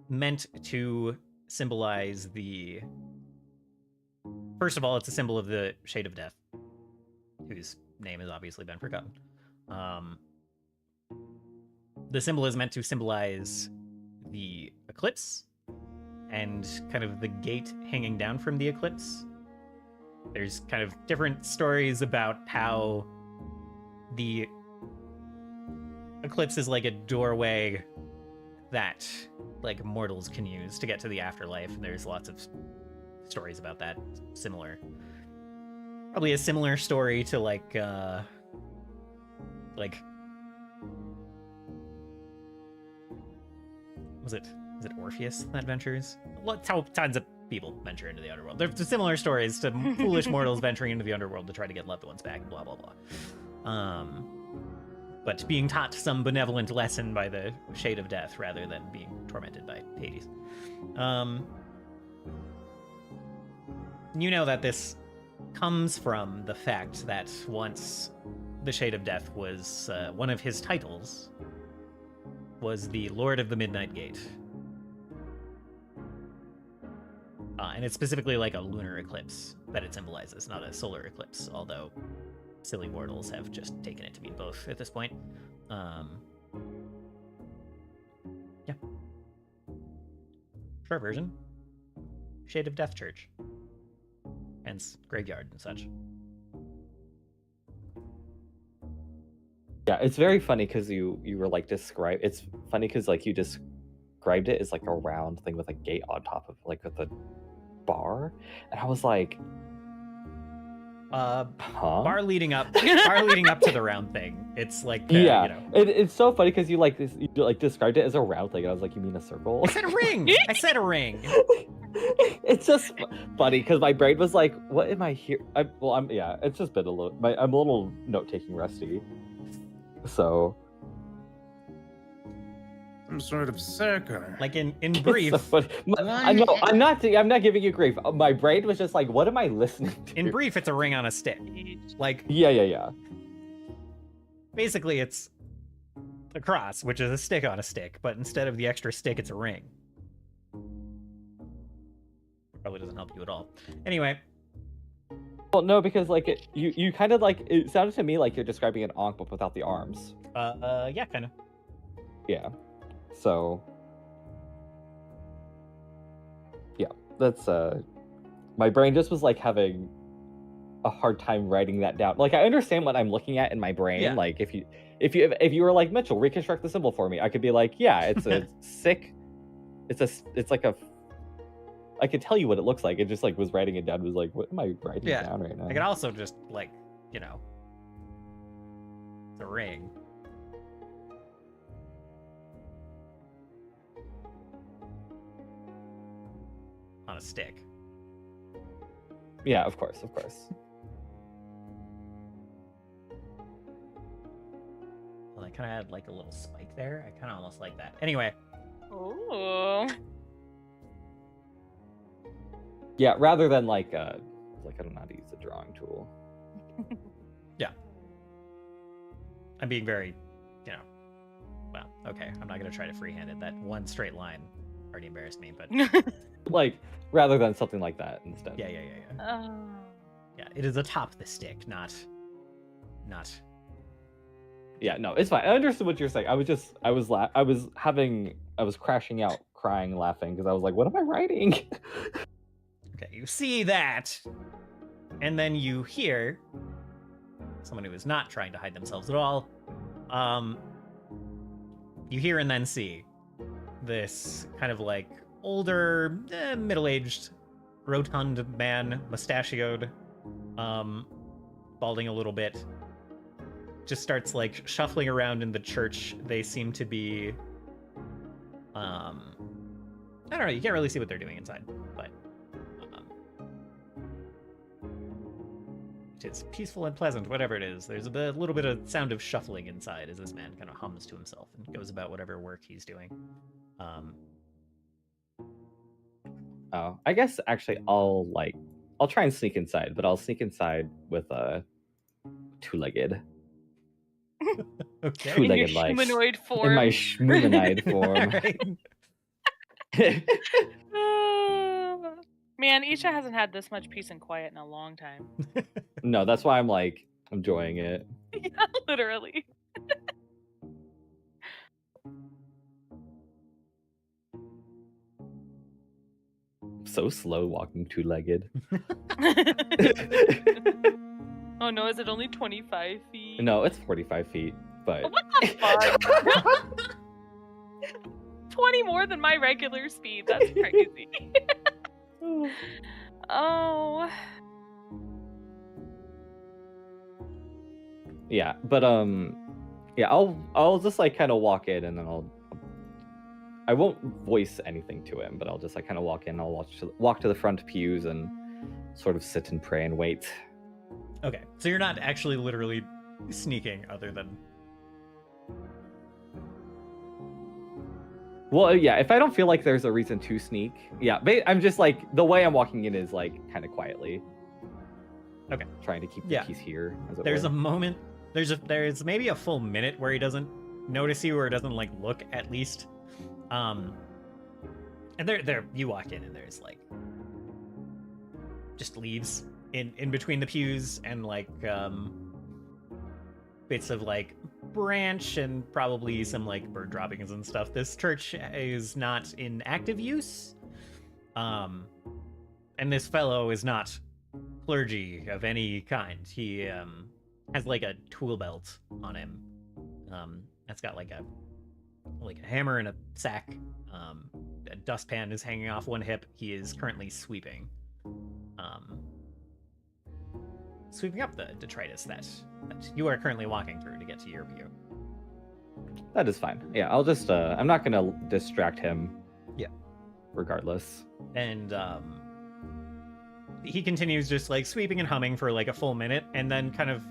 meant to symbolize the. First of all, it's a symbol of the Shade of Death, whose name has obviously been forgotten. The symbol is meant to symbolize the eclipse and kind of the gate hanging down from the eclipse. there's kind of different stories about how the eclipse is like a doorway that like mortals can use to get to the afterlife. There's lots of stories about that. Similar, probably a similar story to like was it Orpheus that ventures? That's how tons of people venture into the underworld. There's similar stories to foolish mortals venturing into the underworld to try to get loved ones back, blah blah blah. But being taught some benevolent lesson by the shade of death rather than being tormented by Hades. You know that this comes from the fact that once the Shade of Death was one of his titles was the Lord of the Midnight Gate. And it's specifically like a lunar eclipse that it symbolizes, not a solar eclipse, although silly mortals have just taken it to mean both at this point. Yeah. Short version. Shade of Death Church. Hence, graveyard and such. Yeah, it's very funny because you were like it's funny because like you described it as like a round thing with a gate on top of like with a bar, and I was like, bar leading up to the round thing. It's like yeah, you know. It's so funny because you like described it as a round thing, and I was like, you mean a circle? I said a ring. I said a ring. It's just funny because my brain was like, what am I here? It's just been I'm a little note-taking rusty. So Some sort of circle. Like in brief. So I'm not giving you grief. My brain was just like, what am I listening to? In brief, it's a ring on a stick. Like Yeah. Basically, it's a cross, which is a stick on a stick, but instead of the extra stick, it's a ring. Probably doesn't help you at all. Anyway. Well, no, because like you kind of like it sounded to me like you're describing an ankh but without the arms. Yeah, kind of. Yeah. So. Yeah, that's my brain just was like having a hard time writing that down. Like I understand what I'm looking at in my brain. Yeah. Like if you were like, Mitchell, reconstruct the symbol for me, I could be like, yeah, it's a sick. It's like a. I could tell you what it looks like. It just like was writing it down. Was like, what am I writing down right now? I could also just like, you know, it's a ring. On a stick. Yeah, of course. Well, I kind of had like a little spike there. I kind of almost like that. Anyway. Ooh. Yeah, rather than like I don't know how to use a drawing tool. Yeah. I'm being very, you know, well, okay. I'm not going to try to freehand it. That one straight line already embarrassed me, but like rather than something like that instead. Yeah. Yeah, it is atop the stick, not. Yeah, no, it's fine. I understood what you're saying. I was crashing out, crying, laughing because I was like, what am I writing? Okay, you see that, and then you hear someone who is not trying to hide themselves at all. You hear and then see this kind of like older, middle-aged, rotund man, mustachioed, balding a little bit, just starts like shuffling around in the church. They seem to be, I don't know, you can't really see what they're doing inside, but it's peaceful and pleasant, whatever it is. There's a little bit of sound of shuffling inside as this man kind of hums to himself and goes about whatever work he's doing. Oh, I guess actually I'll try and sneak inside, but I'll sneak inside with a two-legged. Okay. Two-legged in your humanoid form. In my humanoid form. Man, Isha hasn't had this much peace and quiet in a long time. No, that's why I'm like enjoying it. Yeah, literally. so slow walking two-legged. Oh no, is it only 25 feet? No, it's 45 feet, but... Oh, what the fuck? 20 more than my regular speed. That's crazy. Oh. Yeah, but yeah, I'll just like kind of walk in, and then I won't voice anything to him, but I'll just like kind of walk in. I'll walk to the front pews and sort of sit and pray and wait. Okay, so you're not actually literally sneaking, other than... Well, yeah, if I don't feel like there's a reason to sneak, yeah, I'm just like, the way I'm walking in is like kind of quietly. Okay. Trying to keep the peace here. As it There's were. a moment, there's maybe a full minute where he doesn't notice you, or doesn't like look at least. And there you walk in, and there's like just leaves in between the pews, and like bits of like branch, and probably some like bird droppings and stuff. This church is not in active use, and this fellow is not clergy of any kind. He has like a tool belt on him. That's got like a hammer and a sack. A dustpan is hanging off one hip. He is currently sweeping up the detritus that you are currently walking through to get to your view. That is fine. Yeah, I'll just I'm not gonna distract him. Yeah. Regardless. And he continues just like sweeping and humming for like a full minute, and then kind of,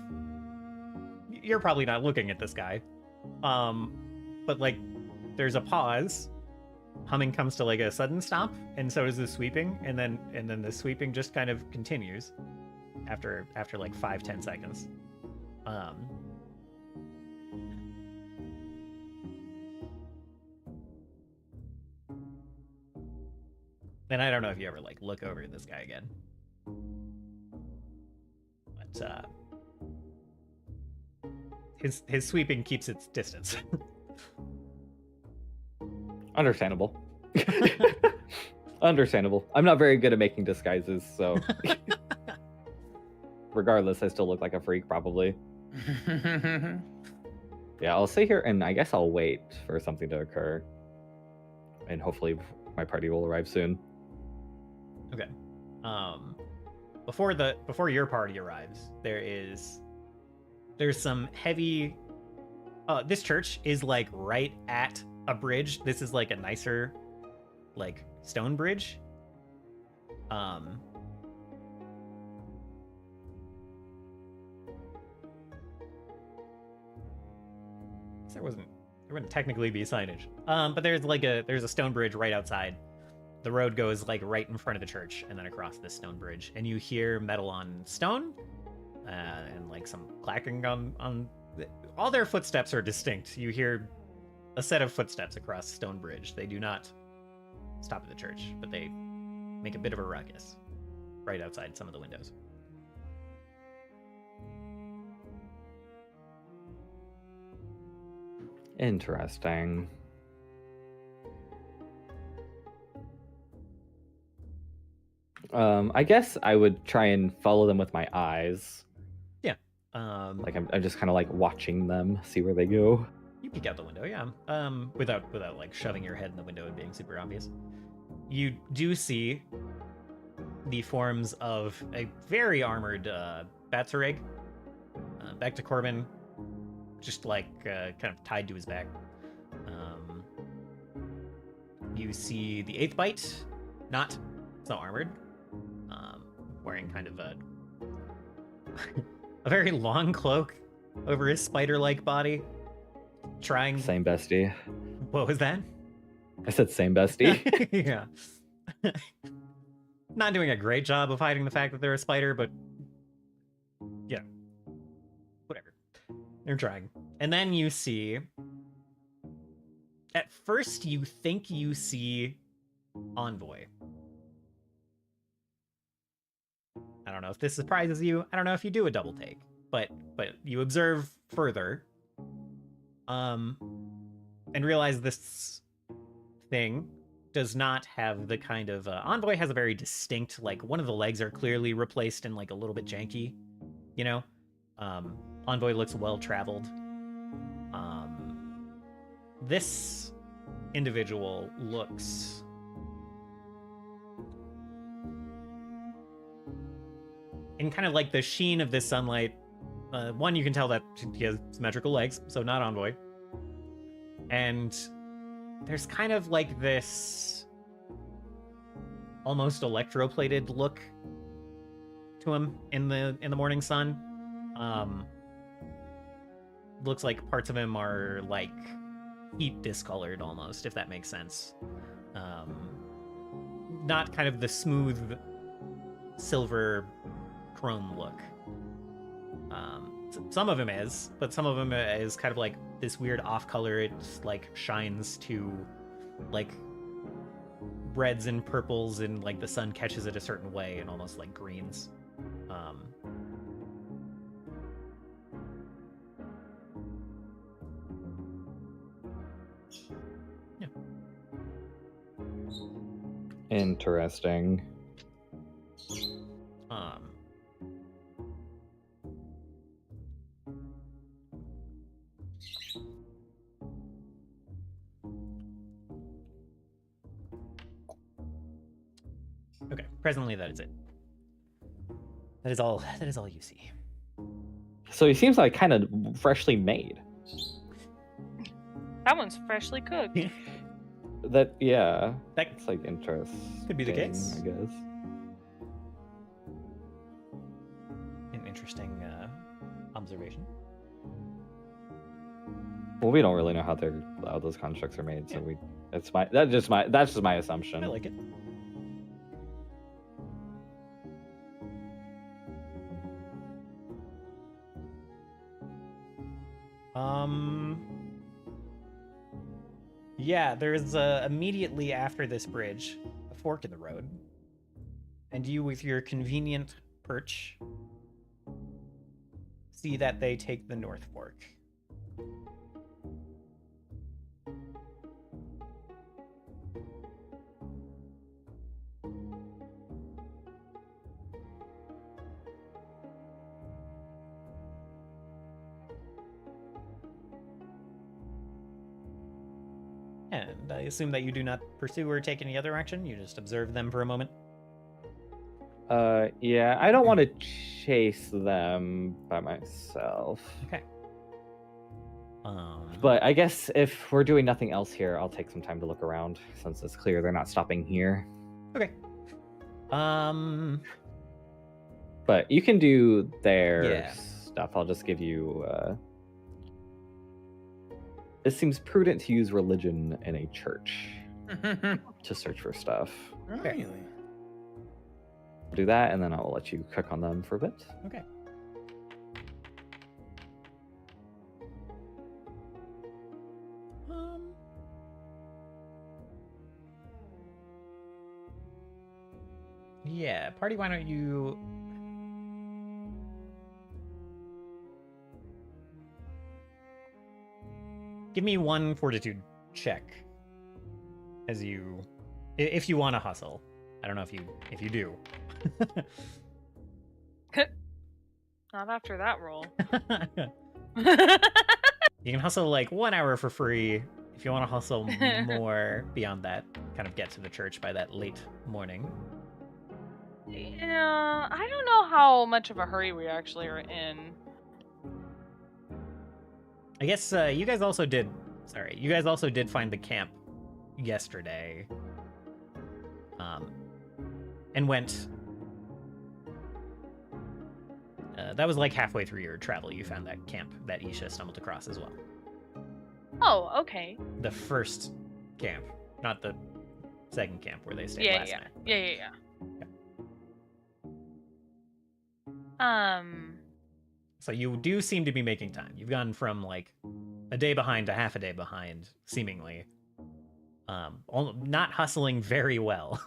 you're probably not looking at this guy, but like there's a pause. Humming comes to like a sudden stop, and so is the sweeping, and then the sweeping just kind of continues after like 5-10 seconds. And I don't know if you ever like look over at this guy again, but his sweeping keeps its distance. Understandable. Understandable. I'm not very good at making disguises, so regardless, I still look like a freak, probably. Yeah, I'll stay here, and I guess I'll wait for something to occur, and hopefully my party will arrive soon. Okay. Before your party arrives, there's some heavy. This church is like right at a bridge. This is like a nicer, like stone bridge. There wouldn't technically be signage. But there's a stone bridge right outside. The road goes like right in front of the church, and then across this stone bridge, and you hear metal on stone, and like some clacking on. All their footsteps are distinct. You hear a set of footsteps across stone bridge. They do not stop at the church, but they make a bit of a ruckus right outside some of the windows. Interesting. I guess I would try and follow them with my eyes. Yeah. Like I'm just kind of like watching them, see where they go. You peek out the window, yeah. Without like shoving your head in the window and being super obvious. You do see the forms of a very armored Batsarig. Back to Corbin, just like kind of tied to his back. You see the 8th Bite, not so armored, wearing kind of a very long cloak over his spider-like body. Trying. Same bestie. What was that? I said same bestie. Yeah. Not doing a great job of hiding the fact that they're a spider, but yeah. Whatever. They're trying. And then you see, at first you think you see Envoy. I don't know if this surprises you. I don't know if you do a double take, but you observe further, and realize this thing does not have the kind of Envoy has a very distinct, like, one of the legs are clearly replaced and like a little bit janky, you know. Envoy looks well traveled. This individual looks in kind of like the sheen of this sunlight. One, you can tell that he has symmetrical legs, so not Envoy. And there's kind of like this almost electroplated look to him in the morning sun. Looks like parts of him are like heat discolored almost, if that makes sense. Not kind of the smooth silver chrome look. Some of him is, but some of him is kind of like this weird off color. It like shines to like reds and purples, and like the sun catches it a certain way, and almost like greens. Yeah. Interesting. Okay, presently that is it. That is all you see. So he seems like kind of freshly made. That one's freshly cooked. That, yeah. That It's like interesting. could be the case. I guess. An interesting observation. Well, we don't really know how those constructs are made, so that's just my assumption. I like it. Yeah, there's immediately after this bridge, a fork in the road. And you, with your convenient perch, see that they take the North Fork. And I assume that you do not pursue or take any other action. You just observe them for a moment. Yeah, I don't want to chase them by myself. Okay. But I guess if we're doing nothing else here, I'll take some time to look around, since it's clear they're not stopping here. Okay. But you can do their Yeah. stuff. I'll just give you. It seems prudent to use religion in a church to search for stuff. Really? Do that, and then I'll let you cook on them for a bit. Okay. Yeah, party, why don't you... Give me one fortitude check as you... If you want to hustle. I don't know if you do. Not after that roll. You can hustle like 1 hour for free. If you want to hustle more beyond that, kind of get to the church by that late morning. Yeah, I don't know how much of a hurry we actually are in. I guess you guys also did find the camp yesterday. And went... that was like halfway through your travel. You found that camp that Isha stumbled across as well. Oh, okay. The first camp, not the second camp where they stayed last night. Yeah. So you do seem to be making time. You've gone from like a day behind to half a day behind, seemingly. Not hustling very well.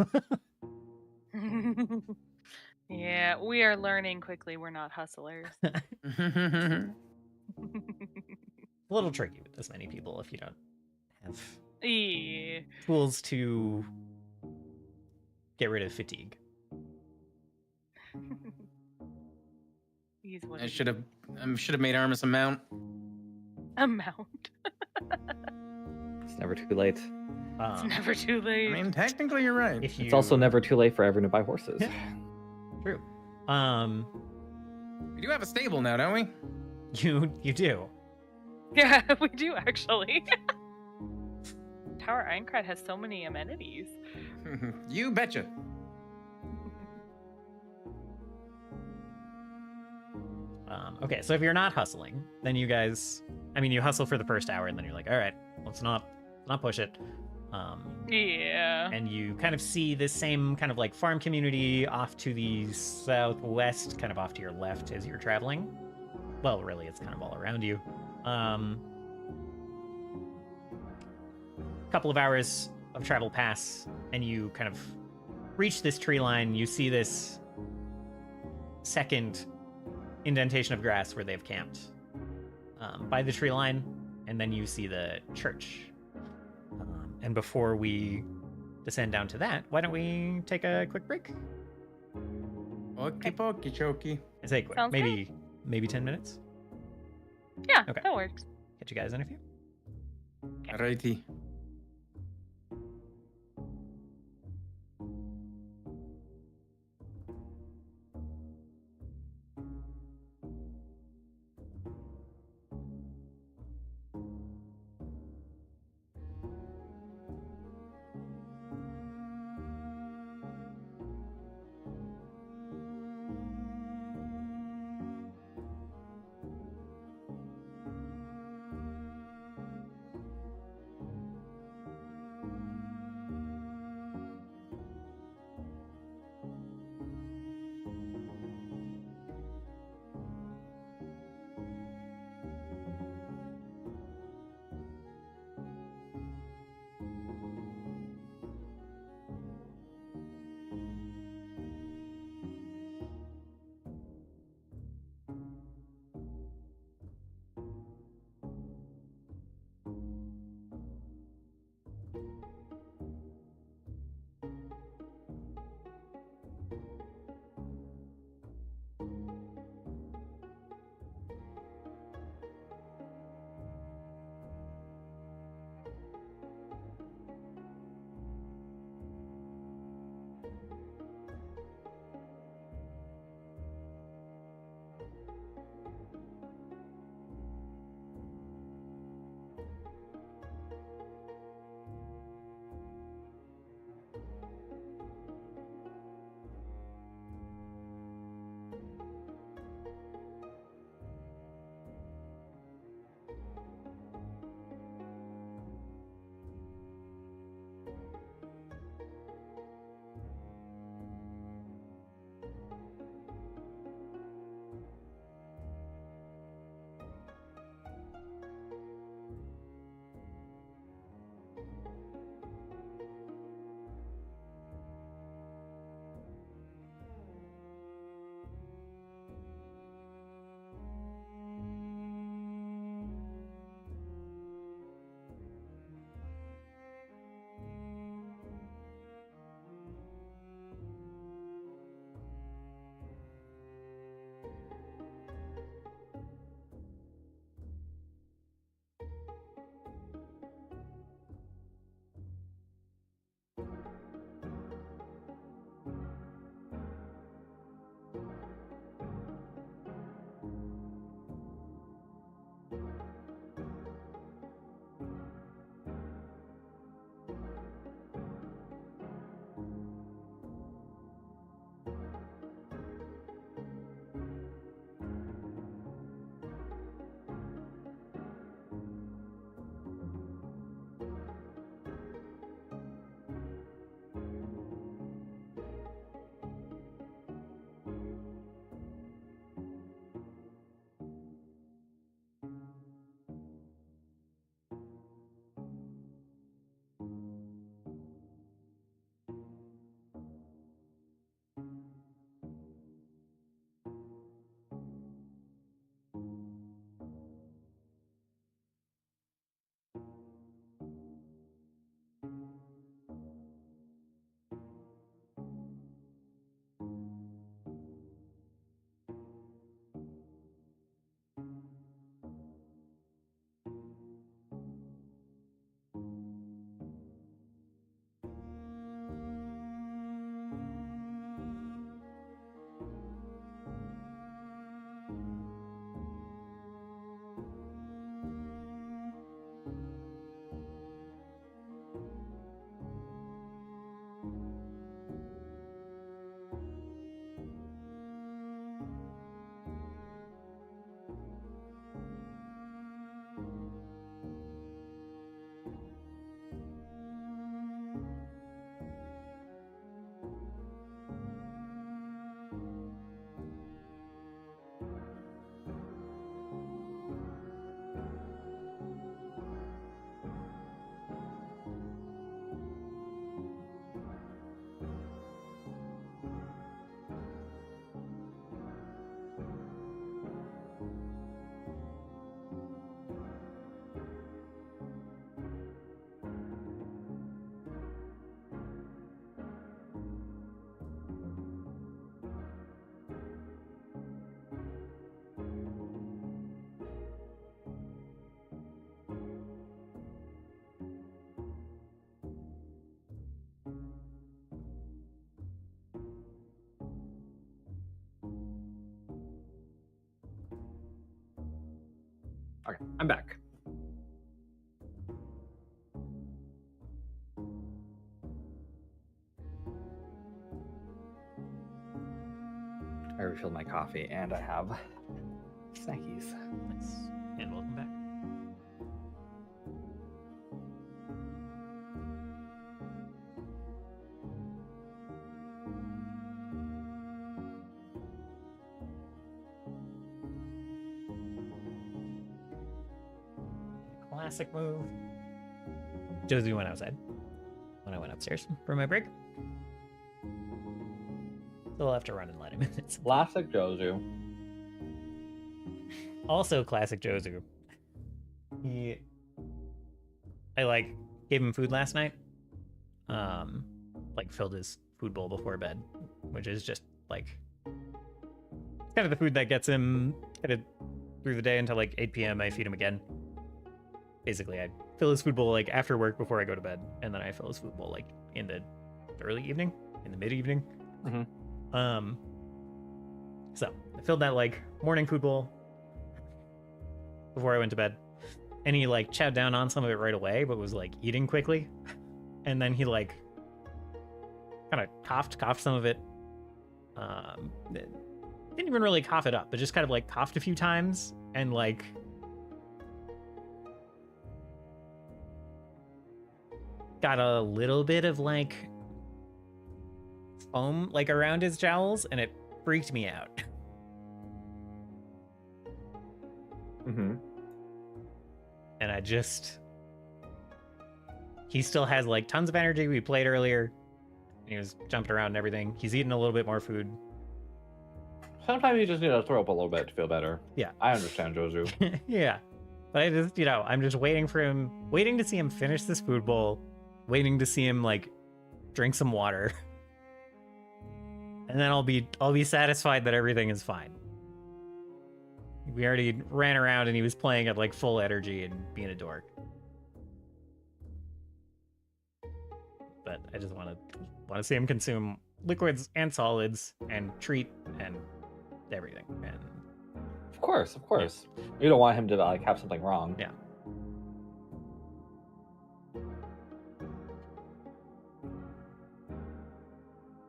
Yeah, we are learning quickly. We're not hustlers. A little tricky with this many people if you don't have Yeah. tools to get rid of fatigue. He's what I he- should have made Armus a mount. a mount. It's never too late. It's never too late. I mean, technically, you're right. If you... It's also never too late for everyone to buy horses. Yeah. True. We do have a stable now, don't we? You do. Yeah, we do actually. Tower Ironcrad has so many amenities. You betcha. Okay, so if you're not hustling, then you guys, I mean, you hustle for the first hour, and then you're like, all right, let's not push it. Yeah. And you kind of see this same kind of like farm community off to the southwest, kind of off to your left as you're traveling. Well, really, it's kind of all around you. Couple of hours of travel pass, and you kind of reach this tree line. You see this second indentation of grass where they've camped by the tree line, and then you see the church. And before we descend down to that, why don't we take a quick break? Okie pokey chokey. I say quick, Sounds maybe 10 minutes. Yeah, Okay. that works. Catch you guys in a few. Alrighty. Okay, I'm back. I refilled my coffee and I have snackies. Nice. And welcome back. Classic move. Josie went outside when I went upstairs for my break. So I'll have to run and let him in. Classic Jozu. Also classic Jozu. I gave him food last night. Filled his food bowl before bed, which is just it's kind of the food that gets him headed through the day until 8 p.m. I feed him again. Basically, I fill his food bowl after work before I go to bed, and then I fill his food bowl in the early evening, in the mid evening. Mm-hmm. So I filled that morning food bowl before I went to bed, and he chowed down on some of it right away, but was eating quickly, and then he kind of coughed some of it. Didn't even really cough it up, but just kind of coughed a few times and got a little bit of foam around his jowls, and it freaked me out. Mm-hmm. And he still has tons of energy. We played earlier. He was jumping around and everything. He's eating a little bit more food. Sometimes you just need to throw up a little bit to feel better. Yeah. I understand, Jozu. Yeah. But I just, I'm just waiting to see him finish this food bowl, waiting to see him drink some water. And then I'll be satisfied that everything is fine. We already ran around and he was playing at full energy and being a dork. But I just want to see him consume liquids and solids and treat and everything. And Of course. You don't want him to have something wrong. yeah.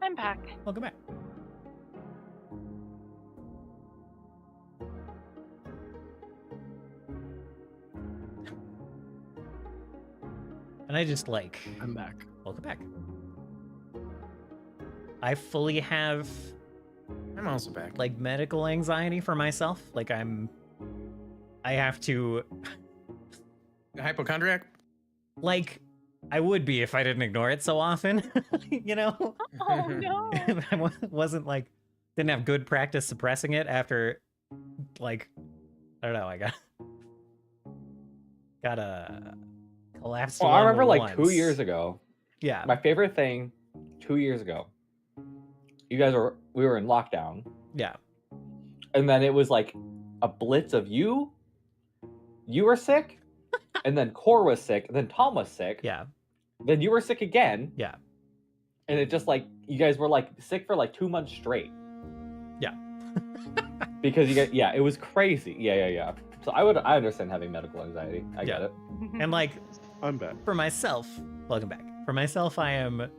I'm back. Welcome back. And I just I'm back. welcome back. I fully have I'm also back. medical anxiety for myself. I have to Hypochondriac? I would be if I didn't ignore it so often. Oh no. I wasn't didn't have good practice suppressing it after I don't know, I got a collapsed Well, I lung remember 2 once. years ago. Yeah. My favorite thing 2 years ago. We were in lockdown. Yeah. And then it was a blitz of you. You were sick. And then Core was sick. Then Tom was sick. Yeah. Then you were sick again. Yeah. And it just you guys were sick for 2 months straight. Yeah. Because it was crazy. Yeah. So I understand having medical anxiety. I get it. And I'm back. for myself, welcome back. For myself, I am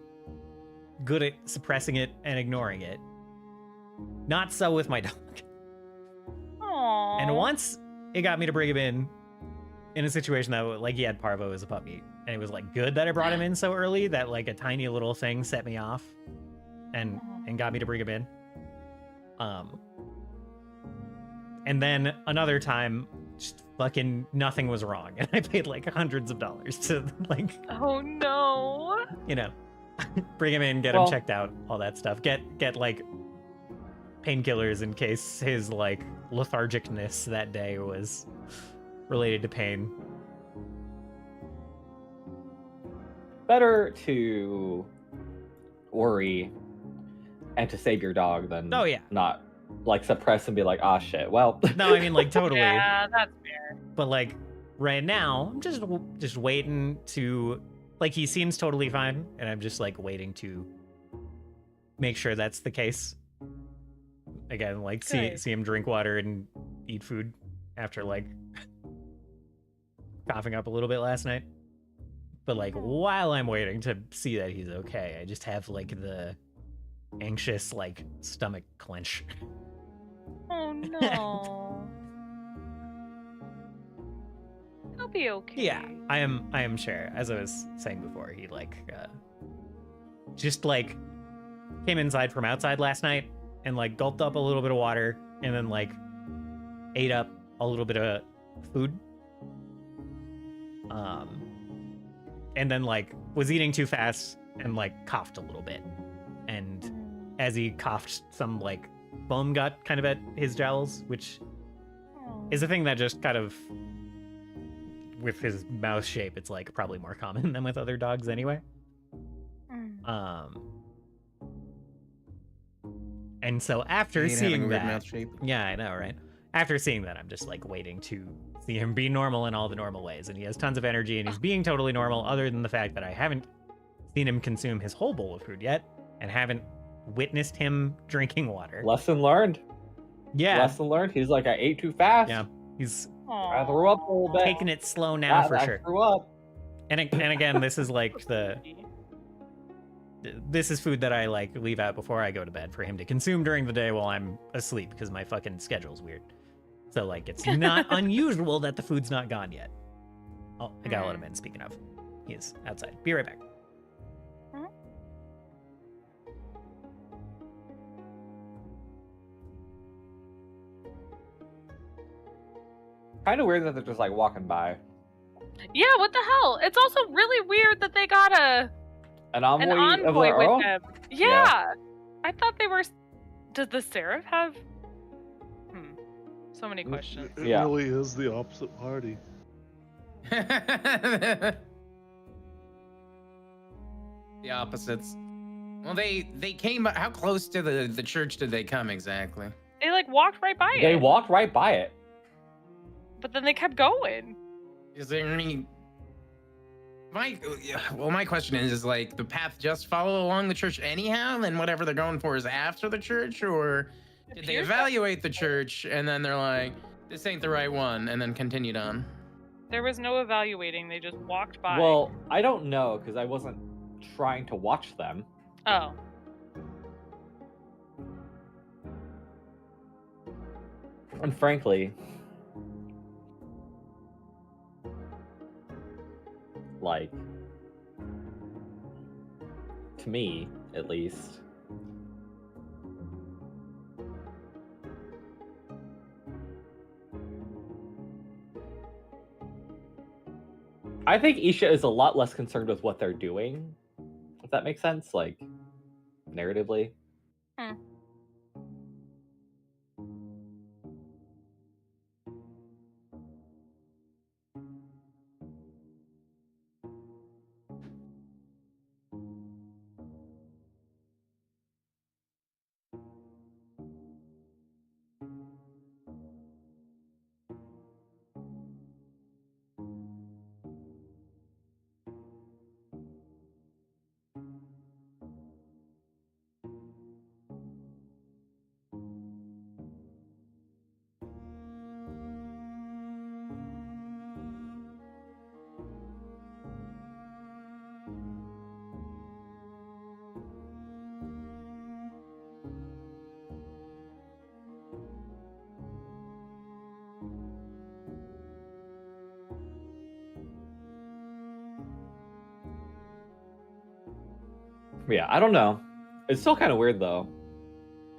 good at suppressing it and ignoring it. Not so with my dog. Aww. And once it got me to bring him in a situation that he had parvo as a puppy, and it was good that I brought him in so early that a tiny little thing set me off and got me to bring him in. And then another time, just fucking nothing was wrong, and I paid hundreds of dollars to Oh no. bring him in, get him checked out, all that stuff. Get painkillers in case his lethargicness that day was related to pain. Better to worry and to save your dog than Oh, yeah. not suppress and be ah shit. Well, No, I mean totally. Yeah, that's fair. But right now, I'm just waiting to he seems totally fine, and I'm just waiting to make sure that's the case. Again, see him drink water and eat food after coughing up a little bit last night. But like while I'm waiting to see that he's okay, I just have like the anxious like stomach clench. Oh no. He'll be okay. Yeah, I am sure. As I was saying before, he like just like came inside from outside last night and like gulped up a little bit of water and then like ate up a little bit of food. And then like was eating too fast and like coughed a little bit. And as he coughed, some like foam got kind of at his jowls, which is a thing that just kind of, with his mouth shape, it's like probably more common than with other dogs anyway. And so after seeing that, yeah, I know, right? After seeing that, I'm just like waiting to see him be normal in all the normal ways. And he has tons of energy and he's being totally normal, other than the fact that I haven't seen him consume his whole bowl of food yet and haven't witnessed him drinking water. Lesson learned. Yeah. Lesson learned. He's like, I ate too fast. Yeah. He's I threw up a little bit. taking it slow now for I sure. threw up. And again, this is like this is food that I like leave out before I go to bed for him to consume during the day while I'm asleep because my fucking schedule's weird. So like it's not unusual that the food's not gone yet. Oh, I gotta let him in. Speaking of, he is outside. Be right back. Kind of weird that they're just like walking by. Yeah, what the hell? It's also really weird that they got An an envoy of envoy their with own? them. Yeah. I thought they were. Does the Seraph have? So many questions. It Yeah. really is the opposite party. The opposites. Well, they came. How close to the church did they come exactly? They like walked right by They it. walked right by it. But then they kept going. Is there any? My question is like the path just follow along the church anyhow, and whatever they're going for is after the church, or did they Appears evaluate the church and then they're like, this ain't the right one, and then continued on? There was no evaluating. They just walked by. Well, I don't know because I wasn't trying to watch them. Oh. And frankly, like, to me, at least, I think Isha is a lot less concerned with what they're doing, if that makes sense, like, narratively. Yeah, I don't know. It's still kind of weird, though.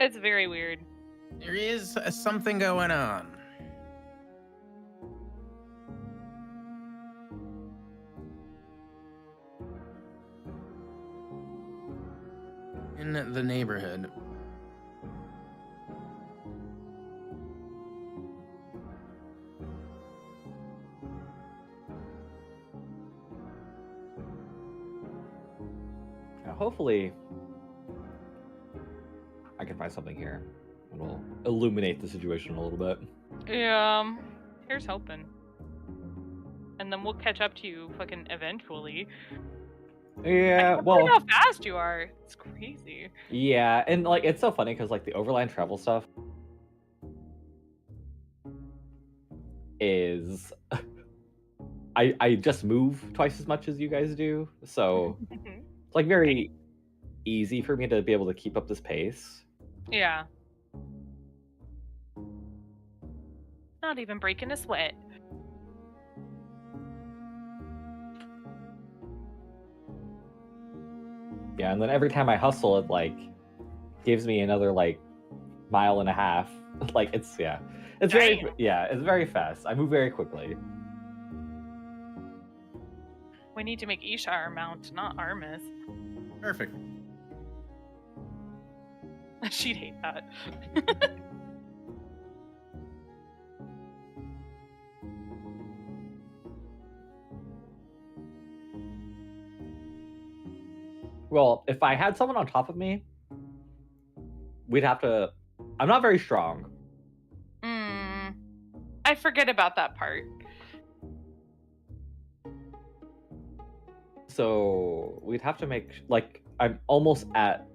It's very weird. There is something going on. In the neighborhood. Now, hopefully, I can find something here and will illuminate the situation a little bit. Yeah. Here's hoping. And then we'll catch up to you fucking eventually. Yeah, I well, how fast you are. It's crazy. yeah, and like it's so funny because like the overland travel stuff is I just move twice as much as you guys do, so it's like very easy for me to be able to keep up this pace. Yeah. Not even breaking a sweat. Yeah, and then every time I hustle, it like gives me another like mile and a half. Like it's it's very it's very fast. I move very quickly. We need to make Isha our mount, not Armis. Perfect. She'd hate that. Well, if I had someone on top of me, we'd have to. I'm not very strong. I forget about that part. So we'd have to make like I'm almost at.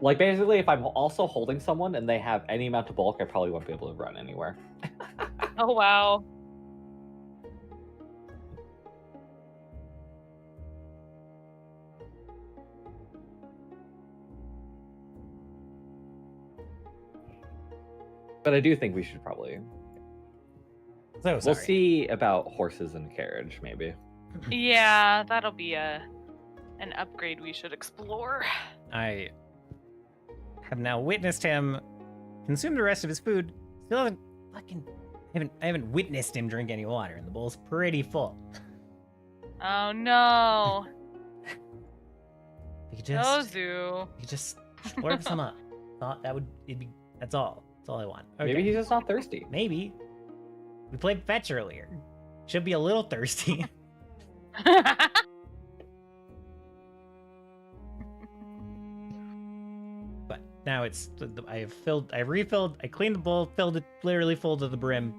Like basically, if I'm also holding someone and they have any amount of bulk, I probably won't be able to run anywhere. Oh wow. But I do think we should probably. So We'll see about horses and carriage, maybe. Yeah, that'll be an upgrade we should explore. I have now witnessed him consume the rest of his food. Still haven't I haven't witnessed him drink any water, and the bowl's pretty full. Oh no. You just Ozu. you just slurp some up. Thought that's all. That's all I want. Okay. Maybe he's just not thirsty. Maybe. We played fetch earlier. Should be a little thirsty. But now it's I refilled, I cleaned the bowl, filled it literally full to the brim.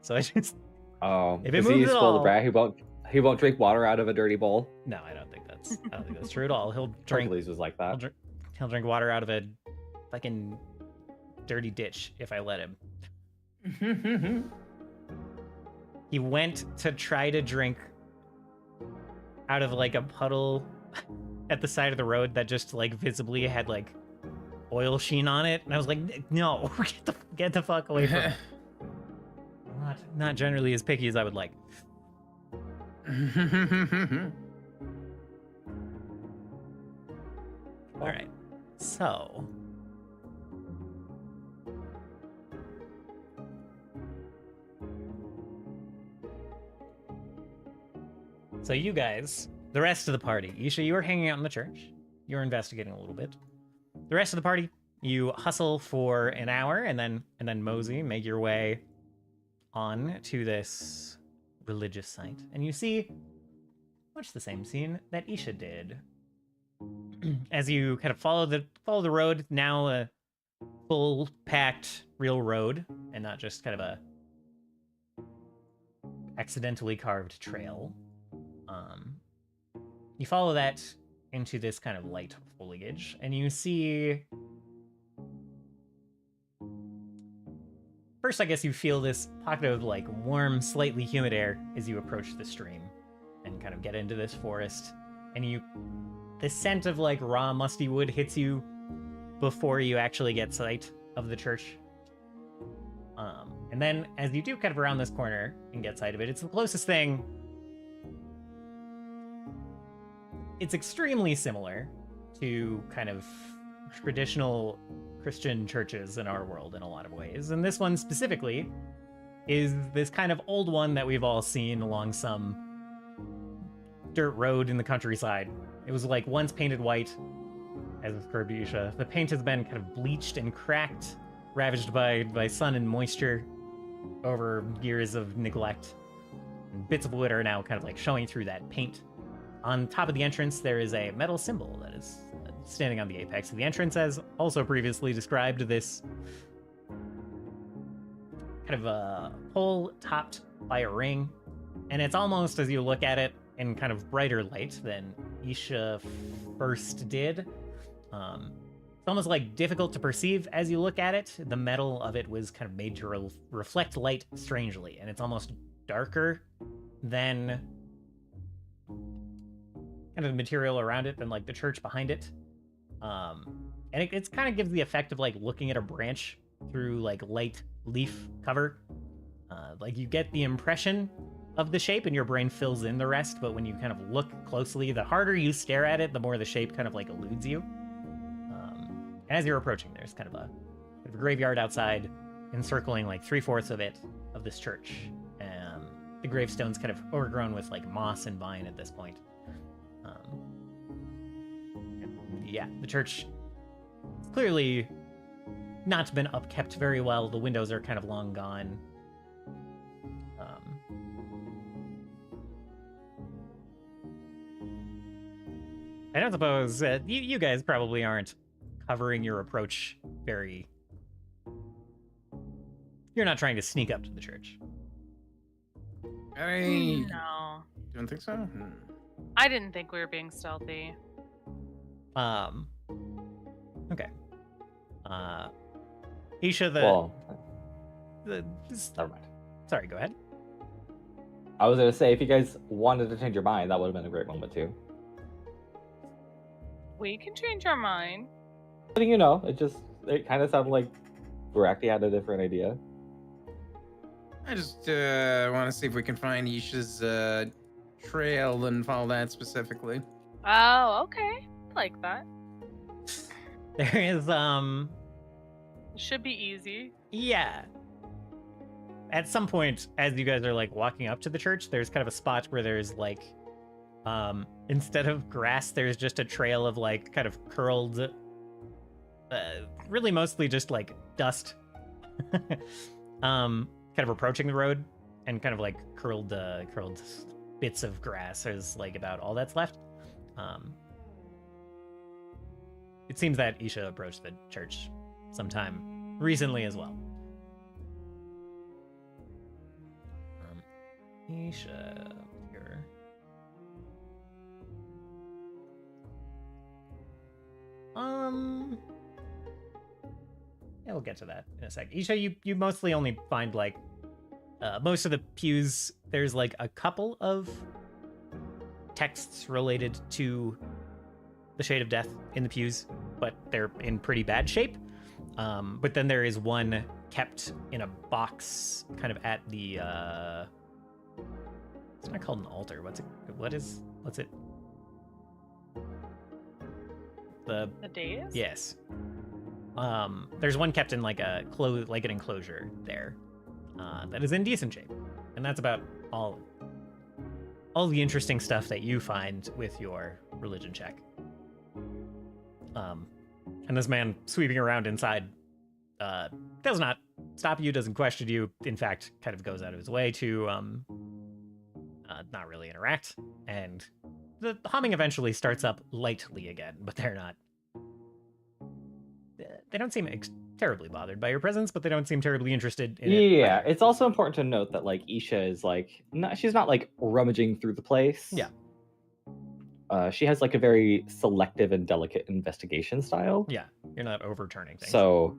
So I just if it moves moves at full all- of brat, he won't drink water out of a dirty bowl. No, I don't think that's true at all. He'll drink Hercules was like that. he'll drink water out of a fucking dirty ditch if I let him. He went to try to drink out of like a puddle at the side of the road that just like visibly had like oil sheen on it, and I was like, no, get the fuck away from it. Not generally as picky as I would like. All right, so you guys, the rest of the party, Isha, you were hanging out in the church. You were investigating a little bit. The rest of the party, you hustle for an hour and then mosey, make your way on to this religious site, and you see much the same scene that Isha did. As you kind of follow the road, now a full packed real road and not just kind of a accidentally carved trail. You follow that into this kind of light foliage, and you see. First, I guess you feel this pocket of like warm, slightly humid air as you approach the stream and kind of get into this forest. And the scent of like raw, musty wood hits you before you actually get sight of the church. And then as you do kind of around this corner and get sight of it, it's the closest thing. It's extremely similar to kind of traditional Christian churches in our world in a lot of ways. And this one specifically is this kind of old one that we've all seen along some dirt road in the countryside. It was like once painted white, as with Isha. The paint has been kind of bleached and cracked, ravaged by sun and moisture over years of neglect. And bits of wood are now kind of like showing through that paint. On top of the entrance, there is a metal symbol that is standing on the apex of the entrance, as also previously described, this kind of a pole topped by a ring. And it's almost, as you look at it, in kind of brighter light than Isha first did. It's almost like difficult to perceive as you look at it. The metal of it was kind of made to reflect light strangely, and it's almost darker than kind of the material around it than like the church behind it. And it's kind of gives the effect of like looking at a branch through like light leaf cover. Like you get the impression of the shape and your brain fills in the rest, but when you kind of look closely, the harder you stare at it, the more the shape kind of like eludes you. And as you're approaching, there's kind of a graveyard outside, encircling like 3/4 of it, of this church. The gravestone's kind of overgrown with like moss and vine at this point. Yeah, the church has clearly not been upkept very well. The windows are kind of long gone. I don't suppose you guys probably aren't covering your approach very... You're not trying to sneak up to the church. I No. don't think so. I didn't think we were being stealthy. Okay. Isha, Well, the never mind. sorry, go ahead. I was gonna say, if you guys wanted to change your mind, that would have been a great moment too. We can change our mind. Letting you know, it kind of sounded like Voraktee had a different idea. I just want to see if we can find Isha's trail and follow that specifically. Oh, okay. I like that. There is, It should be easy. yeah. At some point, as you guys are like walking up to the church, there's kind of a spot where there's like, instead of grass, there's just a trail of like kind of curled, really mostly just like dust, kind of approaching the road, and kind of like curled bits of grass is like about all that's left. It seems that Isha approached the church sometime recently as well. Isha here. Yeah, we'll get to that in a sec. Isha, you mostly only find like most of the pews. There's like a couple of texts related to the Shade of Death in the pews, but they're in pretty bad shape. But then there is one kept in a box, kind of at the it's not called an altar. What's it? The dais? Yes. There's one kept in like an enclosure there, that is in decent shape, and that's about all the interesting stuff that you find with your religion check. And this man sweeping around inside does not stop you, doesn't question you. In fact, kind of goes out of his way to not really interact. And the humming eventually starts up lightly again, but they're not. They don't seem terribly bothered by your presence, but they don't seem terribly interested in it. Yeah, it's also important to note that like Isha is like she's not like rummaging through the place. Yeah. She has like a very selective and delicate investigation style. Yeah, you're not overturning things. So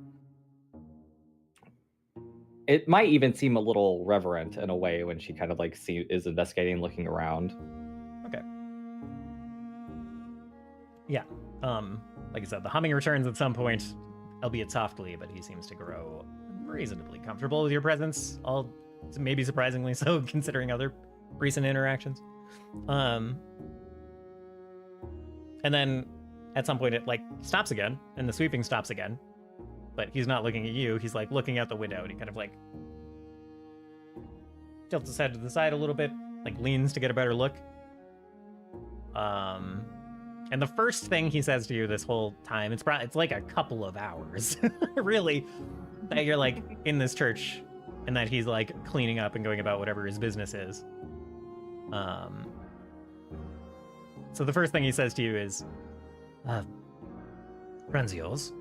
it might even seem a little reverent in a way when she kind of like is investigating, looking around. Okay. Yeah. Like I said, the humming returns at some point, albeit softly, but he seems to grow reasonably comfortable with your presence. Maybe surprisingly so, considering other recent interactions. And then at some point it like stops again, and the sweeping stops again, but he's not looking at you. He's like looking out the window, and he kind of like tilts his head to the side a little bit, like leans to get a better look. And the first thing he says to you this whole time, it's like a couple of hours, really, that you're like in this church, and that he's like cleaning up and going about whatever his business is. So the first thing he says to you is, friends of yours?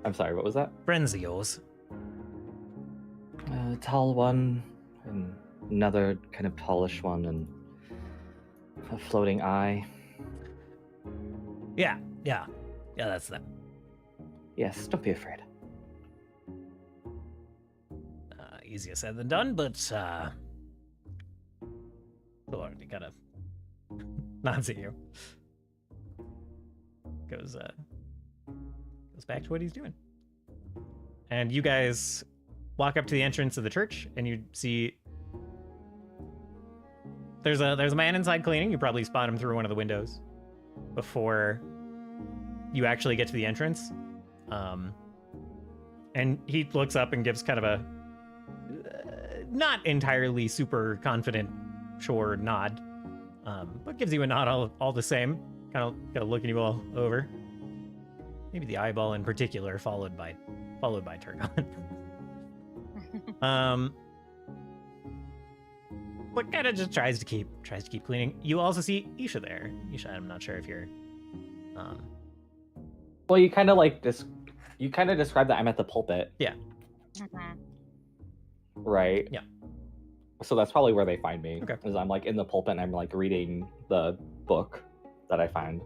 I'm sorry, what was that? Friends of yours? A tall one, and another kind of tallish one, and a floating eye. Yeah, that's them. Yes, don't be afraid. Easier said than done, but Lord, he kind of nods at you. Goes back to what he's doing. And you guys walk up to the entrance of the church, and you see there's a man inside cleaning. You probably spot him through one of the windows before you actually get to the entrance. And he looks up and gives kind of a not entirely super confident, sure nod, but gives you a nod all the same. Kind of looking you all over. Maybe the eyeball in particular, followed by Turgon. But kind of just tries to keep cleaning. You also see Isha there. Isha, I'm not sure if you're. Well, you kind of like describe that I'm at the pulpit. Yeah. Mhm. Right. Yeah. So that's probably where they find me. Okay. Is I'm like in the pulpit and I'm like reading the book that I find.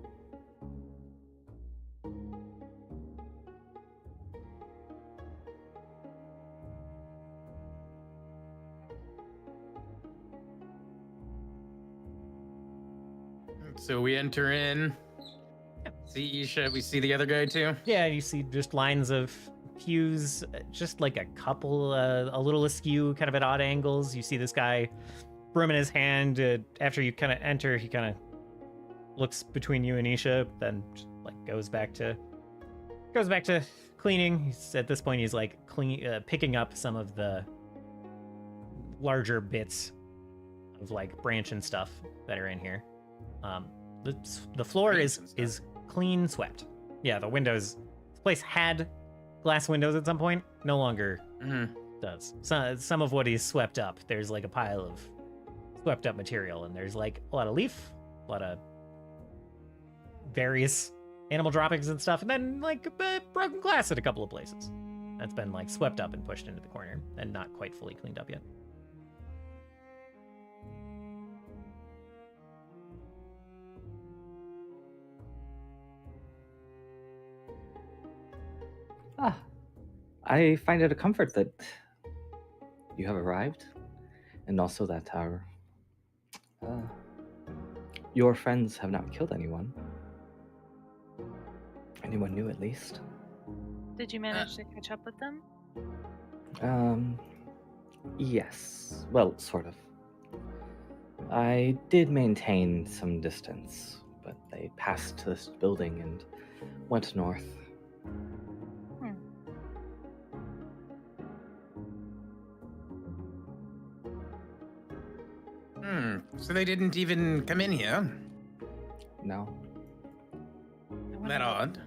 So we enter in. See Isha, we see the other guy too. Yeah, you see just lines of pews, just like a couple, a little askew, kind of at odd angles. You see this guy, broom in his hand. After you kind of enter, he kind of looks between you and Isha, then just, like goes back to cleaning. At this point, he's like picking up some of the larger bits of like branch and stuff that are in here. The floor is clean swept. Yeah, the windows. This place had glass windows at some point. No longer does. Some of what he's swept up, there's like a pile of swept up material, and there's like a lot of leaf, a lot of various animal droppings and stuff, and then like broken glass at a couple of places. That's been like swept up and pushed into the corner and not quite fully cleaned up yet. I find it a comfort that you have arrived, and also that your friends have not killed anyone. Anyone new, at least. Did you manage to catch up with them? Yes. Well, sort of. I did maintain some distance, but they passed this building and went north. So they didn't even come in here? No. I wonder That odd.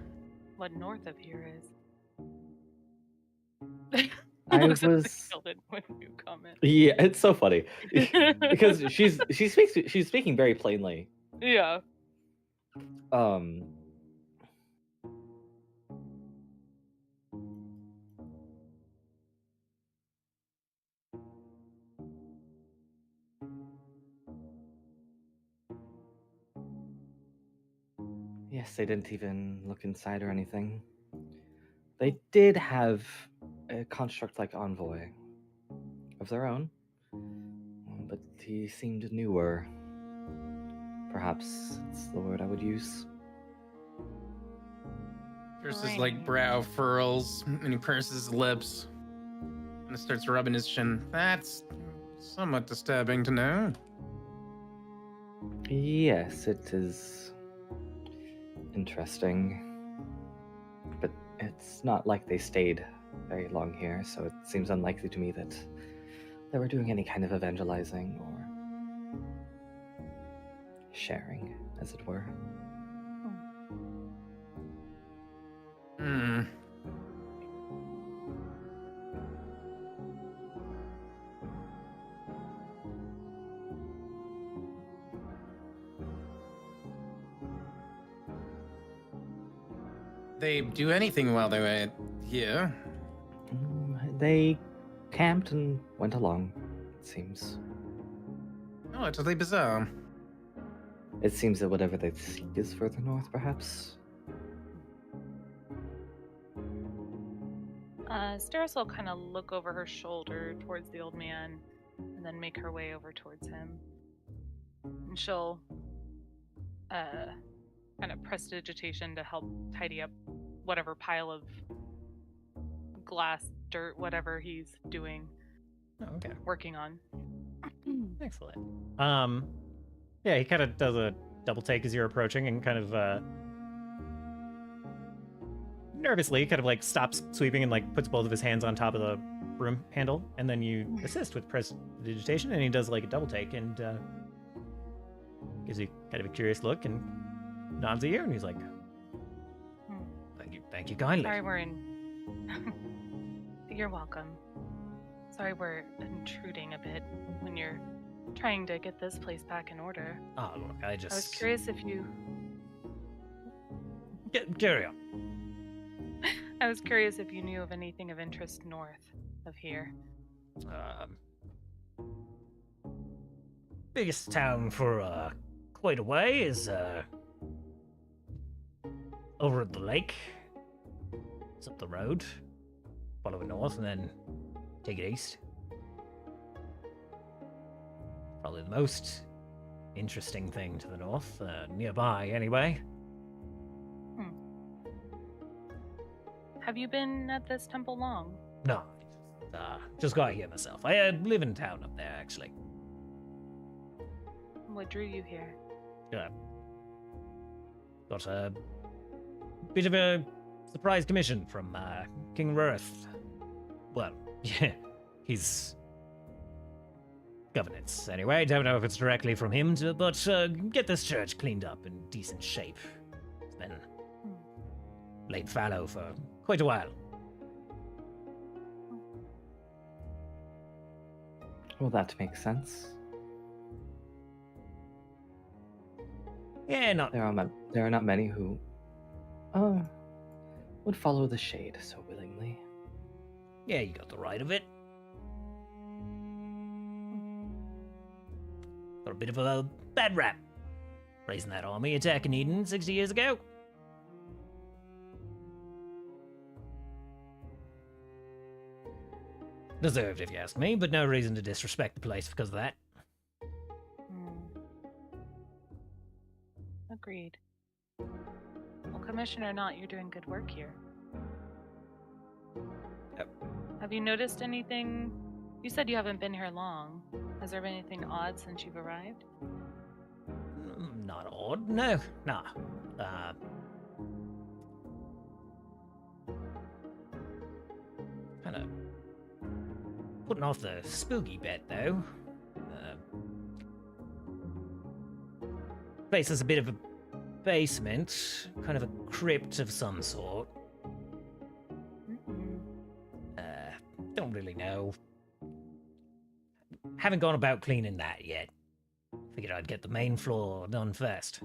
what north of here is. I Looks like was- killed it when you comment. Yeah, it's so funny because she's speaking very plainly. Yeah. Yes, they didn't even look inside or anything. They did have a construct-like envoy of their own, but he seemed newer. Perhaps it's the word I would use. Versus like brow furls, and he purses his lips, and starts rubbing his chin. That's somewhat disturbing to know. Yes, it is interesting, but it's not like they stayed very long here, so it seems unlikely to me that they were doing any kind of evangelizing or sharing, as it were. They do anything while they were here? They camped and went along, it seems. Oh, utterly bizarre. It seems that whatever they seek is further north, perhaps. Steris will kind of look over her shoulder towards the old man and then make her way over towards him. And she'll kind of prestidigitation to help tidy up whatever pile of glass, dirt, whatever he's doing, Okay. working on. Excellent. Yeah, he kind of does a double take as you're approaching and kind of nervously kind of like stops sweeping and like puts both of his hands on top of the broom handle, and then you assist with prestidigitation, and he does like a double take and gives you kind of a curious look and nods at you, and he's like, thank you kindly. Sorry we're in... You're welcome. Sorry we're intruding a bit when you're trying to get this place back in order. Oh, look, I was curious if you... Carry on. I was curious if you knew of anything of interest north of here. Biggest town for quite a way is over at the lake. It's up the road. Follow it north and then take it east. Probably the most interesting thing to the north, nearby anyway. Have you been at this temple long? No, just got here myself. I live in town up there, actually. What drew you here? Got a bit of a surprise commission from King Rurth. Well, yeah, his governance. Anyway, don't know if it's directly from him, but get this church cleaned up in decent shape. It's been late fallow for quite a while. Well, that makes sense. Yeah, not... There are not many who would follow the shade so willingly. Yeah, you got the right of it. Got a bit of a bad rap. Raising that army, attacking Eden 60 years ago. Deserved, if you ask me, but no reason to disrespect the place because of that. Agreed. Well, commission or not, you're doing good work here. Yep. Have you noticed anything? You said you haven't been here long. Has there been anything odd since you've arrived? Not odd, no. Nah. Kind of putting off the spooky bit, though. Place is a bit of a basement, kind of a crypt of some sort. Don't really know. Haven't gone about cleaning that yet. Figured I'd get the main floor done first.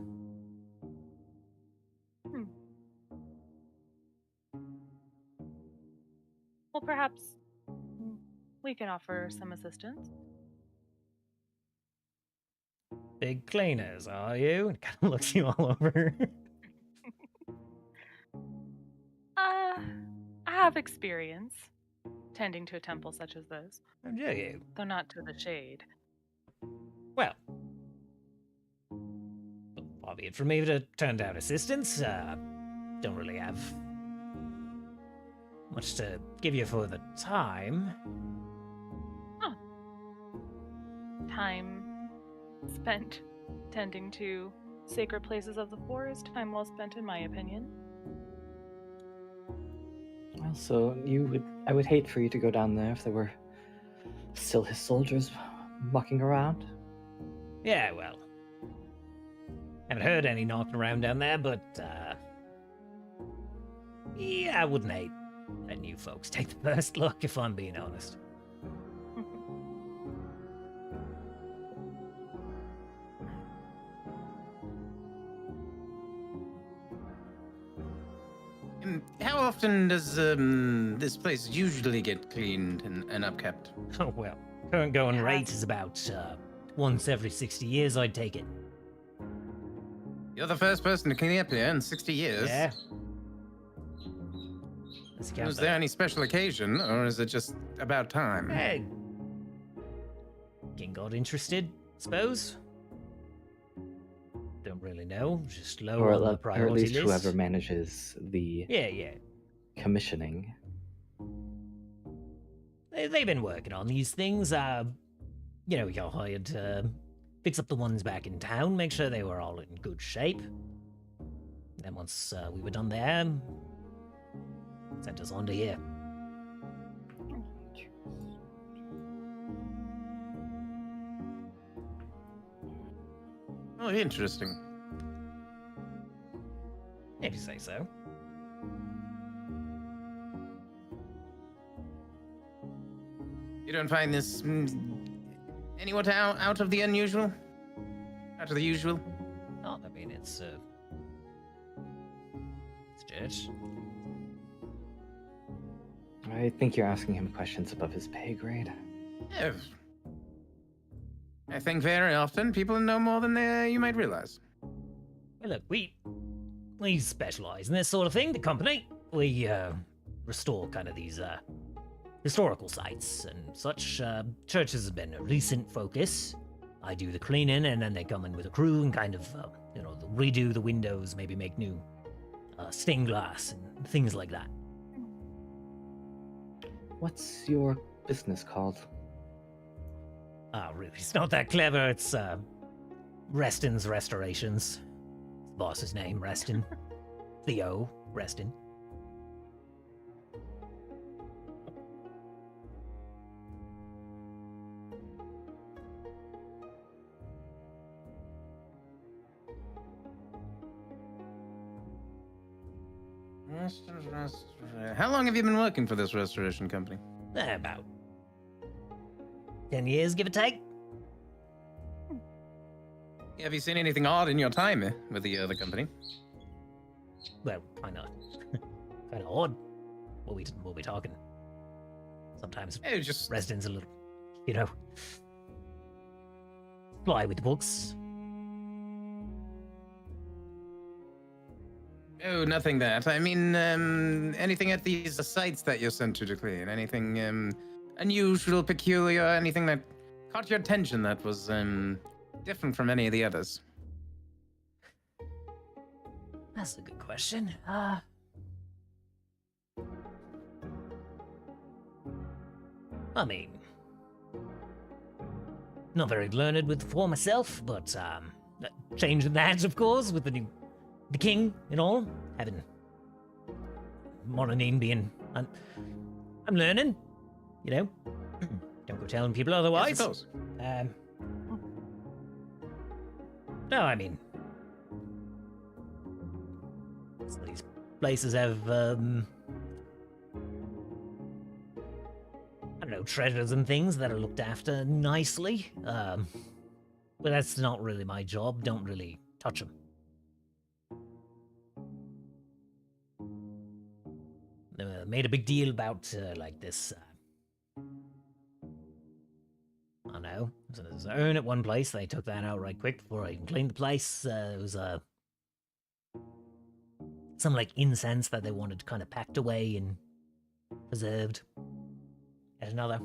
Well, perhaps we can offer some assistance. Big cleaners, are you? And kind of looks you all over. I have experience tending to a temple such as this. Do you? Though not to the shade. Well, far be it from me to turn down assistance. Don't really have much to give you for the time. Oh. Time spent tending to sacred places of the forest. Time well spent, in my opinion. Well, so I would hate for you to go down there if there were still his soldiers mucking around. Yeah, well, haven't heard any knocking around down there, but yeah, I wouldn't hate letting you folks take the first look, if I'm being honest. How often does this place usually get cleaned and upkept? Oh, well, current going rate is about once every 60 years, I'd take it. You're the first person to clean up here in 60 years. Yeah. Let's count Was that. there any special occasion, or is it just about time? Hey. King got interested, suppose. Don't really know. Just low Or, on the or priority at least list. whoever manages the Yeah. commissioning. They've been working on these things. We got hired to fix up the ones back in town, make sure they were all in good shape. Then once we were done there, sent us on to here. Oh, interesting. If you say so. You don't find this anywhat out of the unusual? Out of the usual? No, I mean, it's church. I think you're asking him questions above his pay grade. Yeah. I think very often people know more than you might realize. Well, look, we specialize in this sort of thing, the company. We restore kind of these historical sites and such. Churches have been a recent focus. I do the cleaning, and then they come in with a crew and kind of, redo the windows, maybe make new stained glass and things like that. What's your business called? Really, it's not that clever. It's Reston's Restorations. His boss's name, Reston. Theo Reston. How long have you been working for this restoration company? About 10 years, give or take. Have you seen anything odd in your time with the other company? Well, kind of odd. What we talking? Sometimes Oh, just residents a little, fly with the books. Oh, nothing that. I mean, anything at these sites that you're sent to clean? Anything unusual, peculiar? Anything that caught your attention that was different from any of the others? That's a good question. I mean, not very learned with the four myself, but changing that, of course, with the king and all, having Mononin being, I'm learning, Don't go telling people otherwise. I suppose. No, I mean, so these places have, treasures and things that are looked after nicely. But that's not really my job. Don't really touch them. They made a big deal about this. I don't know. So there's an urn at one place. They took that out right quick before I even cleaned the place. It was some incense that they wanted kind of packed away and preserved. There's another.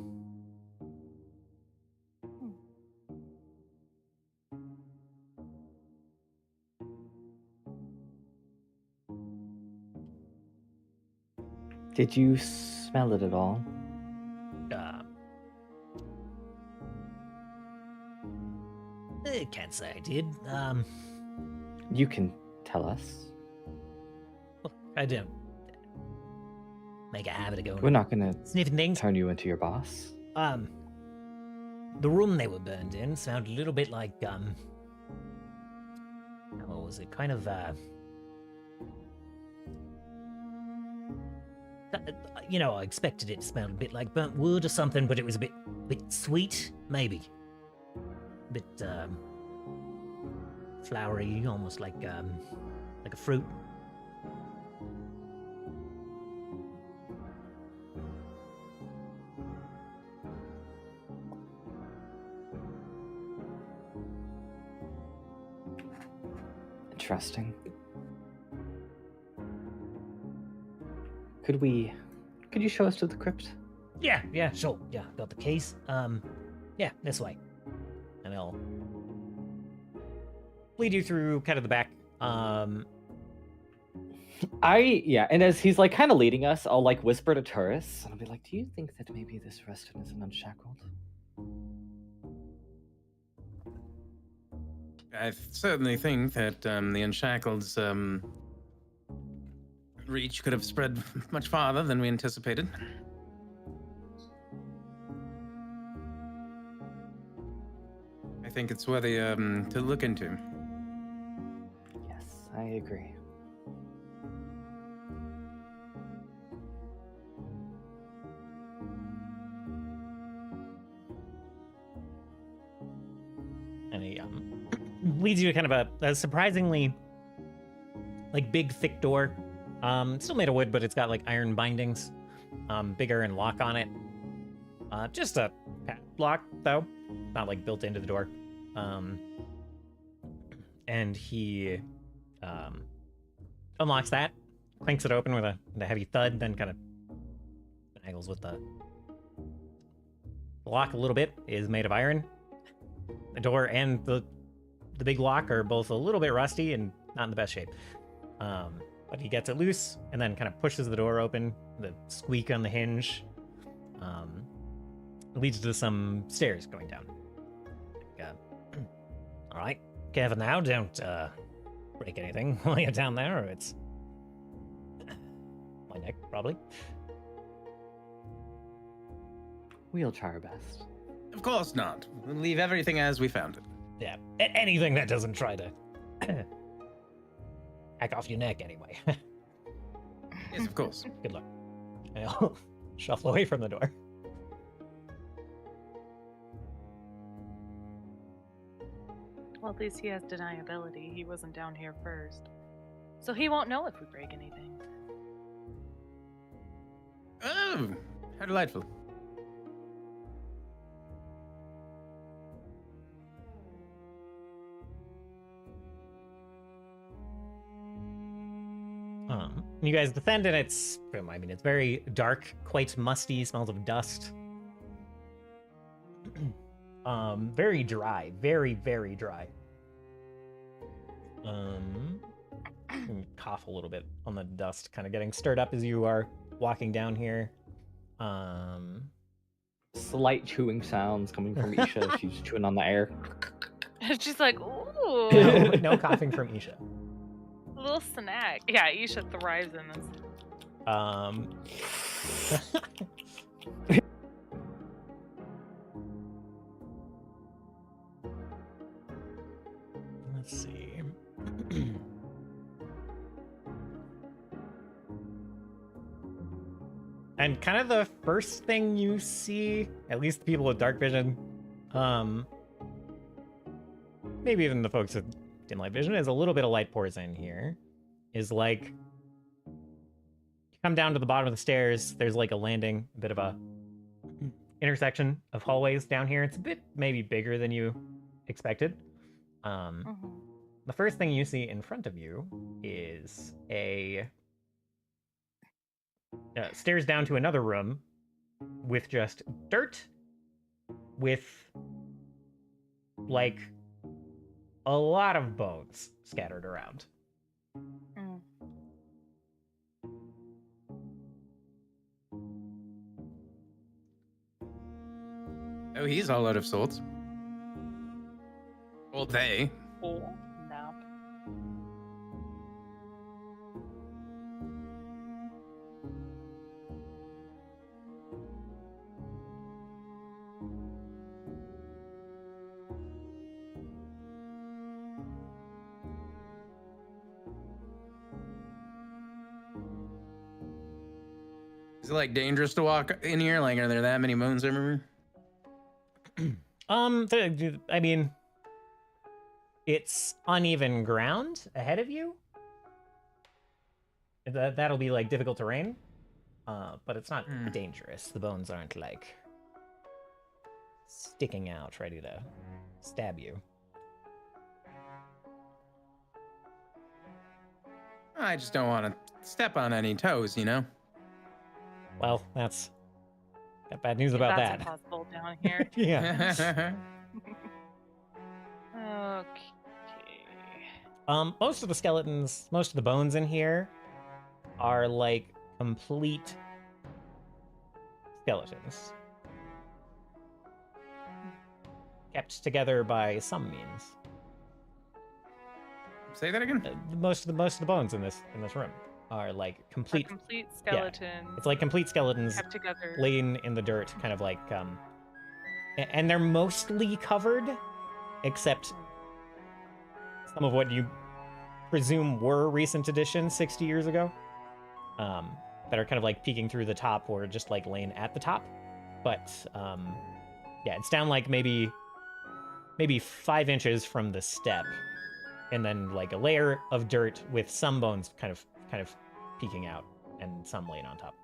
Did you smell it at all? I can't say I did. You can tell us. I don't make a habit of going. We're not gonna sniffing things. turn you into your boss. The room they were burned in sounded a little bit like what was it? Kind of I expected it to smell a bit like burnt wood or something, but it was a bit sweet, maybe. A bit flowery, almost like a fruit. interesting. Could you show us to the crypt? Yeah, sure. Yeah, got the keys. Yeah, this way. And he'll lead you through kind of the back. And as he's like kind of leading us, I'll like whisper to Turris, and I'll be like, "Do you think that maybe this restaurant isn't unshackled?" I certainly think that the Unshackled's reach could have spread much farther than we anticipated. I think it's worthy to look into. Yes, I agree. And he leads you to kind of a surprisingly like big, thick door. Still made of wood, but it's got like iron bindings, bigger and lock on it. Just a padlock though, not like built into the door. And he unlocks that, clinks it open with a heavy thud, then kind of finagles with the lock a little bit. It is made of iron. The door and the big lock are both a little bit rusty and not in the best shape. But he gets it loose and then kind of pushes the door open. The squeak on the hinge leads to some stairs going down. All right, careful now. Don't break anything while you're down there, or it's my neck, probably. We'll try our best. Of course not. We'll leave everything as we found it. Yeah, anything that doesn't try to hack off your neck, anyway. Yes, of course. Good luck. And he'll shuffle away from the door. Well, at least he has deniability. He wasn't down here first. So he won't know if we break anything. Oh, how delightful. You guys descend, and it's very dark, quite musty, smells of dust. Very dry, very, very dry. Cough a little bit on the dust, kind of getting stirred up as you are walking down here. Slight chewing sounds coming from Isha. She's chewing on the air. She's like, ooh. No coughing from Isha. A little snack. Yeah, Isha thrives in this. Let's see. And kind of the first thing you see, at least the people with dark vision, maybe even the folks with dim light vision, is a little bit of light pours in here. Is like, you come down to the bottom of the stairs, there's like a landing, a bit of a intersection of hallways down here. It's a bit maybe bigger than you expected. The first thing you see in front of you is stairs down to another room with just dirt, with like a lot of bones scattered around. Oh, he's all out of sorts. Or they. Oh, no. Is it like dangerous to walk in here? Like, are there that many bones everywhere? I mean, it's uneven ground ahead of you. That'll be like difficult terrain, but it's not dangerous. The bones aren't like sticking out, ready to stab you. I just don't want to step on any toes, you know? Well, got bad news about That's that. impossible down here. Yeah. Okay. Most of the skeletons, most of the bones in here are like complete skeletons. Kept together by some means. Say that again? Most of the bones in this room are like complete. A complete skeleton. It's like complete skeletons kept together. laying in the dirt, kind of like and they're mostly covered, except some of what you presume were recent additions 60 years ago, that are kind of like peeking through the top or just like laying at the top. But yeah, it's down like maybe 5 inches from the step, and then like a layer of dirt with some bones kind of peeking out and some laying on top.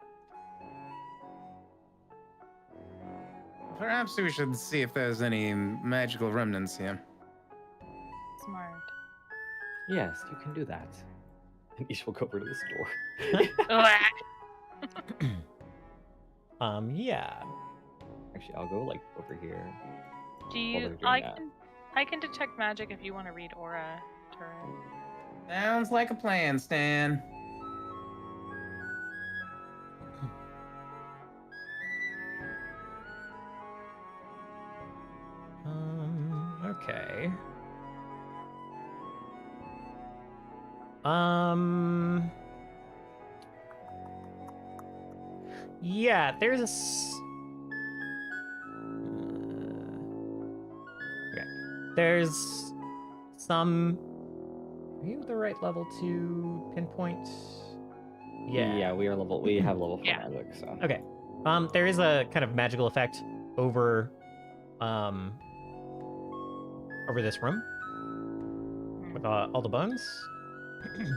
Perhaps we should see if there's any magical remnants here. Smart. Yes, you can do that. And each will go over to the store. Yeah. Actually, I'll go like over here. Do while you? they're doing I that. can detect magic if you want to read aura, Turin. Sounds like a plan, Stan. Okay. Yeah, there's a okay. There's some. Are you the right level to pinpoint? Yeah. Yeah, we have level 4 Yeah. magic, so. Okay. There is a kind of magical effect over this room with all the bones. And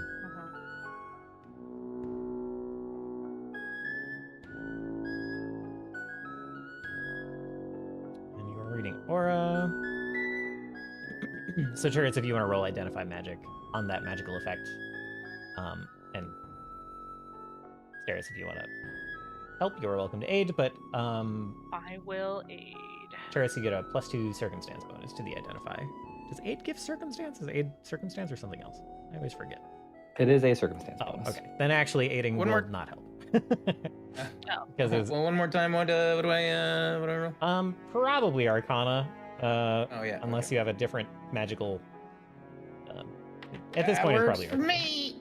you are reading aura. So Turrets, if you want to roll identify magic on that magical effect, and Stairs, if you want to help, you are welcome to aid. But I will aid. Turrets, you get a +2 circumstance bonus to the identify. Does aid give circumstance? Is aid circumstance or something else? I always forget. It is a circumstance Oh, bonus. okay. Then actually aiding One will more- not help. Oh. Because it's Well, one more time. What do I roll? probably Arcana. Oh yeah. Unless okay. you have a different magical. At this That point, it's works probably for Arcana. me.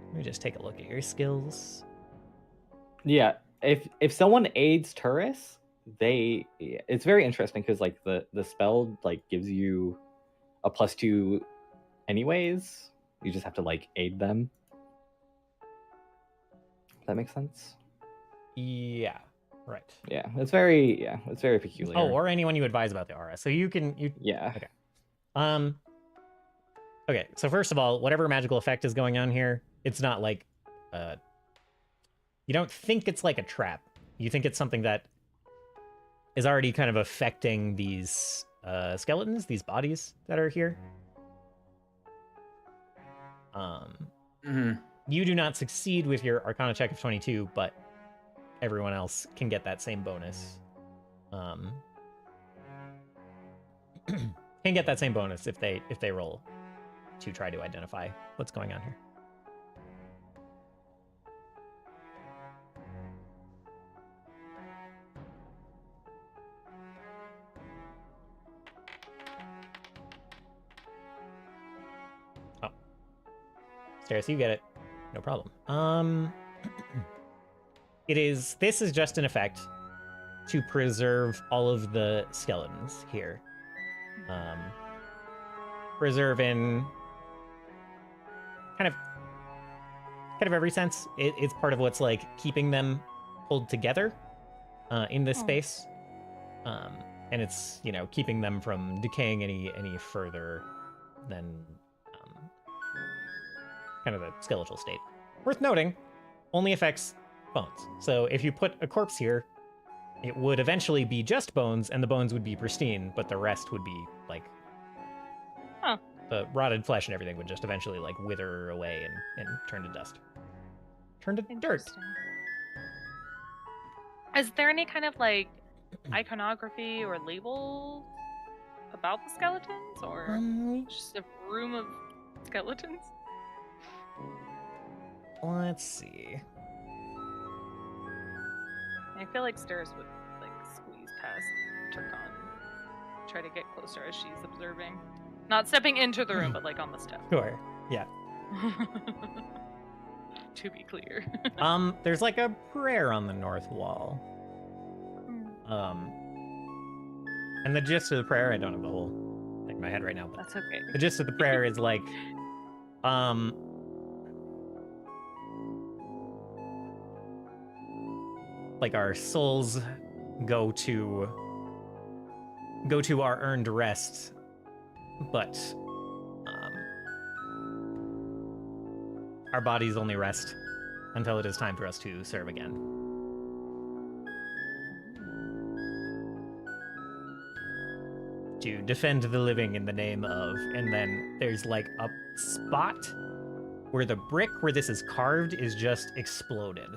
Let me just take a look at your skills. Yeah, if someone aids Turris, it's very interesting because like the spell like gives you a +2 anyways. You just have to like aid them. Does that make sense? Yeah. Right. Yeah, it's very peculiar. Oh, or anyone you advise about the aura. So you can yeah. Okay. Okay, so first of all, whatever magical effect is going on here, it's not like you don't think it's like a trap. You think it's something that is already kind of affecting these skeletons, these bodies that are here. You do not succeed with your Arcana check of 22, but everyone else can get that same bonus. Can get that same bonus if they roll to try to identify what's going on here. Oh. Stairs, you get it. No problem. This is just an effect to preserve all of the skeletons here. Preserve in kind of every sense. It's part of what's like keeping them pulled together in this space. And it's, keeping them from decaying any further than kind of the skeletal state. Worth noting, only affects bones. So if you put a corpse here, it would eventually be just bones, and the bones would be pristine, but the rest would be like Huh. The rotted flesh and everything would just eventually like wither away and turn to dust. Turn to dirt. Interesting. Is there any kind of like iconography or label about the skeletons, or just a room of skeletons? Let's see. I feel like Stairs would like squeeze past Turkon, try to get closer as she's observing, not stepping into the room, but like on the step. Sure. Yeah. To be clear. There's like a prayer on the north wall. And the gist of the prayer, I don't have the whole thing in my head right now, but That's okay. the gist of the prayer is like, our souls go to our earned rest, but our bodies only rest until it is time for us to serve again. To defend the living in the name of, and then there's like a spot where the brick where this is carved is just exploded.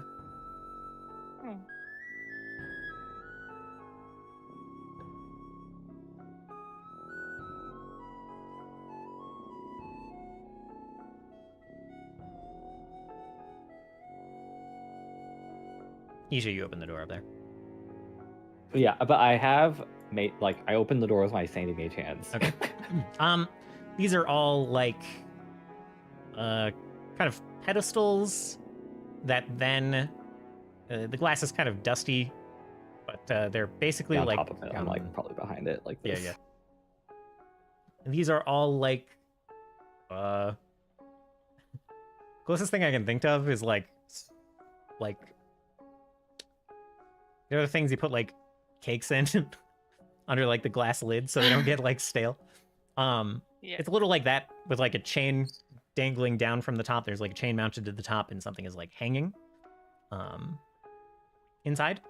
Isha, you open the door up there. Yeah, but I have made I opened the door with my sandy mage hands. Okay. These are all like kind of pedestals that then the glass is kind of dusty, but they're basically on like top of it. I'm probably behind it like this. Yeah. And these are all like closest thing I can think of is like the other things you put like cakes in under like the glass lid so they don't get like stale. It's a little like that with like a chain dangling down from the top. There's like a chain mounted to the top and something is like hanging inside.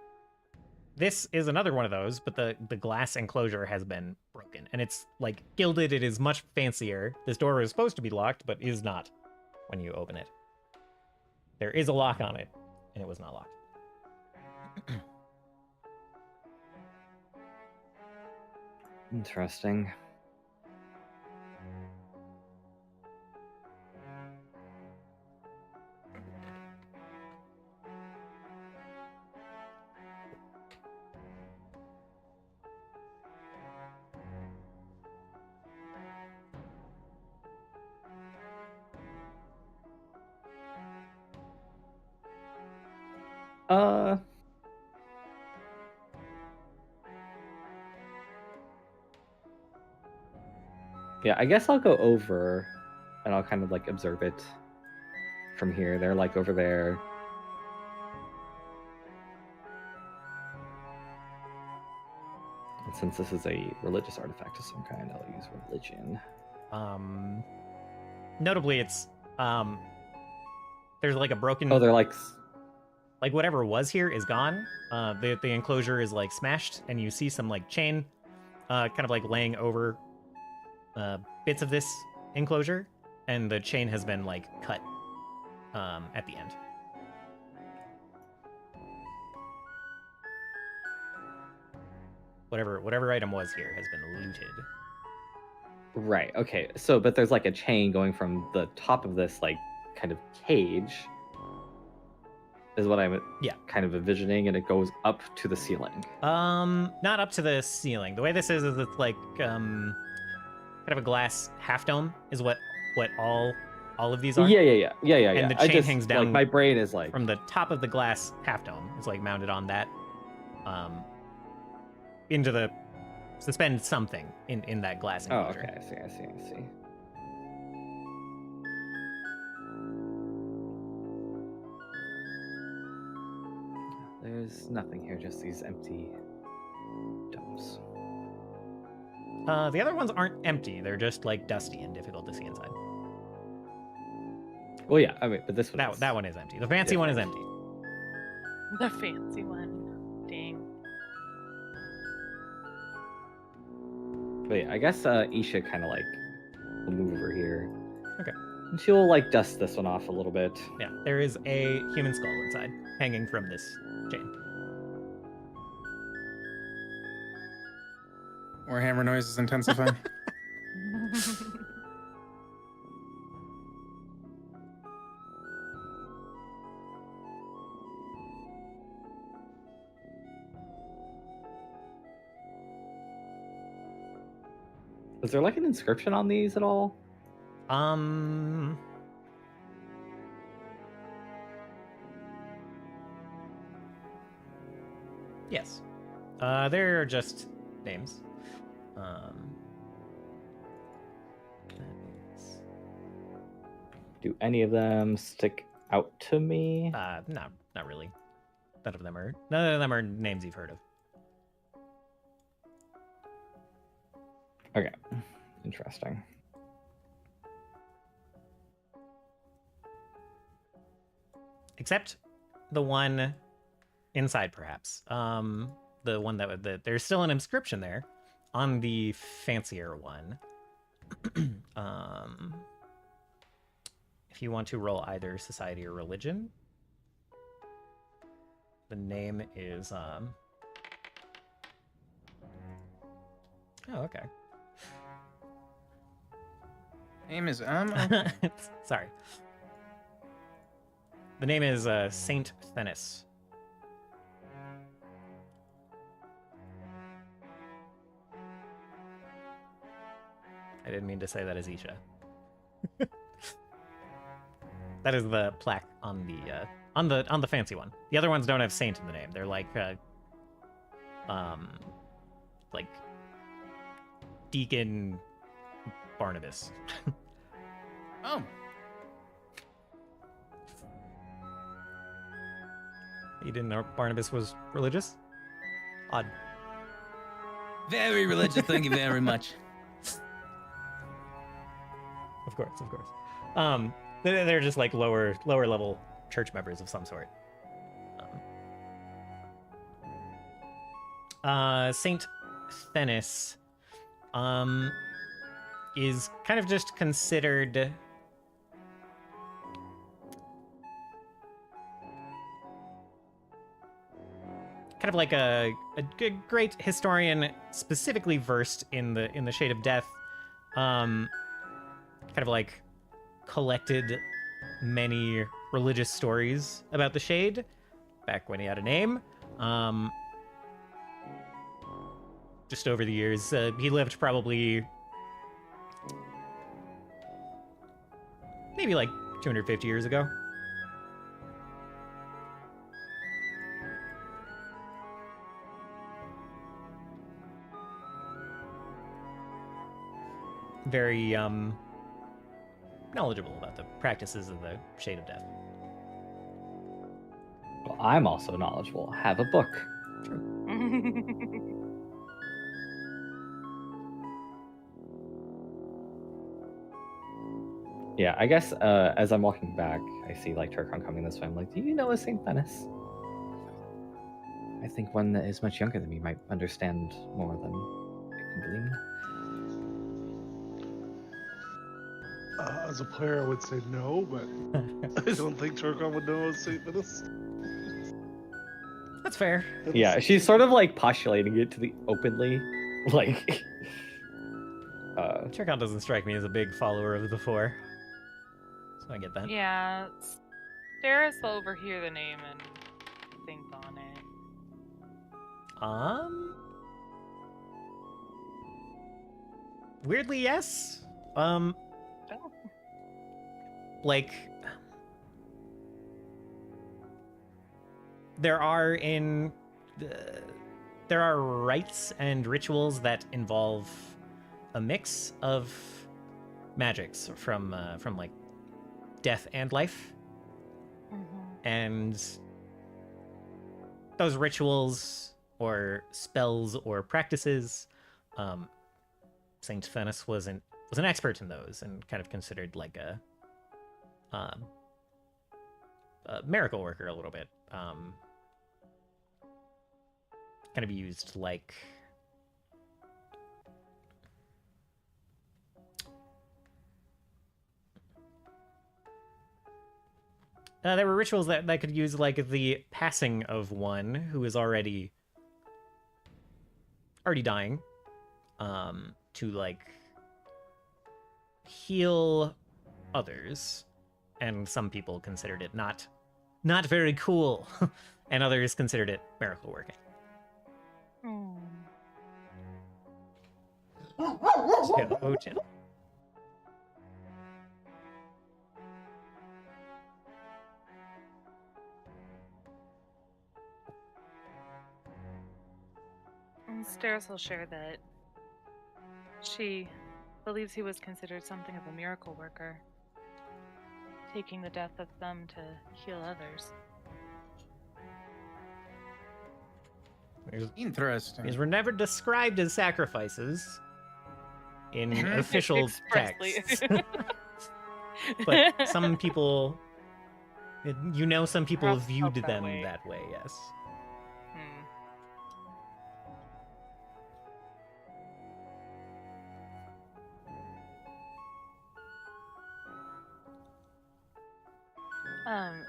This is another one of those, but the glass enclosure has been broken and it's like gilded. It is much fancier. This door is supposed to be locked, but is not when you open it. There is a lock on it and it was not locked. Interesting. Yeah, I guess I'll go over and I'll kind of like observe it from here. They're like over there. And since this is a religious artifact of some kind, I'll use religion. Notably, it's there's like a broken. Oh, they're like whatever was here is gone. The enclosure is like smashed, and you see some like chain, kind of like laying over bits of this enclosure, and the chain has been like cut at the end. Whatever item was here has been looted. Right. Okay. So, but there's like a chain going from the top of this like kind of cage, is what I'm kind of envisioning, and it goes up to the ceiling. Not up to the ceiling. The way this is it's like kind of a glass half dome is what all of these are. Yeah. And the chain hangs down. Like, my brain is like from the top of the glass half dome. It's like mounted on that. Into the suspend something in that glass enclosure. Oh, okay. I see. There's nothing here, just these empty domes. The other ones aren't empty. They're just like dusty and difficult to see inside. Well, yeah, I mean, but this one that one is empty. The fancy one is empty. The fancy one. Dang. But yeah, I guess Isha kind of like We'll move over here. Okay. And she'll like dust this one off a little bit. Yeah, there is a human skull inside, hanging from this chain. Warhammer noises intensify. Is there like an inscription on these at all? Yes. They're just names. Do any of them stick out to me? No, not really. None of them are names you've heard of. Okay. Interesting. Except the one inside, perhaps. The one that there's still an inscription there on the fancier one. If you want to roll either society or religion, the name is oh, okay. Name is Sorry. The name is Saint Thenis. I didn't mean to say that as Isha. That is the plaque on the fancy one. The other ones don't have saint in the name. They're like Deacon Barnabas. Oh. You didn't know Barnabas was religious? Odd. Very religious, thank you very much. Of course, of course. They're just like lower level church members of some sort. Saint Thenis, is kind of just considered kind of like a great historian, specifically versed in the shade of death. Kind of like collected many religious stories about the shade back when he had a name. Just over the years, he lived probably maybe like 250 years ago. Very knowledgeable about the practices of the Shade of Death. Well, I'm also knowledgeable. Have a book. Yeah, I guess as I'm walking back, I see like Turkon coming this way. I'm like, do you know a Saint Thenis? I think one that is much younger than me might understand more than I can glean. As a player, I would say no, but I don't think Turkon would know St. Denis. That's fair. Yeah, she's sort of like postulating it to the openly, like. Turkon doesn't strike me as a big follower of the Four, so I get that. Yeah, Steris will overhear the name and think on it. Weirdly, yes. Like, there are rites and rituals that involve a mix of magics from like death and life, and those rituals or spells or practices, Saint Thenis was an expert in those and kind of considered like a miracle worker a little bit. Kind of used like there were rituals that could use like the passing of one who is already dying, to like heal others, and some people considered it not very cool, and others considered it miracle working. Chill. Steris will share that she believes he was considered something of a miracle worker, taking the death of some to heal others. Interesting. These were never described as sacrifices in official Expressly. texts. But some people, some people Rough viewed felt them way. that way, yes.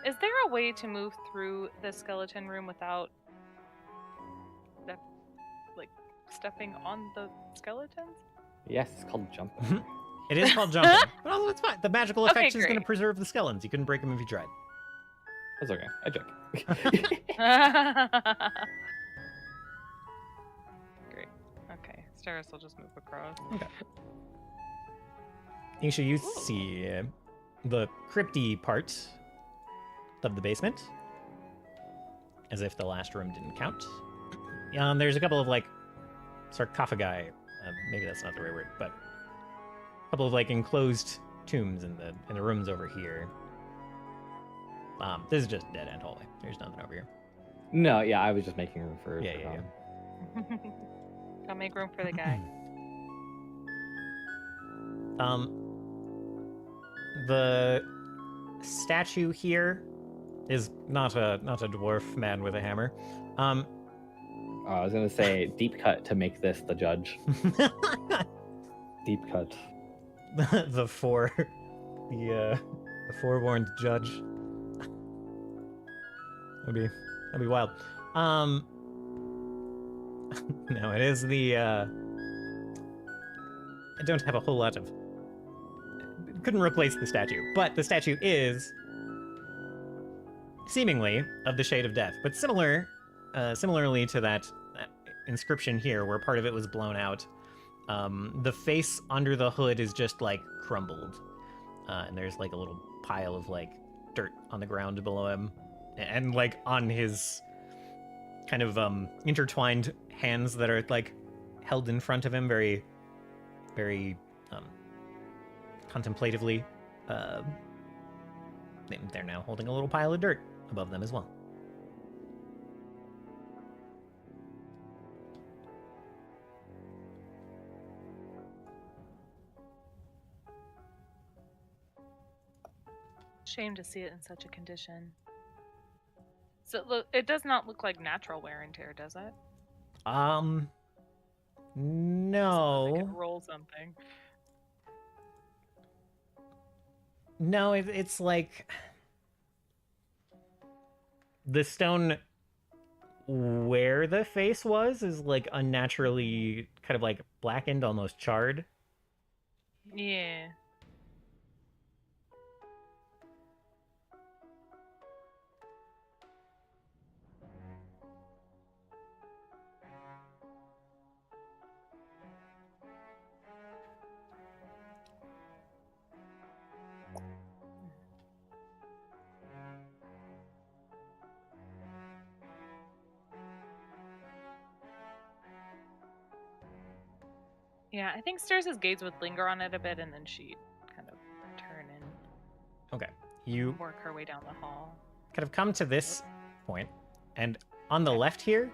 Is there a way to move through the skeleton room without stepping on the skeletons? Yes, it's called jumping. It is called jumping, but also it's fine. The magical Okay, effect is going to great. preserve the skeletons. You couldn't break them if you tried. That's okay. I joke. Great. Okay. Steris will just move across. Okay. Isha, you see the crypty part of the basement, as if the last room didn't count. There's a couple of like sarcophagi. Maybe that's not the right word, but a couple of like enclosed tombs in the rooms over here. This is just a dead end hallway. There's nothing over here. No, yeah, I was just making room for. Yeah. Gotta make room for the guy. The statue here is not a dwarf man with a hammer. I was gonna say deep cut to make this the judge. Deep cut. the forewarned judge. That'd be wild. No, it is the I don't have a whole lot of. Couldn't replace the statue, but the statue is seemingly of the Shade of Death, but similarly to that inscription here, where part of it was blown out. The face under the hood is just like crumbled, and there's like a little pile of like dirt on the ground below him, and like on his kind of intertwined hands that are like held in front of him, very, very contemplatively. They're now holding a little pile of dirt above them as well. Shame to see it in such a condition. So it does not look like natural wear and tear, does it? No. They could roll something. No, it's like the stone where the face was is like unnaturally kind of like blackened, almost charred. Yeah. Yeah, I think Steris' gaze would linger on it a bit, and then she'd kind of turn and Okay, you work her way down the hall. kind of come to this point, and on the left here,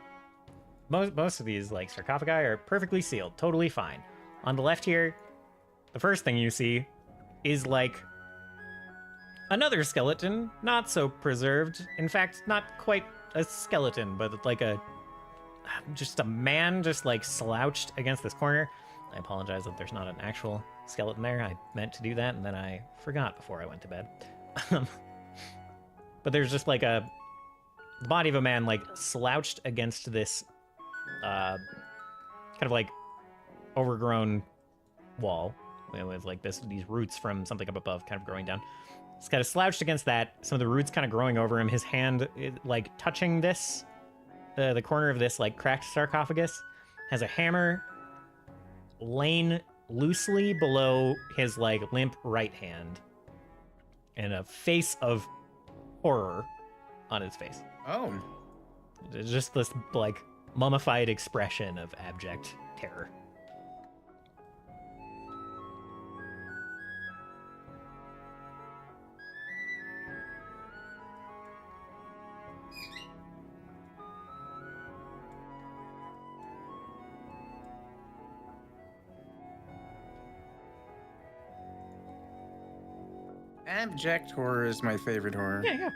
most of these like sarcophagi are perfectly sealed, totally fine. On the left here, the first thing you see is like another skeleton, not so preserved. In fact, not quite a skeleton, but like just a man just like slouched against this corner. I apologize that there's not an actual skeleton there. I meant to do that, and then I forgot before I went to bed. but there's just like the body of a man like slouched against this kind of like overgrown wall with like these roots from something up above kind of growing down. He's kind of slouched against that, some of the roots kind of growing over him, his hand like touching this, the corner of this like cracked sarcophagus, has a hammer laying loosely below his like limp right hand, and a face of horror on his face. Oh. It's just this like mummified expression of abject terror. Abject horror is my favorite horror. Yeah.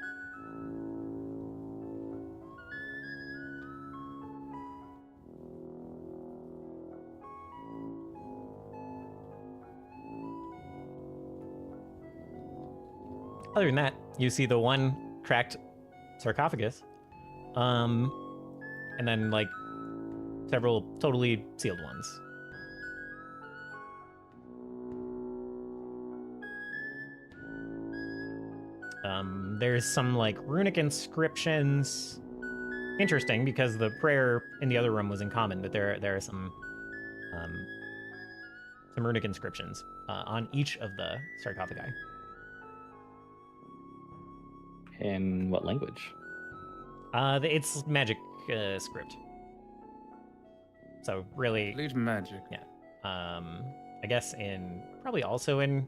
Other than that, you see the one cracked sarcophagus, and then like several totally sealed ones. There's some like runic inscriptions. Interesting, because the prayer in the other room was in common, but there are some runic inscriptions on each of the sarcophagi. In what language? It's magic script. So really, Blue magic. yeah. I guess probably also in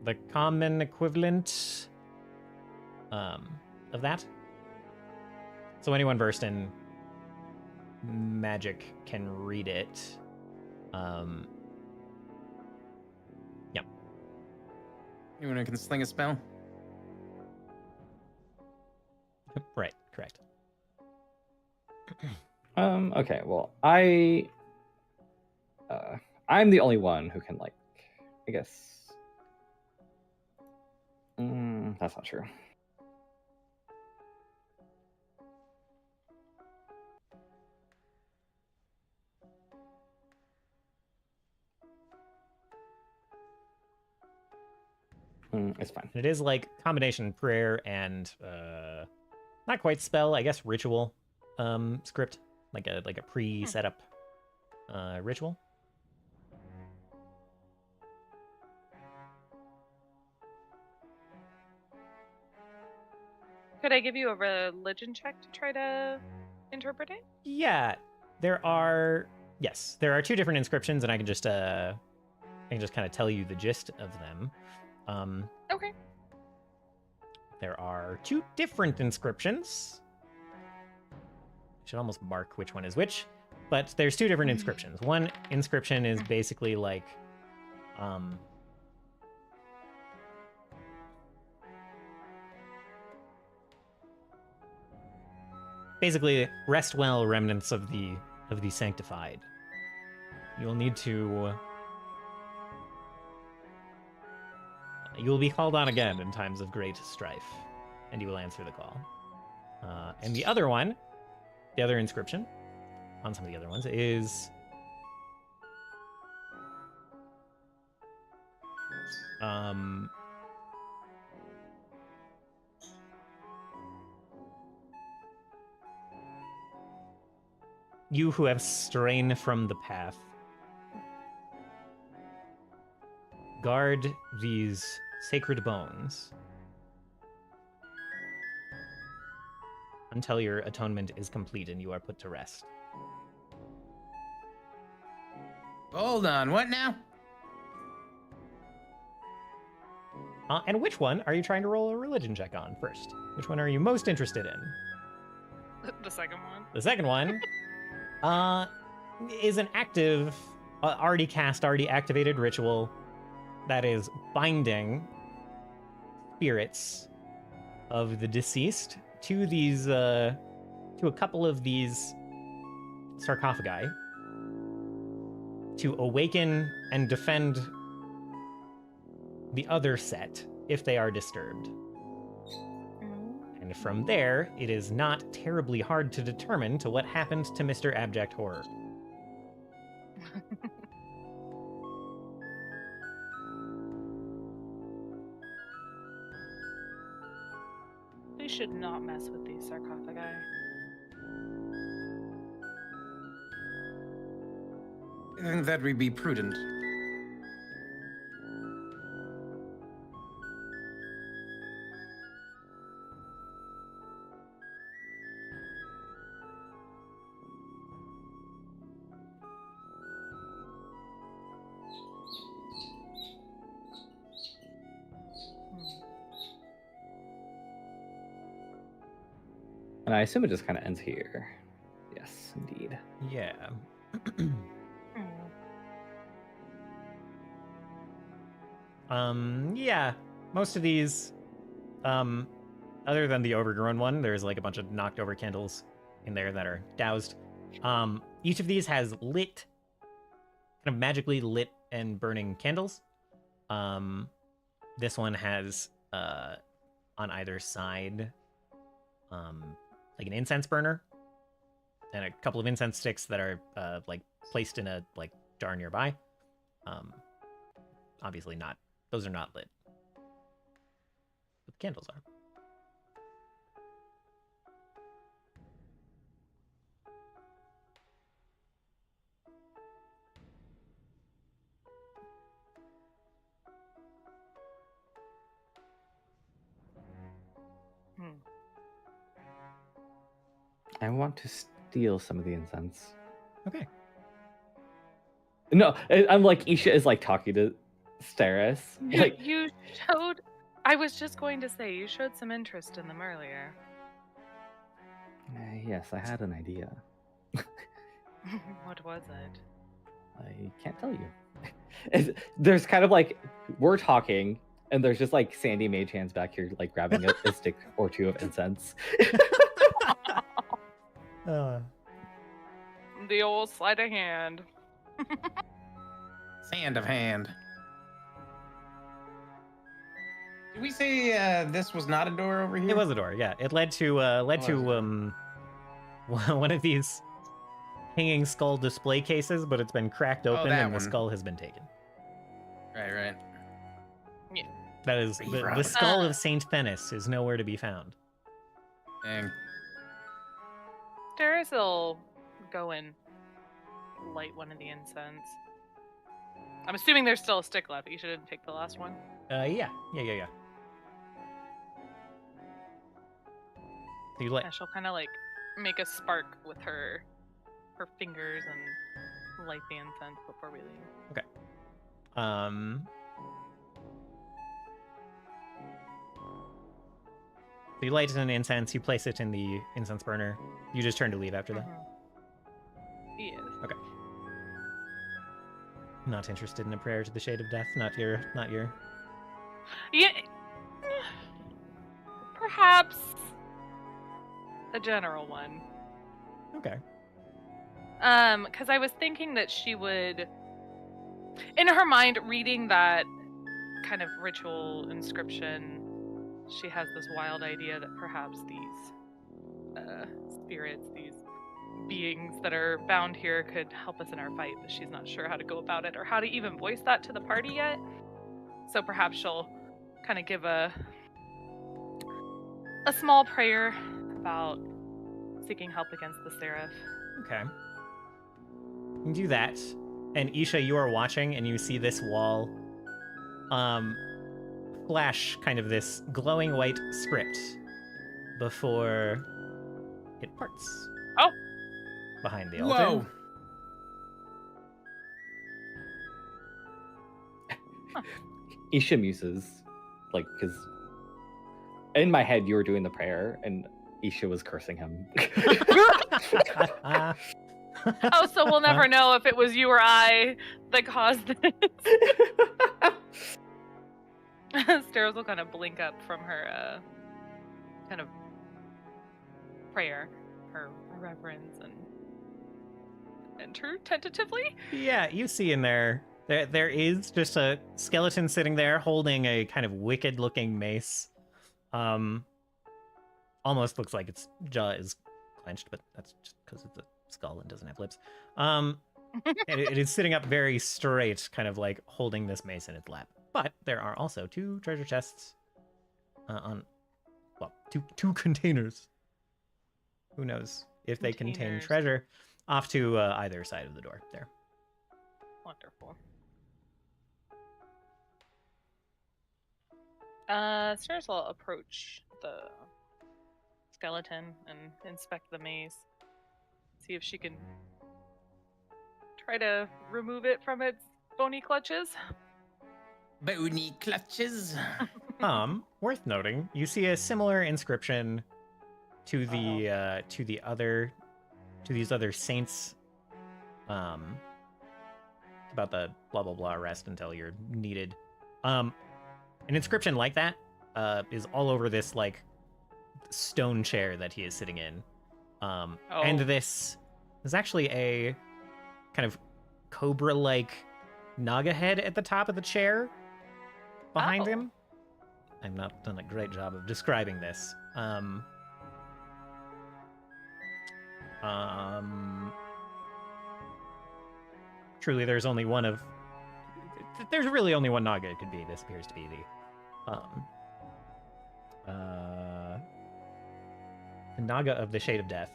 the common equivalent of that. So anyone versed in magic can read it. Yeah. Anyone who can sling a spell? Right, correct. Okay, well, I'm the only one who can, like, I guess. That's not true. It's fine. It is like combination prayer and not quite spell, I guess ritual script, like a pre-set up ritual. Could I give you a religion check to try to interpret it? Yeah, there are two different inscriptions, and I can just kind of tell you the gist of them. Okay. There are two different inscriptions. I should almost mark which one is which, but there's two different inscriptions. One inscription is basically like, basically, rest well, remnants of the sanctified. You'll need to. You will be called on again in times of great strife, and you will answer the call. And the other one, the other inscription on some of the other ones is you who have strayed from the path, guard these sacred bones until your atonement is complete and you are put to rest. Hold on, what now? And which one are you trying to roll a religion check on first? Which one are you most interested in? The second one. The second one is an active, already activated ritual that is binding spirits of the deceased to these, to a couple of these sarcophagi to awaken and defend the other set if they are disturbed. And from there, it is not terribly hard to determine to what happened to Mr. Abject Horror. We should not mess with these sarcophagi. I think that would be prudent. And I assume it just kind of ends here. Yes, indeed. Yeah. Yeah. Most of these, other than the overgrown one, there's like a bunch of knocked over candles in there that are doused. Each of these has lit, kind of magically lit and burning candles. This one has, on either side, like an incense burner and a couple of incense sticks that are like placed in a like jar nearby. Obviously not, those are not lit, but the candles are. I want to steal some of the incense. Okay. No, I'm like, Isha is like talking to Steris. Like, You showed. I was just going to say, you showed some interest in them earlier. yes, I had an idea. What was it? I can't tell you. There's kind of like, we're talking, and there's just like Sandy Mage Hands back here, like grabbing a stick or two of incense. The old sleight of hand. Sand of hand. Did we say this was not a door over here? It was a door, yeah. It led to one of these hanging skull display cases, but it's been cracked open and the skull has been taken. Right. Yeah. That is the skull of Saint Fennis is nowhere to be found. Dang. Steris will go and light one of the incense. I'm assuming there's still a stick left. You shouldn't take the last one. Yeah. So you Yeah, she'll kind of like make a spark with her fingers and light the incense before we leave. Okay. So you light an incense, you place it in the incense burner. You just turn to leave after that. Yes. Okay. Not interested in a prayer to the shade of death. Not your. Yeah. Perhaps a general one. Okay. Because I was thinking that she would, in her mind, reading that kind of ritual inscription, she has this wild idea that perhaps these spirits, these beings that are bound here could help us in our fight, but she's not sure how to go about it or how to even voice that to the party yet. So perhaps she'll kind of give a small prayer about seeking help against the Seraph. Okay. You can do that. And Isha, you are watching and you see this wall flash kind of this glowing white script before it parts. Oh! Behind the altar. Whoa! Isha muses, like, because in my head you were doing the prayer and Isha was cursing him. Oh, so we'll never know if it was you or I that caused this. Steris will kind of blink up from her kind of prayer, her reverence, and enter tentatively. Yeah, you see in there is just a skeleton sitting there holding a kind of wicked looking mace. On almost looks like its jaw is clenched, but that's just because it's a skull and doesn't have lips. It is sitting up very straight, kind of like holding this mace in its lap. But there are also 2 treasure chests two containers. Who knows if they contain Containers. treasure off to either side of the door there. Wonderful. Stairs will approach the skeleton and inspect the maze. See if she can try to remove it from its bony clutches. Bony clutches. Worth noting, you see a similar inscription to the to these other saints. About the blah blah blah rest until you're needed. An inscription like that is all over this like stone chair that he is sitting in. And this is actually a kind of cobra-like naga head at the top of the chair behind him. I've not done a great job of describing this. Truly, there's really only one naga it could be. This appears to be the naga of the Shade of Death.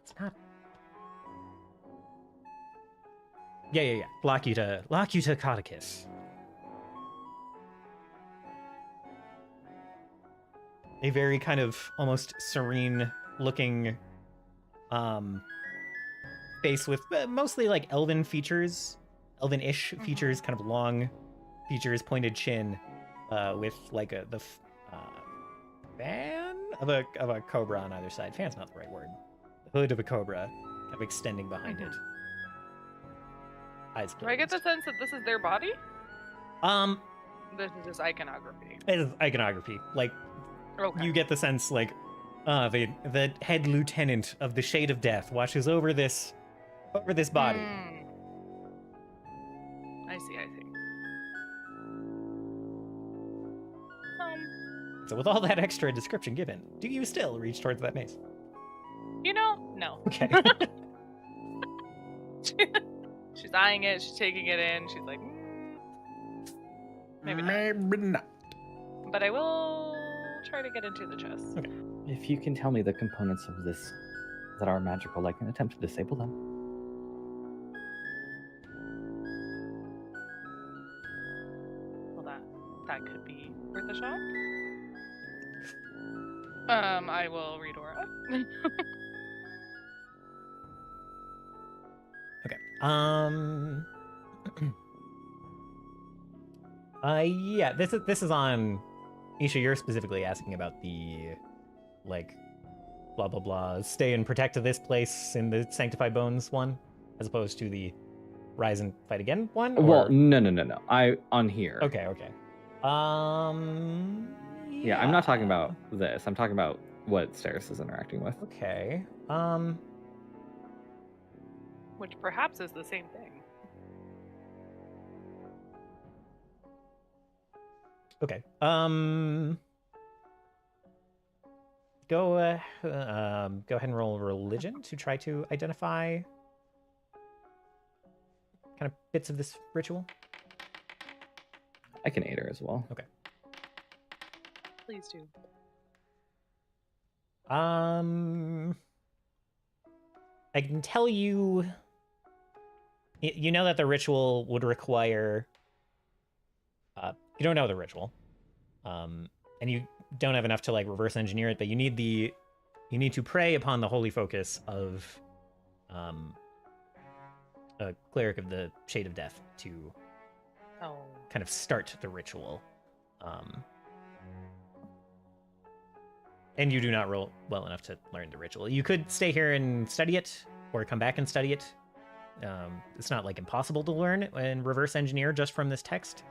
It's not. Yeah. Lacuta Codicus. A very kind of almost serene looking face with mostly like elven features, elven-ish features, kind of long features, pointed chin, with like the fan of a cobra on either side. Fan's not the right word. The hood of a cobra kind of extending behind it. Eyes closed. Do I get the sense that this is their body? This is just iconography. It is iconography. Like, Okay. you get the sense, like, the head lieutenant of the Shade of Death watches over this body. I see. So with all that extra description given, do you still reach towards that mace? No. Okay. She's eyeing it. She's taking it in. She's like, maybe not. But I will try to get into the chest. Okay. If you can tell me the components of this that are magical, I can attempt to disable them. Well, that could be worth a shot. I will read aura. Okay. Yeah, this is on Isha, you're specifically asking about the like blah blah blah stay and protect of this place in the Sanctified Bones one, as opposed to the Rise and Fight Again one? Or... Well, no. I on here. Okay. Yeah, I'm not talking about this. I'm talking about what Steris is interacting with. Okay. Which perhaps is the same thing. Okay. Go ahead and roll religion to try to identify kind of bits of this ritual. I can aid her as well. Okay. Please do. I can tell you, you know that the ritual would require. You don't know the ritual, and you don't have enough to like reverse engineer it. But you need to pray upon the holy focus of, a cleric of the Shade of Death to, kind of start the ritual. And you do not roll well enough to learn the ritual. You could stay here and study it, or come back and study it. It's not like impossible to learn and reverse engineer just from this text.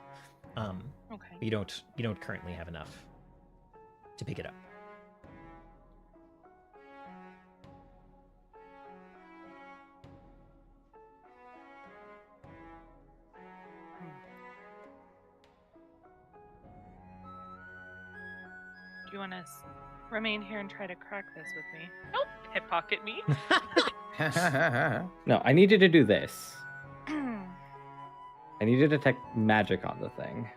Okay. You don't currently have enough to pick it up. you want to remain here and try to crack this with me? Don't pickpocket me. No, I need you to do this. I need you to detect magic on the thing,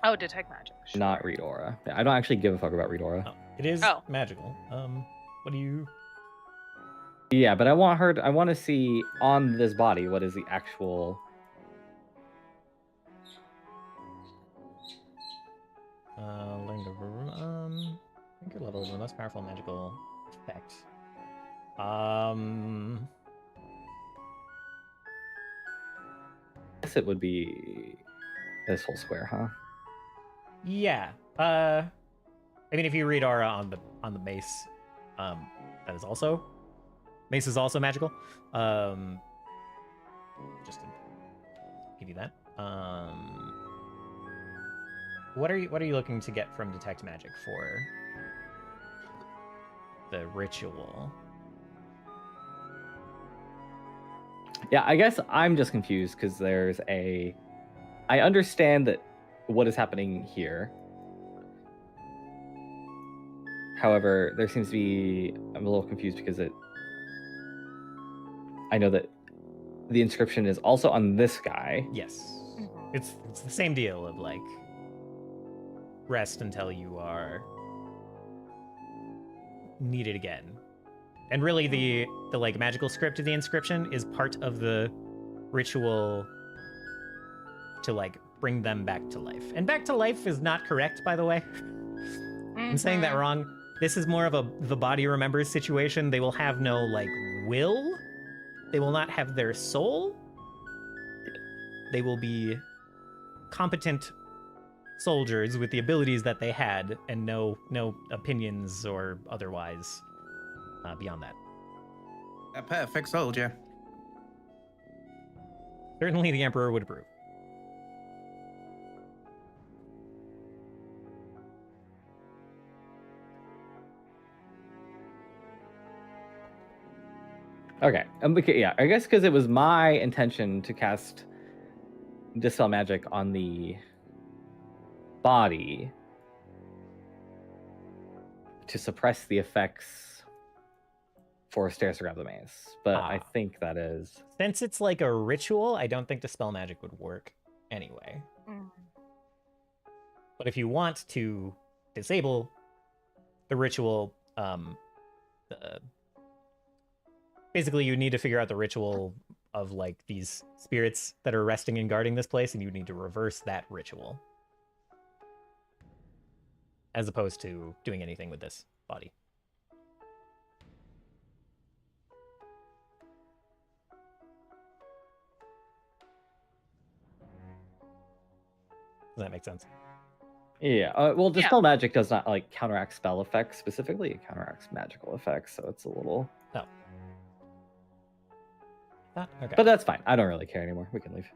Oh, detect magic. Sure. not read aura. I don't actually give a fuck about read aura. Oh, it is Oh. magical. What do you? Yeah, but I want to see on this body what is the actual. Anchor level is the most powerful magical effect. I guess it would be this whole square, huh? Yeah. I mean, if you read aura on the mace, that is also mace is also magical. Just to give you that. What are you looking to get from detect magic for the ritual? Yeah, I guess I'm just confused because there's a. I understand that what is happening here. However, there seems to be. I'm a little confused because I know that the inscription is also on this guy. Yes. It's the same deal of like rest until you are needed again. And really the like magical script of the inscription is part of the ritual to like bring them back to life. And back to life is not correct, by the way. I'm saying that wrong. This is more of the body remembers situation. They will have no like will. They will not have their soul. They will be competent soldiers with the abilities that they had and no opinions or otherwise beyond that. A perfect soldier. Certainly the Emperor would approve. Okay. Yeah, I guess because it was my intention to cast Dispel Magic on the body to suppress the effects for stairs to grab the mace. But I think that is... Since it's like a ritual, I don't think Dispel Magic would work anyway. But if you want to disable the ritual, basically you need to figure out the ritual of like these spirits that are resting and guarding this place, and you need to reverse that ritual. As opposed to doing anything with this body. Does that make sense? Yeah, well, Dispel Magic does not like counteract spell effects specifically. It counteracts magical effects, so it's a little... Oh. Okay. But that's fine. I don't really care anymore. We can leave.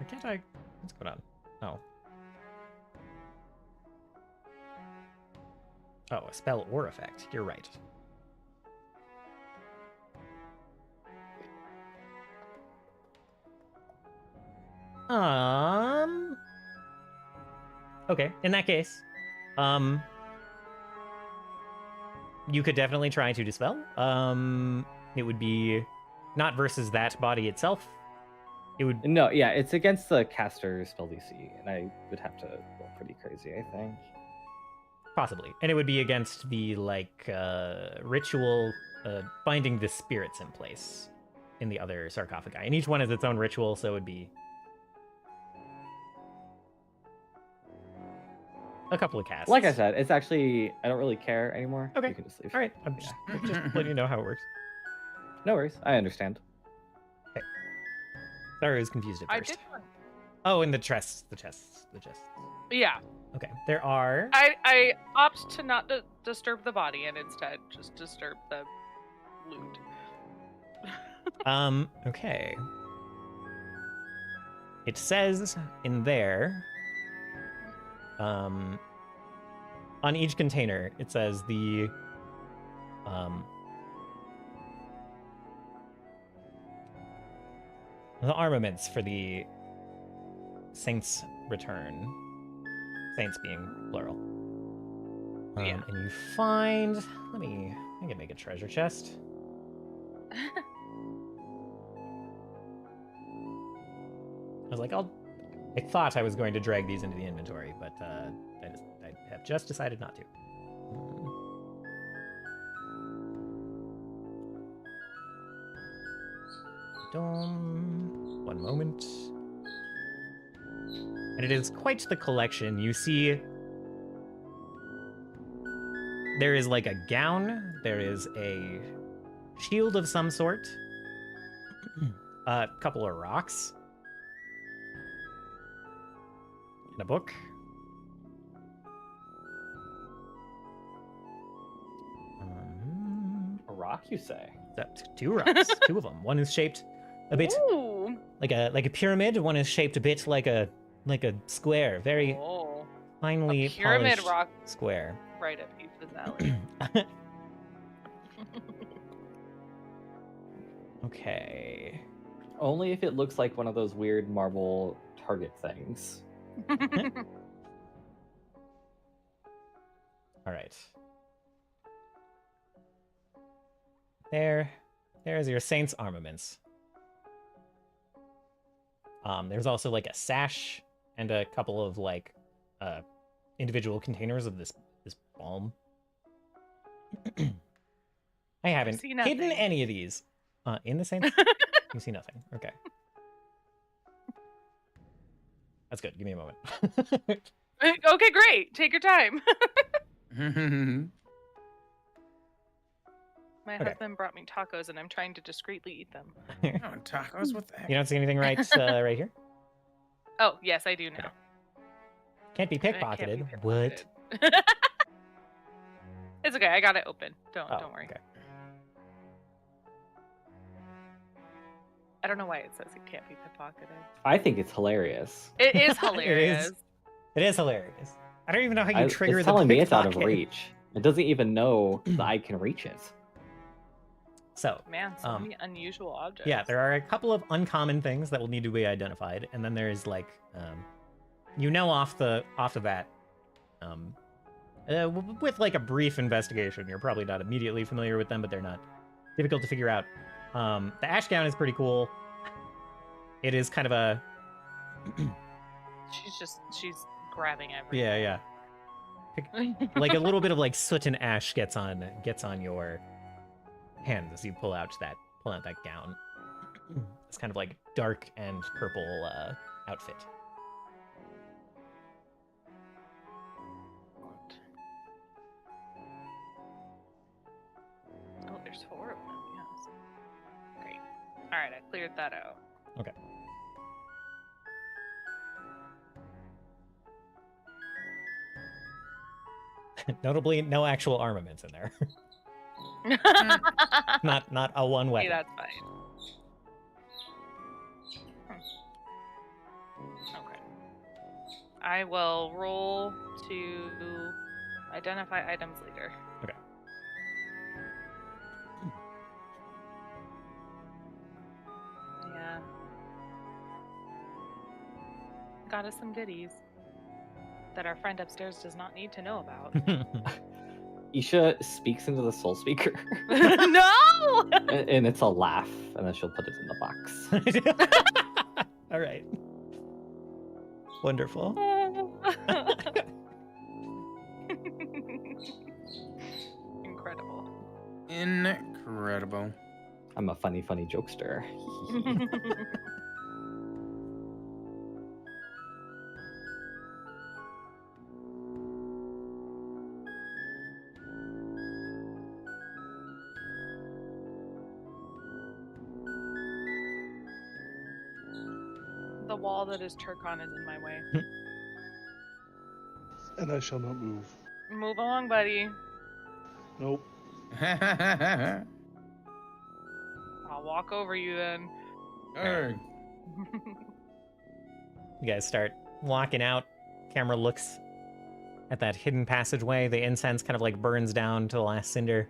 Or can't I? What's going on? Oh. Oh, a spell or effect. You're right. Okay, in that case, you could definitely try to dispel. It would be not versus that body itself. It would... No, yeah, it's against the caster's spell DC, and I would have to go pretty crazy, I think. Possibly. And it would be against the, like, ritual binding the spirits in place in the other sarcophagi. And each one has its own ritual, so it would be a couple of casts. Like I said, it's actually... I don't really care anymore. Okay. You can just leave. All right. I'm just letting you know how it works. No worries. I understand. Okay. Sorry, I was confused at I first. did one. Oh, and the chests. Yeah. Okay. There are... I opt to not disturb the body and instead just disturb the loot. Okay. It says in there, on each container, it says the the armaments for the Saints' return. Saints being plural. Yeah. And you find. I can make a treasure chest. I was like, I thought I was going to drag these into the inventory, but I have just decided not to. One moment. And it is quite the collection. You see, there is like a gown, there is a shield of some sort, a couple of rocks, and a book. A rock, you say? Two rocks, two of them. One is shaped a bit Ooh. like a pyramid. One is shaped a bit like a square, very Oh. finely A pyramid polished rock. square. Right up Ethan's alley. Okay. Only if it looks like one of those weird marble target things. All right. There's your Saints armaments. There's also like a sash and a couple of like individual containers of this balm. I haven't see hidden nothing. any of these. In the Saints? You see nothing. Okay. That's good. Give me a moment. Okay, great. Take your time. My Okay. husband brought me tacos, and I'm trying to discreetly eat them. Oh, tacos? What the heck? You don't see anything right right here? Oh, yes, I do now. Okay. Can't be It can't be pickpocketed. What? pickpocketed. It's okay. I got it open. Don't worry. Okay. I don't know why it says it can't be pickpocketed. I think it's hilarious. It is hilarious. It is hilarious. I don't even know how you trigger it's the telling me it's out of pickpocket. reach. It doesn't even know that I can reach it. So, Man, so many unusual objects. yeah, there are a couple of uncommon things that will need to be identified, and then there's like, off the bat, with like a brief investigation, you're probably not immediately familiar with them, but they're not difficult to figure out. The ash gown is pretty cool. It is kind of a she's grabbing everything. yeah. Like a little bit of like soot and ash gets on your hands as you pull out that gown. It's kind of like dark and purple outfit. Oh, there's 4 of them. Yes. Great. All right, I cleared that out. Okay. Notably, no actual armaments in there. not a one Hey, weapon. that's fine. Okay. I will roll to identify items later. Okay. Yeah. Got us some goodies that our friend upstairs does not need to know about. Isha speaks into the soul speaker, No! and it's a laugh, and then she'll put it in the box. All right. Wonderful. Incredible. Incredible. I'm a funny jokester. The wall that is Turkon is in my way. And I shall not move. Move along, buddy. Nope. I'll walk over you then. Arrgh. You guys start walking out. Camera looks at that hidden passageway. The incense kind of like burns down to the last cinder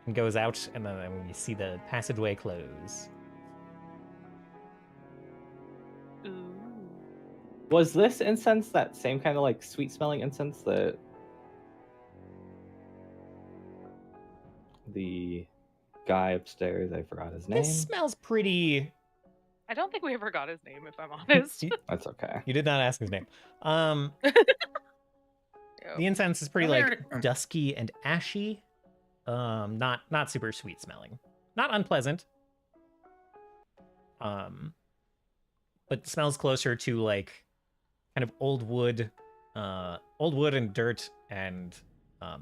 and goes out, and then you see the passageway close. Was this incense that same kind of like sweet smelling incense that the guy upstairs, I forgot his name. This smells pretty. I don't think we ever got his name, if I'm honest. That's okay. You did not ask his name. The incense is pretty like dusky and ashy. Not super sweet smelling. Not unpleasant. But smells closer to like kind of old wood and dirt and my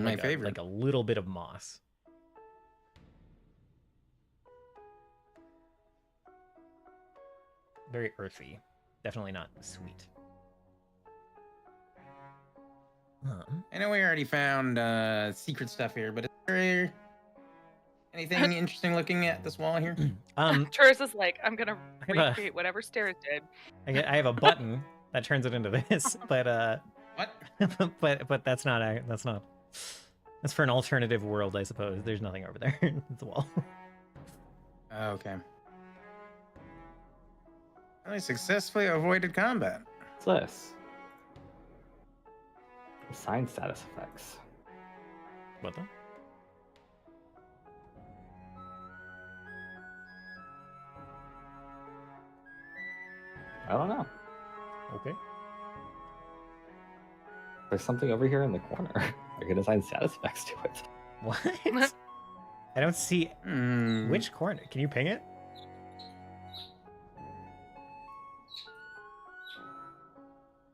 like favorite. like a little bit of moss. Very earthy. Definitely not sweet. I know we already found secret stuff here, but is there anything interesting looking at this wall here? Turris is like, I'm gonna I have recreate whatever Stairs did. I have a button that turns it into this, but What? but that's not. That's for an alternative world, I suppose. There's nothing over there. It's a wall. Okay. Well, I successfully avoided combat. What's this? Assign status effects. What the? I don't know. Okay. There's something over here in the corner. I can assign status effects to it. What? I don't see which corner. Can you ping it?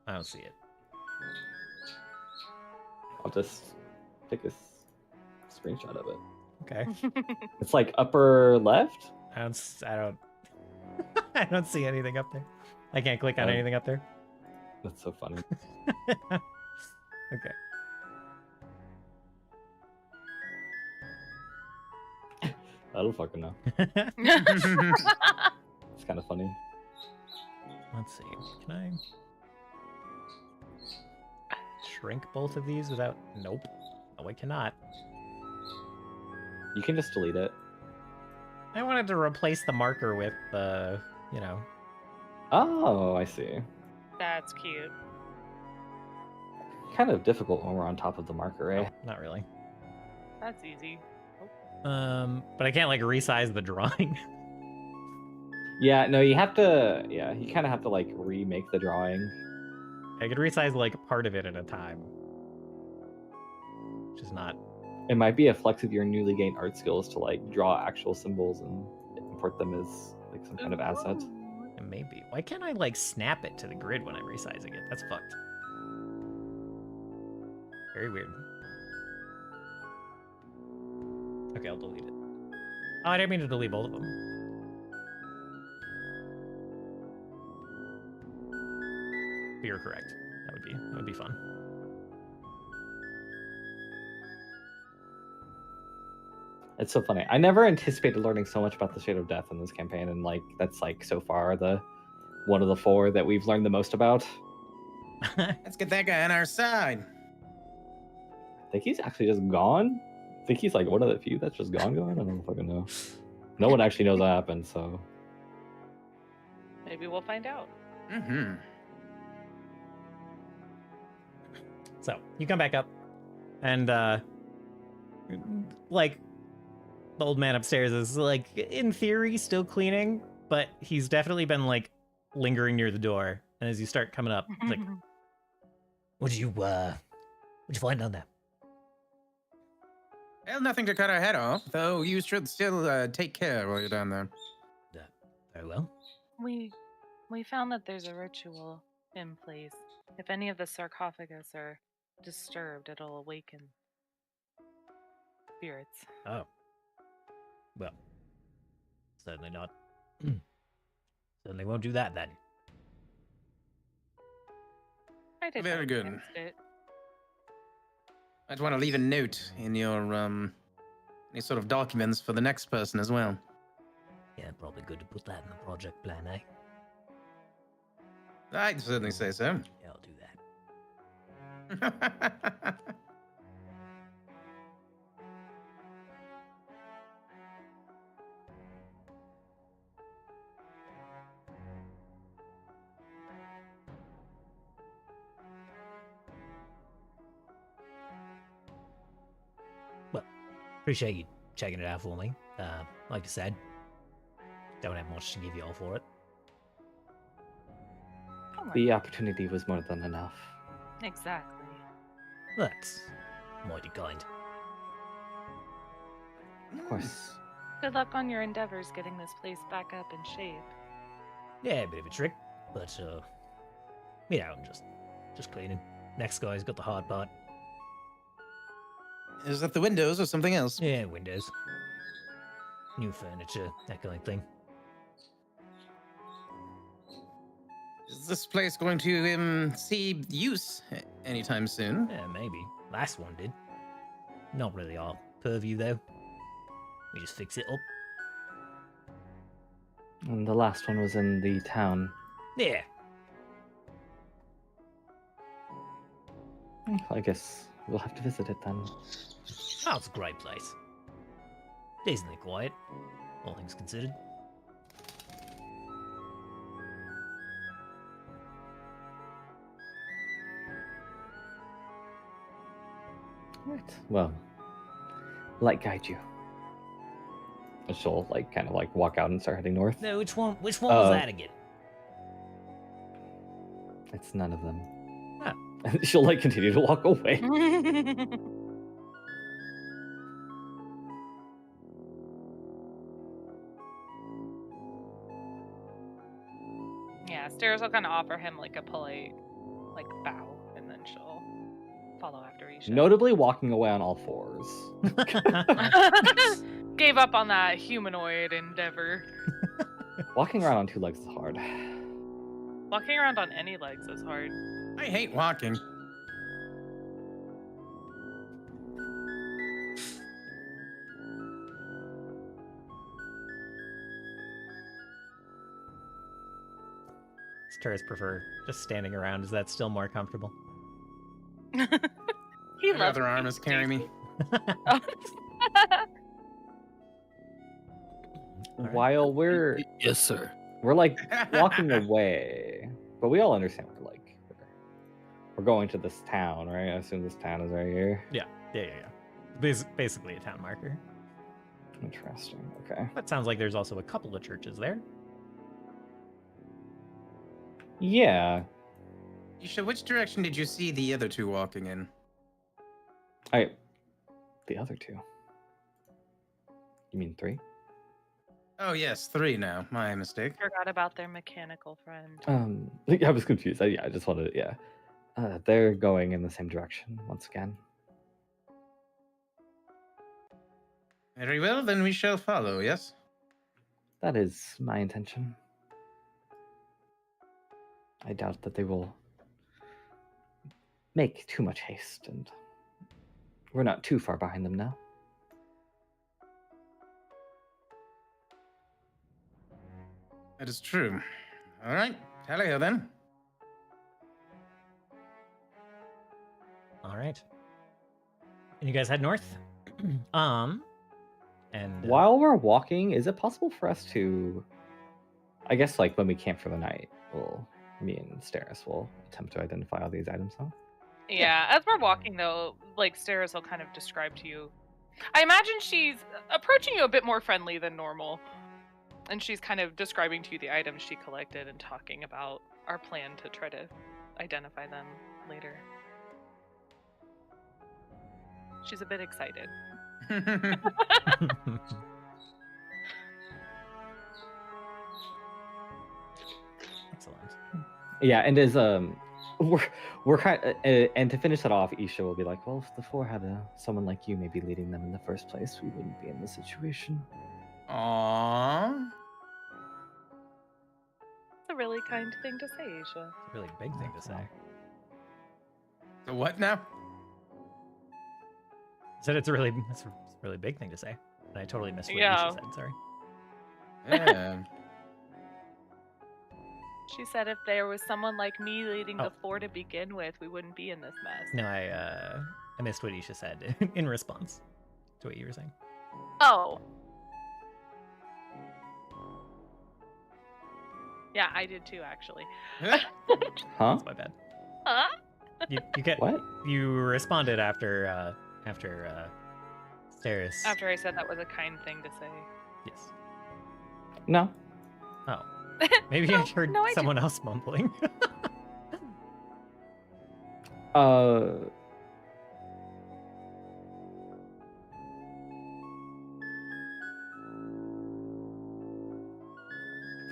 I don't see it. I'll just take a screenshot of it. Okay. It's like upper left. I don't. I don't see anything up there. I can't click on anything up there. That's so funny. Okay. I don't fucking know. Let's It's kind of funny. see. Can I shrink both of these without? Nope. No, I cannot. You can just delete it. I wanted to replace the marker with you know. Oh, I see. That's cute. Kind of difficult when we're on top of the marker, eh? No, not really. That's easy. But I can't like resize the drawing. Yeah, no, you have to. Yeah, you kind of have to like remake the drawing. I could resize like part of it at a time, which is not. It might be a flex of your newly gained art skills to like draw actual symbols and import them as like some kind of asset. Maybe. Why can't I like snap it to the grid when I'm resizing it? That's fucked. Very weird. Okay, I'll delete it. Oh, I didn't mean to delete both of them. But you're correct. That would be fun. It's so funny. I never anticipated learning so much about the Shade of Death in this campaign, and like that's like so far the one of the 4 that we've learned the most about. Let's get that guy on our side. I think he's actually just gone. I think he's like one of the few that's just gone. I don't fucking know. No one actually knows what happened, so. Maybe we'll find out. Mm-hmm. So you come back up, and like the old man upstairs is like in theory still cleaning, but he's definitely been like lingering near the door. And as you start coming up, it's like, what'd you find down there? Well, nothing to cut our head off, though you should still take care while you're down there. Very well. We found that there's a ritual in place. If any of the sarcophagus are disturbed, it'll awaken spirits. Oh. Well, certainly not. Certainly won't do that then. I did Very note good. against it. I'd want to leave a note in your any sort of documents for the next person as well. Yeah, probably good to put that in the project plan, eh? I'd certainly say so. Yeah, I'll do that. Appreciate you checking it out for me. Like I said, don't have much to give you all for it. The opportunity was more than enough. Exactly. That's mighty kind. Of course. Good luck on your endeavors getting this place back up in shape. Yeah, a bit of a trick, but yeah, I'm just cleaning. Next guy's got the hard part. Is that the windows or something else? Yeah, windows, new furniture, that kind of thing. Is this place going to see use anytime soon? Yeah, maybe. Last one did. Not really our purview though. We just fix it up. And the last one was in the town. Yeah. I guess we'll have to visit it then. Oh, it's a great place. Decently quiet, all things considered. Right. Well, light guide you. And she'll kind of walk out and start heading north. No, which one was that again? It's none of them. Ah. And she'll continue to walk away. Yeah, Steris will kind of offer him a polite bow, and then she'll follow after Isha. Notably walking away on all fours. Gave up on that humanoid endeavor. Walking around on two legs is hard. Walking around on any legs is hard. I hate walking. Tourists prefer just standing around. Is that still more comfortable? He I'd loves rather being Armus carry me. Oh. Alright. While we're Yes, sir. walking away, but we all understand we're going to this town, right? I assume this town is right here. Yeah. Basically a town marker. Interesting. Okay. That sounds like there's also a couple of churches there. Yeah. Isha, which direction did you see the other two walking in? The other two. You mean 3? Oh yes, 3 now. My mistake. Forgot about their mechanical friend. I was confused. I just wanted. Yeah. They're going in the same direction once again. Very well, then we shall follow, yes? That is my intention. I doubt that they will make too much haste, and we're not too far behind them now. That is true. All right, tally-ho then. All right. And you guys head north. And While we're walking, is it possible for us to, I guess, when we camp for the night, me and Steris will attempt to identify all these items, huh? Yeah, as we're walking though, Steris will kind of describe to you. I imagine she's approaching you a bit more friendly than normal. And she's kind of describing to you the items she collected and talking about our plan to try to identify them later. She's a bit excited. excellent. Yeah, and as we're kind of, and to finish that off, Isha will be like, well, if the 4 had someone like you maybe leading them in the first place, we wouldn't be in this situation. Aww. It's a really kind thing to say, Isha. It's a really big thing to say. So what now? I said it's a really big thing to say. And I totally missed what Yeah. Isha said. Sorry. Yeah. She said if there was someone like me leading Oh. the 4 to begin with, we wouldn't be in this mess. No, I missed what Isha said in response to what you were saying. Oh. Yeah, I did too, actually. Huh? That's my bad. Huh? You get What? you responded after Steris. After I said that was a kind thing to say. Yes. No. Oh. Maybe No, I heard no, I someone else mumbling.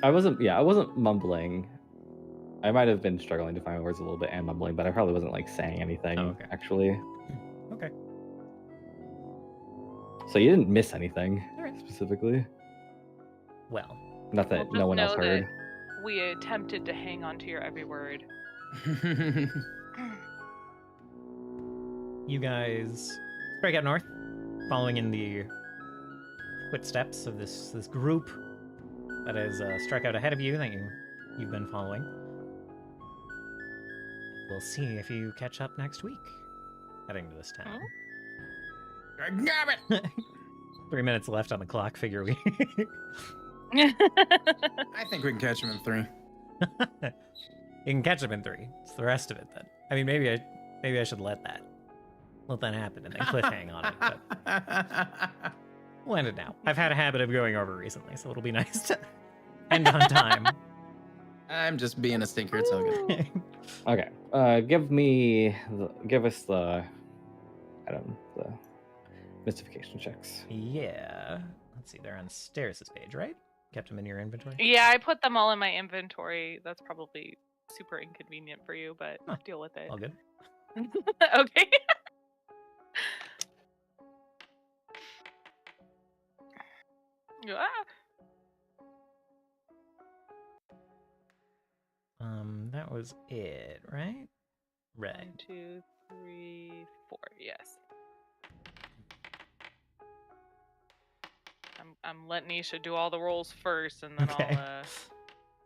I wasn't mumbling. I might have been struggling to find words a little bit and mumbling, but I probably wasn't like saying anything okay. actually. Okay. So you didn't miss anything Alright. specifically. Well, Not that Well, no one else just know heard. that we attempted to hang on to your every word. you guys strike out north, following in the footsteps of this group that has struck out ahead of you that you've been following. We'll see if you catch up next week, heading to this town. Damn it! 3 minutes left on the clock. Figure we. I think we can catch him in 3. You can catch him in 3. It's the rest of it then. I mean, maybe I should let that happen and then cliffhang on it. But we'll end it now. I've had a habit of going over recently, so it'll be nice to end on time. I'm just being a stinker. It's all good. Okay. Give us the mystification checks. Yeah. Let's see. They're on Steris' page, right? Kept them in your inventory. Yeah, I put them all in my inventory. That's probably super inconvenient for you, but deal with it. All good. Okay. Ah. That was it, right? Right. 1, 2, 3, 4. Yes. I'm letting Nisha do all the rolls first, and then Okay. I'll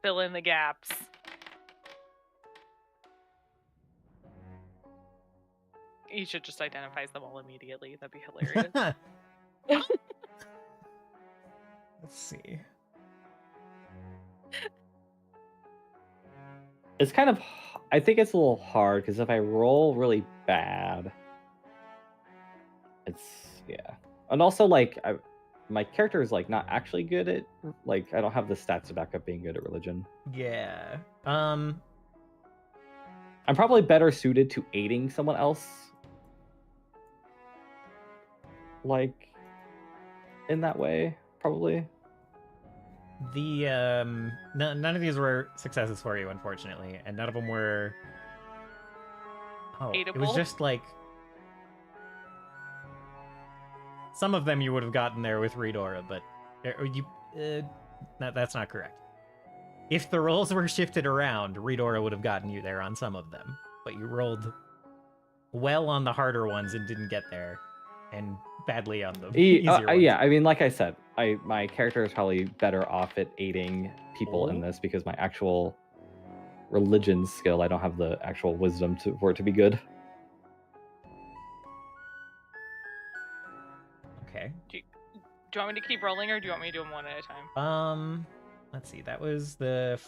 fill in the gaps. Isha just identifies them all immediately. That'd be hilarious. Let's see. It's kind of, I think it's a little hard because if I roll really bad, and also like my character is like not actually good at like I don't have the stats to back up being good at religion. Yeah. I'm probably better suited to aiding someone else, like in that way, probably. The none of these were successes for you, unfortunately, and none of them were. Oh, it was Aidable? just like some of them you would have gotten there with Redora, but that's not correct. If the rolls were shifted around, Redora would have gotten you there on some of them, but you rolled well on the harder ones and didn't get there, and badly on the easier ones. Yeah, I mean, like I said, my character is probably better off at aiding people in this because my actual religion skill, I don't have the actual wisdom for it to be good. Okay. Do you want me to keep rolling, or do you want me to do them one at a time? Let's see. That was the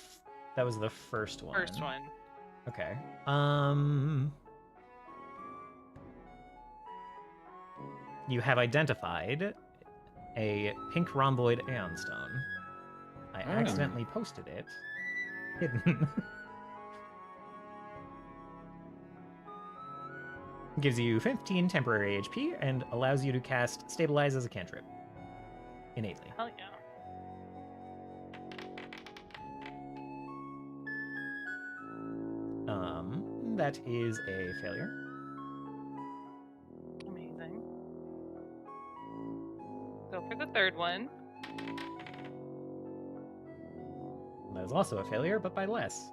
first one. First one. Okay. You have identified a pink rhomboid aeon stone. I accidentally posted it. Hidden. Gives you 15 temporary HP and allows you to cast Stabilize as a cantrip. Innately. Hell yeah. That is a failure. Amazing. Go for the third one. That is also a failure, but by less.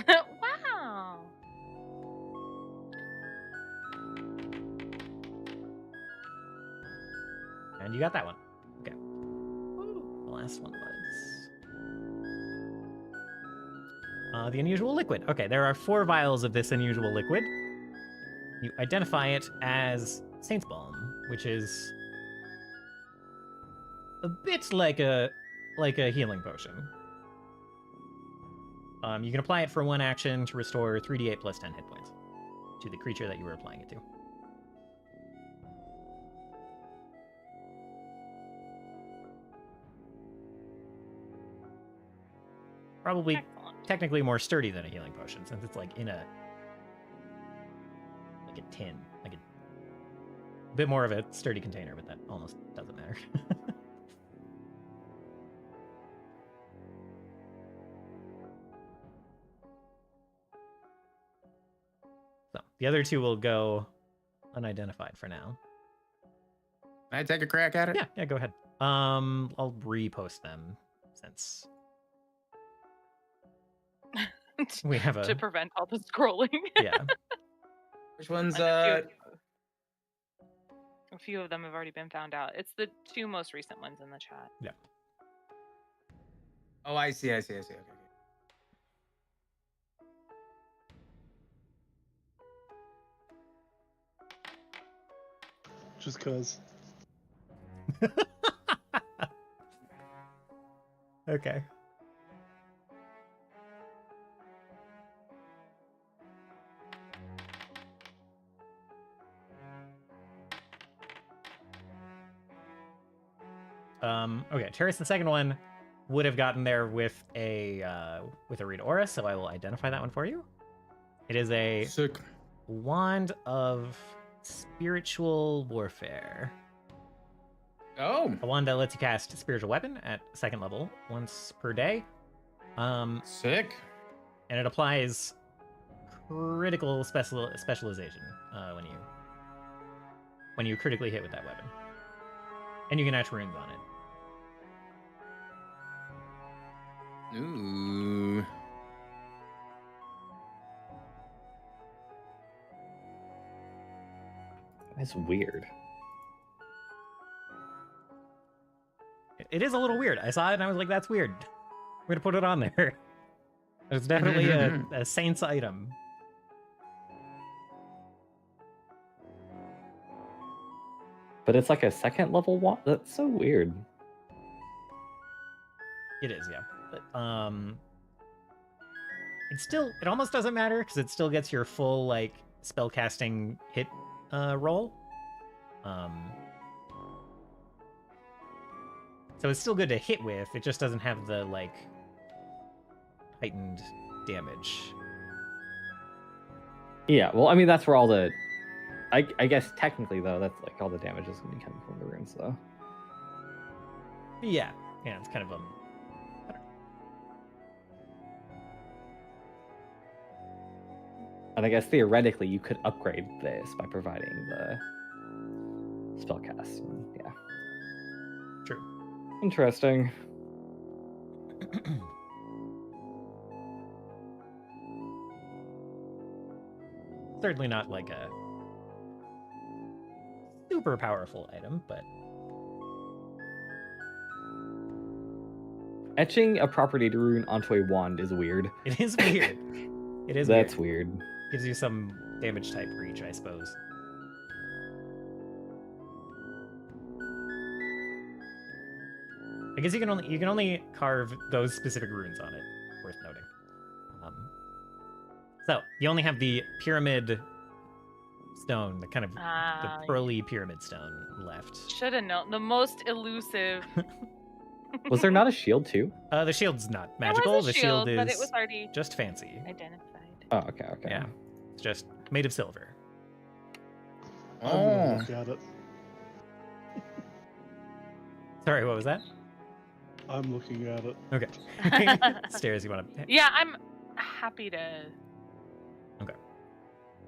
Wow. And you got that one. Okay. The last one was the unusual liquid. Okay, there are 4 vials of this unusual liquid. You identify it as Saint's Balm, which is a bit like a healing potion. You can apply it for 1 action to restore 3d8 plus 10 hit points to the creature that you were applying it to. Probably Excellent. technically more sturdy than a healing potion, since it's like in a tin, like a bit more of a sturdy container, but that almost doesn't matter. So the other two will go unidentified for now. Can I take a crack at it? Yeah, go ahead. I'll repost them since we have to prevent all the scrolling. Yeah. Which one's A few of them have already been found out. It's the two most recent ones in the chat. Yeah. Oh, I see. Okay. Just cause. Okay. Okay, Terrace, the second one would have gotten there with a read aura, so I will identify that one for you. It is a Sick. wand of spiritual warfare. Oh. A wand that lets you cast spiritual weapon at second level once per day. Sick. And it applies critical specialization when you critically hit with that weapon. And you can attach runes on it. Ooh. That's weird. It is a little weird. I saw it and I was like, that's weird. We're gonna put it on there. It's definitely a saint's item. But it's like a second level wand? That's so weird. It is, yeah. But, it almost doesn't matter because it still gets your full like spellcasting hit roll. So it's still good to hit with. It just doesn't have the like heightened damage. Yeah, well, I mean, that's where all the... I guess technically, though, that's like all the damage is going to be coming from the runes, though. Yeah, it's kind of And I guess theoretically, you could upgrade this by providing the spellcast. Yeah. True. Interesting. Certainly not like a super powerful item, but Etching a property rune onto a wand is weird. it is weird. It is That's weird. weird. Gives you some damage type reach, I suppose. I guess you can only carve those specific runes on it. Worth noting. So you only have the pyramid stone, the kind of the pearly pyramid stone left. Should have known. The most elusive. Was there not a shield too? The shield's not There was magical. a The shield is but it was already just fancy. identified. Oh, okay. Yeah, it's just made of silver. I'm gonna look at it. Sorry, what was that? I'm looking at it. Okay. Stairs, you want to? Yeah, I'm happy to. Okay.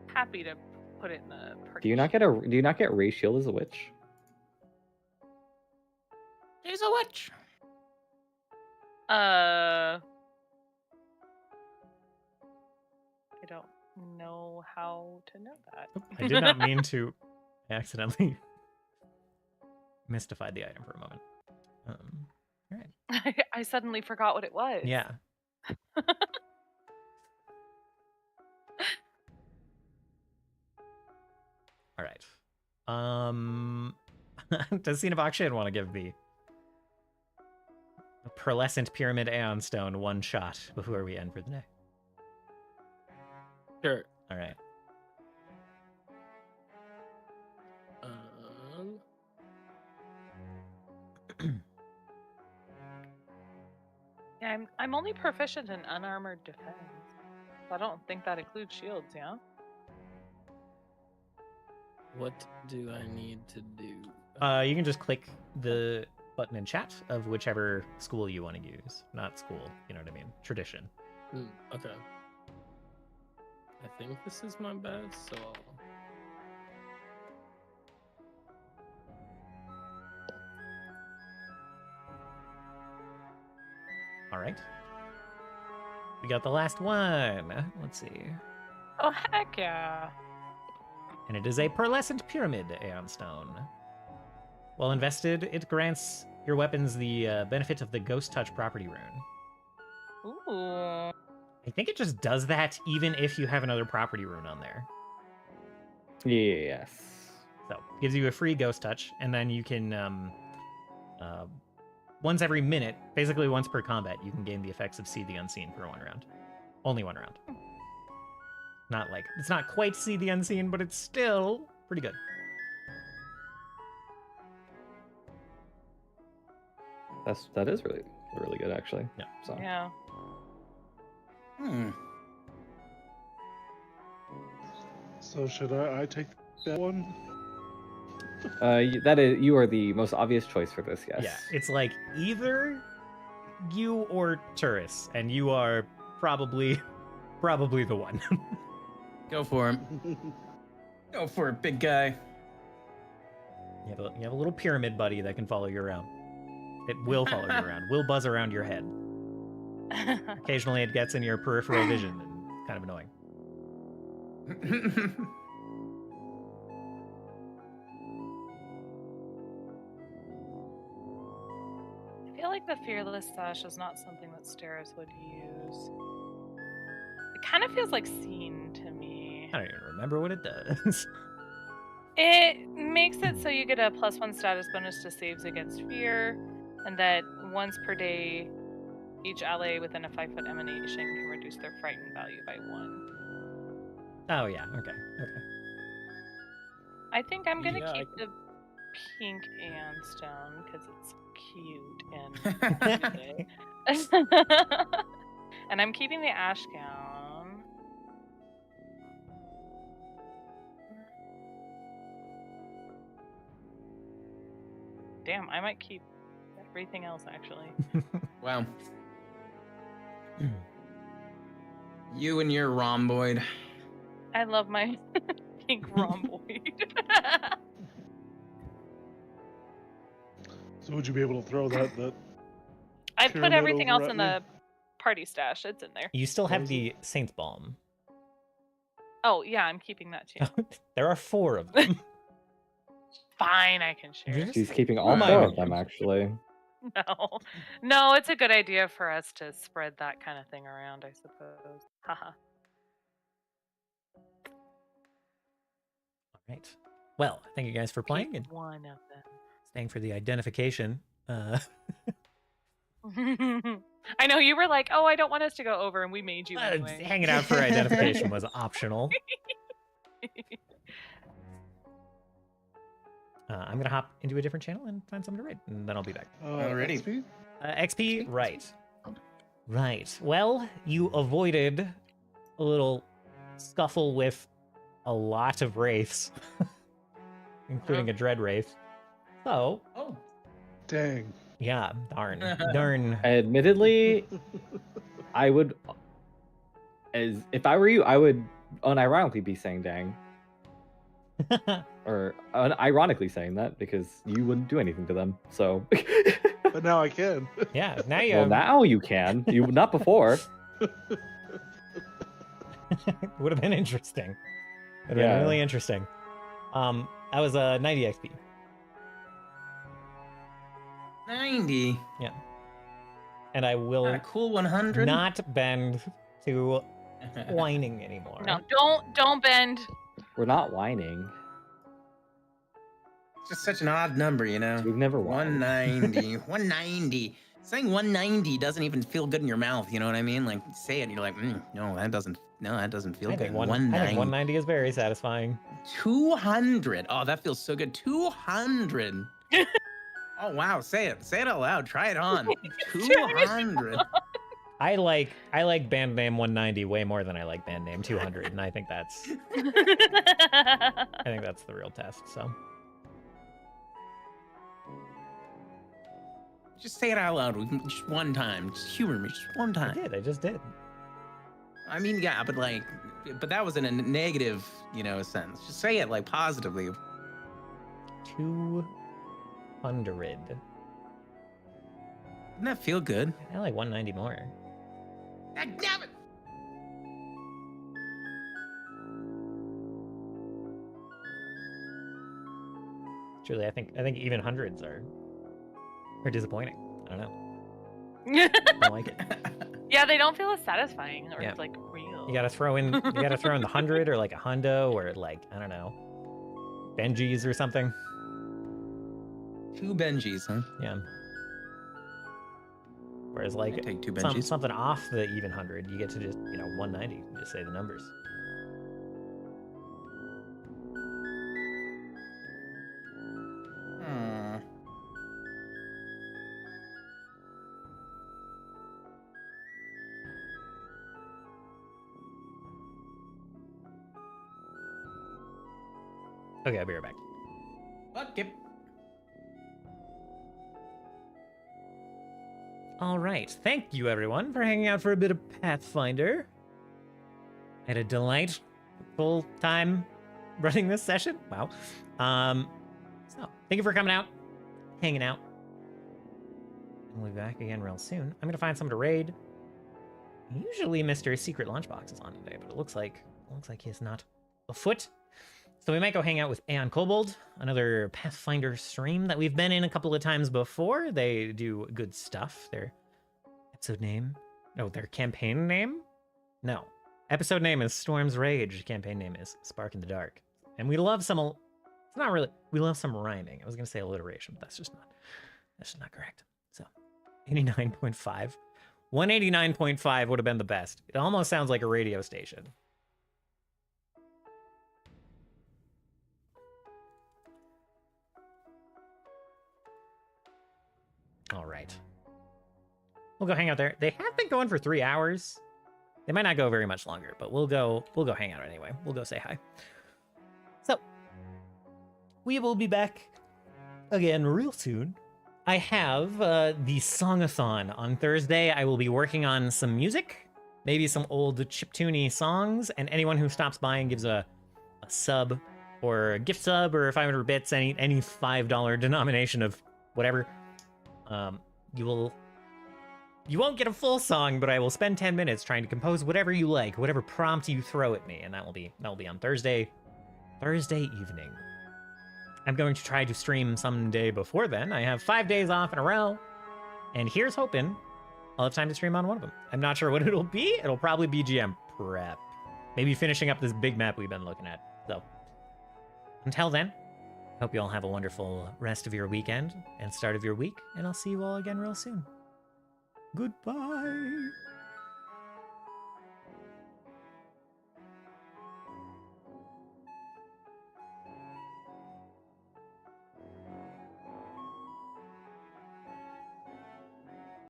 Happy to put it in the. Do you not get Ray Shield as a witch? She's a witch. I don't know how to know that. I did not mean to. I accidentally mystified the item for a moment. All right. I suddenly forgot what it was. Yeah. All right. Does Xenobokshin want to give the pearlescent pyramid Aeon Stone one shot before we end for the day? Sure. All right. Yeah, I'm only proficient in unarmored defense. I don't think that includes shields, yeah? What do I need to do? You can just click the button in chat of whichever school you want to use. Not school, you know what I mean? Tradition. Okay. I think this is my best, so All right. We got the last one. Let's see. Oh, heck yeah. And it is a pearlescent pyramid Aeon Stone. While invested, it grants your weapons the benefit of the Ghost Touch property rune. Ooh. I think it just does that even if you have another property rune on there. Yes. So, gives you a free Ghost Touch, and then you can, once every minute, basically once per combat, you can gain the effects of See the Unseen for 1 round. Only 1 round. Not like, it's not quite See the Unseen, but it's still pretty good. That is really good actually. Yeah. So Yeah. So should I take that one? you are the most obvious choice for this, yes. Yeah, it's like either you or Turris, and you are probably the one. Go for him. Go for it, big guy. You have a little pyramid buddy that can follow you around. It will follow you around. Will buzz around your head. Occasionally it gets in your peripheral vision and it's kind of annoying. I feel like the Fearless Sash is not something that Steris would use. It kind of feels like Seen to me. I don't even remember what it does. It makes it so you get a +1 status bonus to saves against fear, and that once per day, each ally within a 5-foot emanation can reduce their frightened value by 1. Oh yeah, okay. I think I'm gonna Yeah, keep the pink Aeon Stone because it's cute and and I'm keeping the Ash Gown. Damn, I might keep everything else actually. Wow. You and your rhomboid. I love my pink rhomboid. So would you be able to throw that I put pyramid everything over else at in me? the party stash. It's in there. You still have the Saint's Balm. Oh yeah, I'm keeping that too. There are 4 of them. Fine, I can share. Just- She's keeping all my 4 of God. them actually. No, it's a good idea for us to spread that kind of thing around, I suppose. Haha. All right. Well, thank you guys for playing and One of staying for the identification. them. I know you were like, "Oh, I don't want us to go over," and we made you anyway. Hanging out for identification was optional. I'm going to hop into a different channel and find something to read, and then I'll be back. Alrighty. XP? XP? Right. Right. Well, you avoided a little scuffle with a lot of wraiths, including a dread wraith. So, Oh. Dang. yeah, darn. Admittedly, I would, as if I were you, I would unironically be saying "dang," or unironically saying that because you wouldn't do anything to them. So, But now I can. Yeah, now you well, have, now you can. You not before. would have been interesting. Would have Yeah. been really interesting. That was 90 XP. 90. And I will Not a cool 100. not bend to whining anymore. No, don't bend. We're not whining. It's just such an odd number, you know. We've never whined. 190. 190. Saying 190 doesn't even feel good in your mouth. You know what I mean? Like say it, and you're like, no, that doesn't feel I good. think 190 is very satisfying. 200. Oh, that feels so good. 200. Oh wow, say it out loud. Try it on. 200. I like band name 190 way more than I like band name 200, and I think that's the real test. So Just say it out loud, just one time. Just humor me, just one time. I just did. I mean, yeah, but that was in a negative, sense. Just say it like positively. 200. Doesn't that feel good? I like 190 more. God damn it! Truly, I think even hundreds are disappointing. I don't know. I don't like it. Yeah, they don't feel as satisfying or Yeah. like real. You gotta throw in the 100 or like a hundo or like, I don't know, Benjis or something. 2 Benjis, huh? Yeah. Whereas like I'd take 2 Benjis. something off the even 100, you get to just 190. Just say the numbers. Okay, I'll be right back. Okay. All right. Thank you, everyone, for hanging out for a bit of Pathfinder. I had a delightful time running this session. Wow. So, thank you for coming out, hanging out. And we'll be back again real soon. I'm going to find someone to raid. Usually Mr. Secret Lunchbox is on today, but it looks like he is not afoot. So we might go hang out with Aeon Kobold, another Pathfinder stream that we've been in a couple of times before. They do good stuff. Their episode name? No, their campaign name? No. Episode name is Storm's Rage. Campaign name is Spark in the Dark. And we love some... It's not really... We love some rhyming. I was going to say alliteration, but that's just not correct. So, 89.5. 189.5 would have been the best. It almost sounds like a radio station. All right. We'll go hang out there. They have been going for 3 hours. They might not go very much longer, but we'll go hang out anyway. We'll go say hi. So, we will be back again real soon. I have the Songathon on Thursday. I will be working on some music, maybe some old chiptune songs, and anyone who stops by and gives a sub or a gift sub or 500 bits, any $5 denomination of whatever, you won't get a full song, but I will spend 10 minutes trying to compose whatever you like, whatever prompt you throw at me, and that will be on Thursday evening. I'm going to try to stream someday before then. I have 5 days off in a row, and here's hoping I'll have time to stream on one of them. I'm not sure what it'll be. It'll probably be GM prep. Maybe finishing up this big map we've been looking at. So, until then, hope you all have a wonderful rest of your weekend and start of your week, and I'll see you all again real soon. Goodbye.